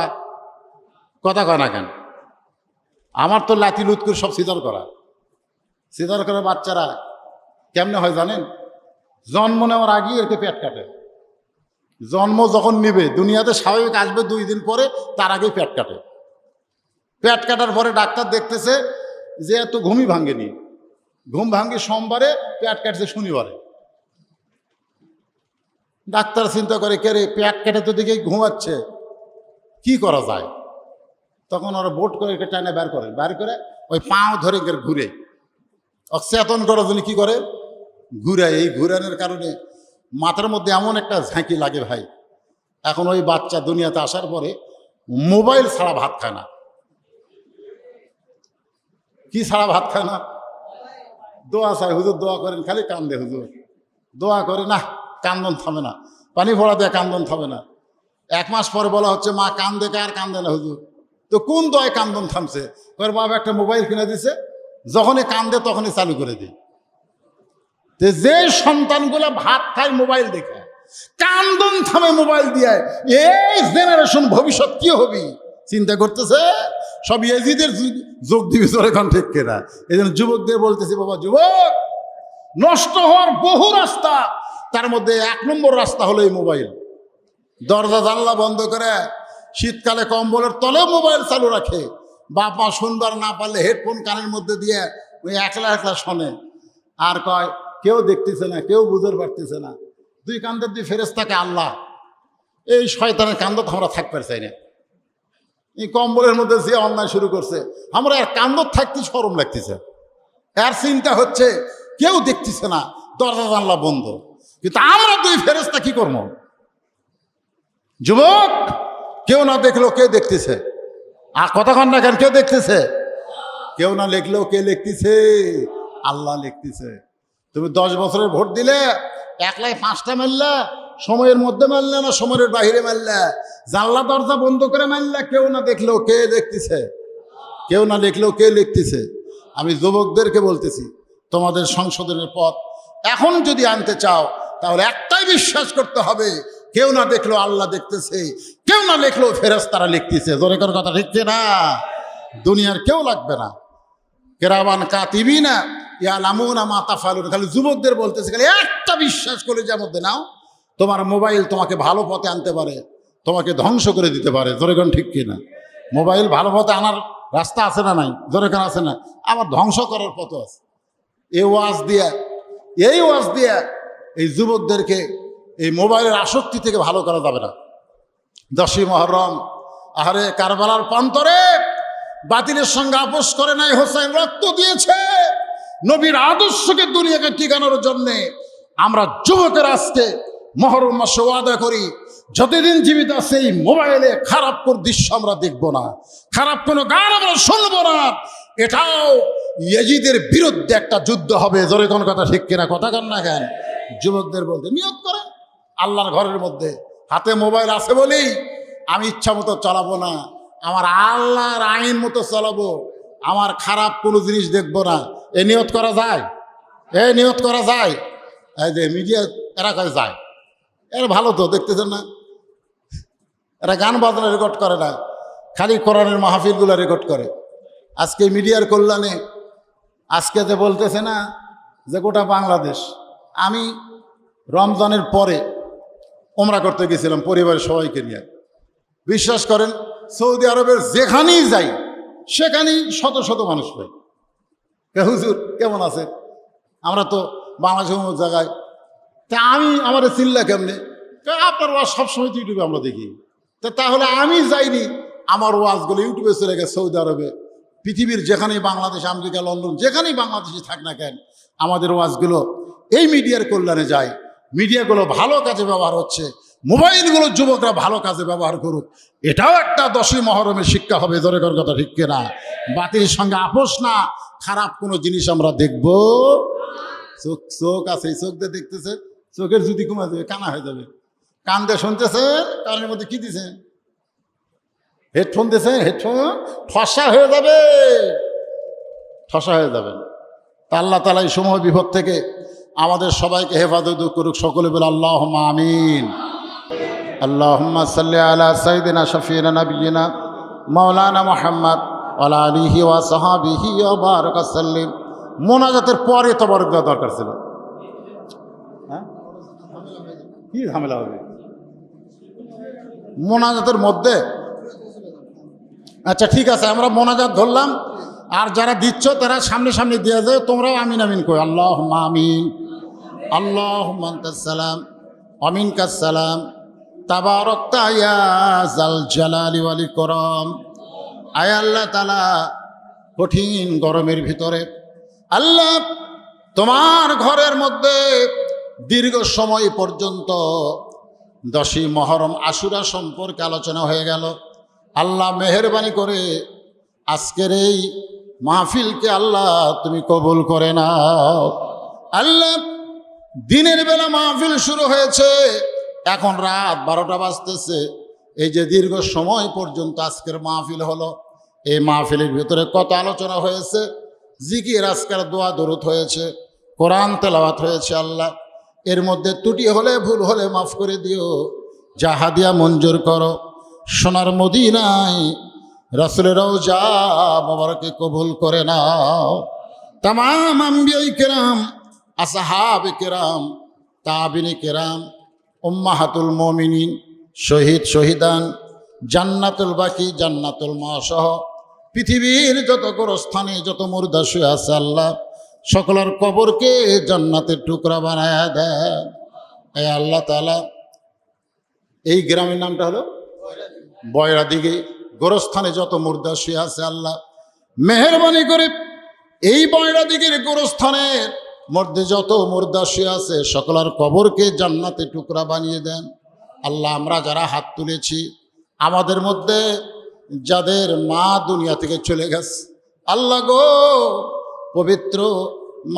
কথা কয় না কেন? আমার তো লাঠি লুৎকুর সব সিজার করা। সিজার করে বাচ্চারা কেমনে হয় জানেন? জন্ম নেওয়ার আগেই একে পেট কাটে। জন্ম যখন নিবে, দুনিয়াতে স্বাভাবিক আসবে 2 দিন পরে, তার আগেই পেট কাটে। পেট কাটার পরে ডাক্তার দেখতেছে যে এত ঘুমই ভাঙ্গেনি, ঘুম ভাঙ্গে সোমবারে, পেট কাটছে শনিবারে। ডাক্তার চিন্তা করে, কে রে পেট কেটে তো দিকে ঘুমাচ্ছে, কি করা যায়? তখন ওরা বোট করে টানে বের করে ওই পাও ধরে ঘুরে অচেতন করার জন্য কি করে, ঘুরায়। এই ঘুরানোর কারণে মাথার মধ্যে এমন একটা ঝাঁকি লাগে ভাই। এখন ওই বাচ্চা দুনিয়াতে আসার পরে মোবাইল ছাড়া ভাত খায় না। কি ছাড়া ভাত খায় না? দোয়া চাই, হুজুর দোয়া করেন, খালি কান্দে হুজুর, দোয়া করে না, কান্দন থামে না, পানি ভরা দেয়, কান্দন থামে না। 1 মাস পরে বলা হচ্ছে, মা কান্দে, আর কান্দে না হুজুর। তো কোন দোয়ায় কান্দন থামছে? ওর বাবা একটা মোবাইল কিনে দিছে, যখনই কান্দে তখনই চালু করে দিই। যে সন্তানগুলো ভাত খায় মোবাইল দেখে, কান্দন থামে মোবাইল দিয়ে, এই জেনারেশন ভবিষ্যৎ কি হবে চিন্তা করতেছে। সব এজিদের যোগ দিবি তোর, এখন ঠিক কেনা। এই জন্য যুবকদের বলতেছি, বাবা যুবক, নষ্ট হওয়ার বহু রাস্তা, তার মধ্যে 1 নম্বর রাস্তা হলো এই মোবাইল। দরজা জানলা বন্ধ করে শীতকালে কম্বলের তলেও মোবাইল চালু রাখে। বাপ মা শুনবার না পারলে হেডফোন কানের মধ্যে দিয়ে ওই একলা একলা শোনে, আর কয় কেউ দেখতেছে না, কেউ বুঝতে পারতেছে না। 2 কান্দের 2 ফেরেশতাকে আল্লাহ, এই শয়তানের কান্দত আমরা থাকতে চাই না। এই কম্বলের মধ্যে যে অন্যায় শুরু করছে, আমরা আর কান্দত থাকতে শরম লাগতেছে। এর চিন্তা হচ্ছে কেউ দেখতেছে না, দরজা জানলা বন্ধ, কিন্তু আমরা 2 ফেরেশতা কি করবো? যুবক, কেউ না দেখলেও কে দেখতেছে? আর কতক্ষণ না কেন, কেউ দেখতেছে? কেউ না লিখলেও কে লিখতেছে? আল্লাহ লিখতেছে। তুমি 10 বছরের ভোট দিলে, একলাই 5টা মারলে, সময়ের মধ্যে মারলে না সময়ের বাহিরে মারলে, জানলা দরজা বন্ধ করে মারলে, কেউ না দেখলেও কে দেখতেছে, কেউ না দেখলেও কে লিখতেছে। আমি যুবকদেরকে বলতেছি, তোমাদের সংশোধনের পথ এখন যদি আনতে চাও তাহলে একটাই বিশ্বাস করতে হবে, কেউ না দেখলেও আল্লাহ দেখতেছে, কেউ না দেখলেও ফেরেশতারা লিখতেছে। জোরে করে কথা ঠিক না? দুনিয়ার কেউ লাগবে না। কেরামান কাতিবিনা ইয়ালামুনা মা তাফআলুন। খালি যুবকদের বলতেছে, খালি একটা বিশ্বাস করে যার মধ্যে নাও, তোমার মোবাইল তোমাকে ভালো পথে আনতে পারে, তোমাকে ধ্বংস করে দিতে পারে। জোরে কোন ঠিক কিনা? মোবাইল ভালো পথে আনার রাস্তা আছে না নাই? জোরে কোন আছে না? আবার ধ্বংস করার পথ আছে। এই ওয়াজ দিয়া এই যুবকদেরকে এই মোবাইলের আসক্তি থেকে ভালো করা যাবে না। 10ই মুহররম, আহারে কারবালার প্রান্তরে বাতিলের সঙ্গে আপোষ করে নাই, হোসেন রক্ত দিয়েছে নবীর আদর্শকে দুনিয়াকে টিকানোর জন্যে। আমরা যুবকের আজকে মুহররম মাসে ওয়াদা করি, যতদিন জীবিত আছে এই মোবাইলে খারাপ কোন দৃশ্য আমরা দেখব না, খারাপ কোনো গান আমরা শুনবো না। এটাও ইয়াজিদের বিরুদ্ধে একটা যুদ্ধ হবে। জোরে কোন কথা ঠিক কিনা? কথা কান না কেন? যুবকদের বলতে নিয়ত করেন, আল্লাহর ঘরের মধ্যে হাতে মোবাইল আছে বলেই আমি ইচ্ছা মতো চালাবো না, আমার আল্লাহর আইন মতো চালাবো, আমার খারাপ কোনো জিনিস দেখবো না। এ নিয়ত করা যায়? নিয়ত করা যায়? এই যে মিডিয়া এরা কয় যায়, এরা ভালো তো দেখতেছেন না, এরা গান বাজনা রেকর্ড করে না, খালি কোরআনের মাহফিলগুলো রেকর্ড করে। আজকে মিডিয়ার কল্যাণে আজকে যে বলতেছে না যে গোটা বাংলাদেশ, আমি রমজানের পরে ওমরা করতে গেছিলাম পরিবারের সবাইকে নিয়ে। বিশ্বাস করেন, সৌদি আরবের যেখানেই যাই সেখানেই শত শত মানুষ পাই। হুজুর কেমন আছে? আমরা তো বাংলাদেশের অমুক জায়গায়, তা আমি আমার চিল্লা কেমনে? আপনার ওয়াজ সবসময় তো ইউটিউবে আমরা দেখি, তাহলে আমি যাইনি, আমার ওয়াজগুলো ইউটিউবে চলে গেছে সৌদি আরবে। পৃথিবীর যেখানেই বাংলাদেশ, আমেরিকা, লন্ডন, যেখানেই বাংলাদেশি থাক না কেন, আমাদের ওয়াজগুলো এই মিডিয়ার কল্যাণে যায়। মিডিয়াগুলো ভালো কাজে ব্যবহার হচ্ছে, মোবাইলগুলো যুবকরা ভালো কাজে ব্যবহার করুক। এটাও একটা 10ই মুহররমের শিক্ষা হবে। জোরে কর কথা ঠিক কিনা? বাতিলের সঙ্গে আপোষ না, খারাপ কোনো জিনিস আমরা দেখব। চোখ আছে, এই চোখ দিয়ে দেখতেছে, চোখের যদি কমে যাবে কানা হয়ে যাবে। কান দিয়ে শুনতেছেন, কানের মধ্যে কি দিছেন? হেডফোন দিয়েছেন, হেডফোন ঠসা হয়ে যাবে, ঠসা হয়ে যাবেন। তা আল্লাহ তাআলা এই সমূহ বিপদ থেকে আমাদের সবাইকে হেফাজত করুক। সকলে বলে আল্লাহুম্মা আমিন। আল্লাহুম্মা সাল্লি আলা সাইয়্যিদিনা শাফিঈনা নাবিয়িনা মাওলানা মুহাম্মদ ওয়া আলা আলিহি ওয়া সাহবিহি ওয়া বারাকা সাল্লিম। মোনাজাতের পরে তবারক দেওয়া দরকার ছিল। হ্যাঁ, কি ঝামেলা হবে মোনাজাতের মধ্যে? আচ্ছা ঠিক আছে, আমরা মোনাজাত ধরলাম, আর যারা দিচ্ছ তারা সামনে সামনে দিয়ে যায়, তোমরাও আমিন আমিন কই। আল্লাহুম্মা আমিন, আল্লাহুম্মা আনতাস সালাম ওয়া মিনকাস সালাম, তাবারাকতা ইয়া যাল জালালি ওয়াল ইকরাম। আয় আল্লাহ তাআলা, কঠিন গরমের ভিতরে আল্লাহ তোমার ঘরের মধ্যে দীর্ঘ সময় পর্যন্ত 10ই মুহররম আশুরা সম্পর্কে আলোচনা হয়ে গেল। আল্লাহ মেহেরবানি করে আজকের এই মাহফিলকে আল্লাহ তুমি কবুল করে নাও। আল্লাহ দিনের বেলা মাহফিল শুরু হয়েছে, এখন রাত 12টা বাজতেছে। এই যে দীর্ঘ সময় পর্যন্ত আজকের মাহফিল হলো, এই মাহফিলের ভিতরে কত আলোচনা হয়েছে, জিকির আজকার দোয়া দরুদ হয়েছে, কোরআন তেলাওয়াত হয়েছে। আল্লাহ এর মধ্যে ত্রুটি হলে ভুল হলে মাফ করে দিও, যা হাদিয়া মঞ্জুর করো। সোনার মদিনায় রাসূলের রওজা মোবারকে কবুল করে নাও। তামাম আম্বিয়ায়ে কেরাম, আসহাবে কেরাম, তাবিনে কেরাম, উম্মাহাতুল মুমিনিন, শহীদ শহীদান, জান্নাতুল বাকি, জান্নাতুল মাসহ পৃথিবীর যত গোরস্থানে যত মুর্দা শুয়ে আছে আল্লাহ সকলের কবরকে জান্নাতের টুকরা বানায়া দেন। এই আল্লাহ তাআলা, এই গ্রামের নামটা হলো বয়রা দিঘি, গোরস্থানে যত মুর্দা শুয়ে আছে আল্লাহ মেহেরবানি করে এই বয়রা দিঘির গোরস্থানের মধ্যে যত মুর্দা শুয়ে আছে সকলের কবরকে জান্নাতের টুকরা বানিয়ে দেন। আল্লাহ আমরা যারা হাত তুলেছি, আমাদের মধ্যে যাদের মা দুনিয়া থেকে চলে গেছে, আল্লাহ গো পবিত্র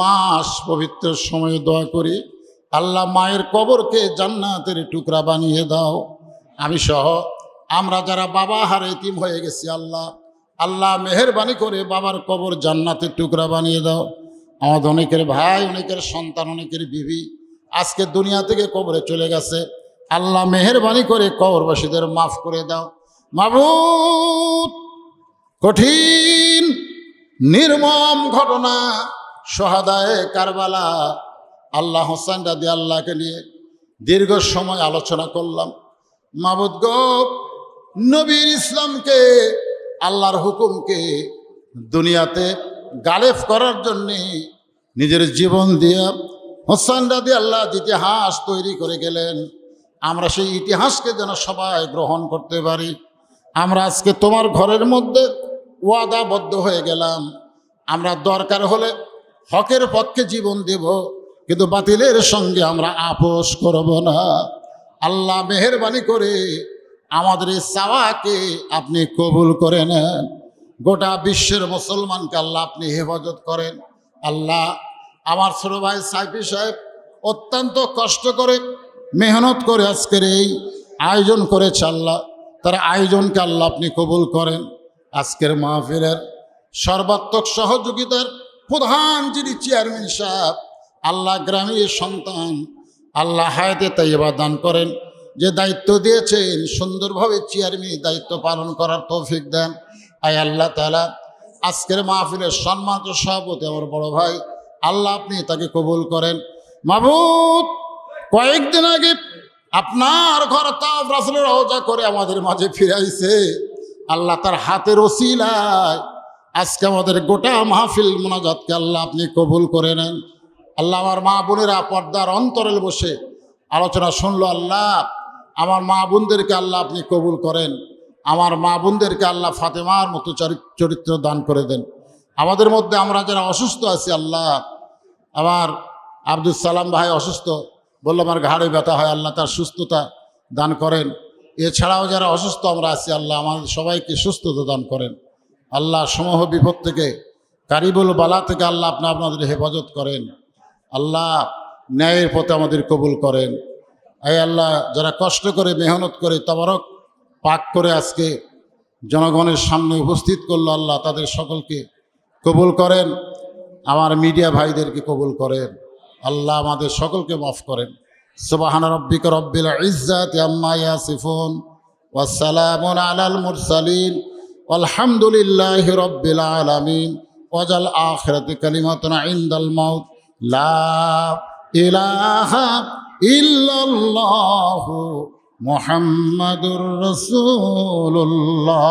মাস পবিত্র সময়ে দোয়া করি আল্লাহ মায়ের কবরকে জান্নাতের টুকরা বানিয়ে দাও। আমি সহ আমরা যারা বাবা হারে এতিম হয়ে গেছি, আল্লাহ আল্লাহ মেহেরবানি করে বাবার কবর জান্নাতের টুকরা বানিয়ে দাও। আমাদের অনেকের ভাই, অনেকের সন্তান, অনেকের বিবি আজকে দুনিয়া থেকে কবরে চলে গেছে। আল্লাহ মেহেরবানি করে কবরবাসীদের মাফ করে দাও। মাবুদ, কঠিন নির্মম ঘটনা শহাদায়ে কারবালা, আল্লাহ হোসেন রাদি আল্লাহকে নিয়ে দীর্ঘ সময় আলোচনা করলাম। মাবুদ গো, নবীর ইসলামকে, আল্লাহর হুকুমকে দুনিয়াতে গালেব করার জন্যে নিজের জীবন দিয়ে হোসেন রাদি আল্লাহ ইতিহাস তৈরি করে গেলেন। আমরা সেই ইতিহাসকে যেন সবাই গ্রহণ করতে পারি। আমরা আজকে তোমার ঘরের মধ্যে ওয়াদাবদ্ধ হয়ে গেলাম, আমরা দরকার হলে হকের পক্ষে জীবন দেব, কিন্তু বাতিলের সঙ্গে আমরা আপোষ করব না। আল্লাহ মেহেরবানি করে আমাদের এই চাওয়াকে আপনি কবুল করে নেন। গোটা বিশ্বের মুসলমানকে আল্লাহ আপনি হেফাজত করেন। আল্লাহ, আমার ছোট ভাই সাইফি সাহেব অত্যন্ত কষ্ট করে মেহনত করে আজকের এই আয়োজন করেছে। আল্লাহ, তার আয়োজনকে আল্লাহ আপনি কবুল করেন। আজকের মাহফিলের সর্বাত্মক সহযোগিতার প্রধান যিনি চেয়ারম্যান সাহেব, আল্লাহ গ্রামের সন্তান, আল্লাহ হায়াতে তাইয়্যিবা দান করেন। যে দায়িত্ব দিয়েছেন সুন্দরভাবে চেয়ারম্যান দায়িত্ব পালন করার তৌফিক দেন। আয় আল্লাহ তাআলা, আজকের মাহফিলের সম্মানিত সভাপতি আমার বড় ভাই, আল্লাহ আপনি তাকে কবুল করেন। মাবুদ, কয়েকদিন আগে আপনার ঘর তাওয়াফ রাসূলের রওজা করে আমাদের মাঝে ফিরাইছে। আল্লাহ তার হাতের ওসিলায় আজকে আমাদের গোটা মাহফিল মোনাজাতকে আল্লাহ আপনি কবুল করে নেন। আল্লাহ, আমার মা বোনেরা পর্দার অন্তরে বসে আলোচনা শুনলো। আল্লাহ, আমার মা বোনদেরকে আল্লাহ আপনি কবুল করেন। আমার মা বোনদেরকে আল্লাহ ফাতেমার মতো চরিত্র দান করে দেন। আমাদের মধ্যে আমরা যারা অসুস্থ আছি, আল্লাহ, আমার আব্দুল সালাম ভাই অসুস্থ, বললো আমার ঘাড়ে ব্যথা হয়, আল্লাহ তার সুস্থতা দান করেন। এছাড়াও যারা অসুস্থ আমরা আছি, আল্লাহ আমাদের সবাইকে সুস্থতা দান করেন। আল্লাহ, সমূহ বিপদ থেকে, কারিবুল বালা থেকে আল্লাহ আপনি আপনাদের হেফাজত করেন। আল্লাহ, ন্যায়ের পথে আমাদের কবুল করেন। এই আল্লাহ, যারা কষ্ট করে মেহনত করে তাবারক পাক করে আজকে জনগণের সামনে উপস্থিত করলো, আল্লাহ তাদের সকলকে কবুল করেন। আমার মিডিয়া ভাইদেরকে কবুল করেন। আল্লাহ, আমাদের সকলকে মাফ করেন। সুবহানা রাব্বিকা রব্বিল ইজ্জাতি আম্মা ইয়াসিফুন ওয়া সালামুন আলাল মুরসালিন আলহামদুলিল্লাহি রব্বিল আলামিন। ওয়াজাল আখিরাতি কালিমাতুন ইনদাল মাউত লা ইলাহা ইল্লাল্লাহু মুহাম্মাদুর রাসূলুল্লাহ।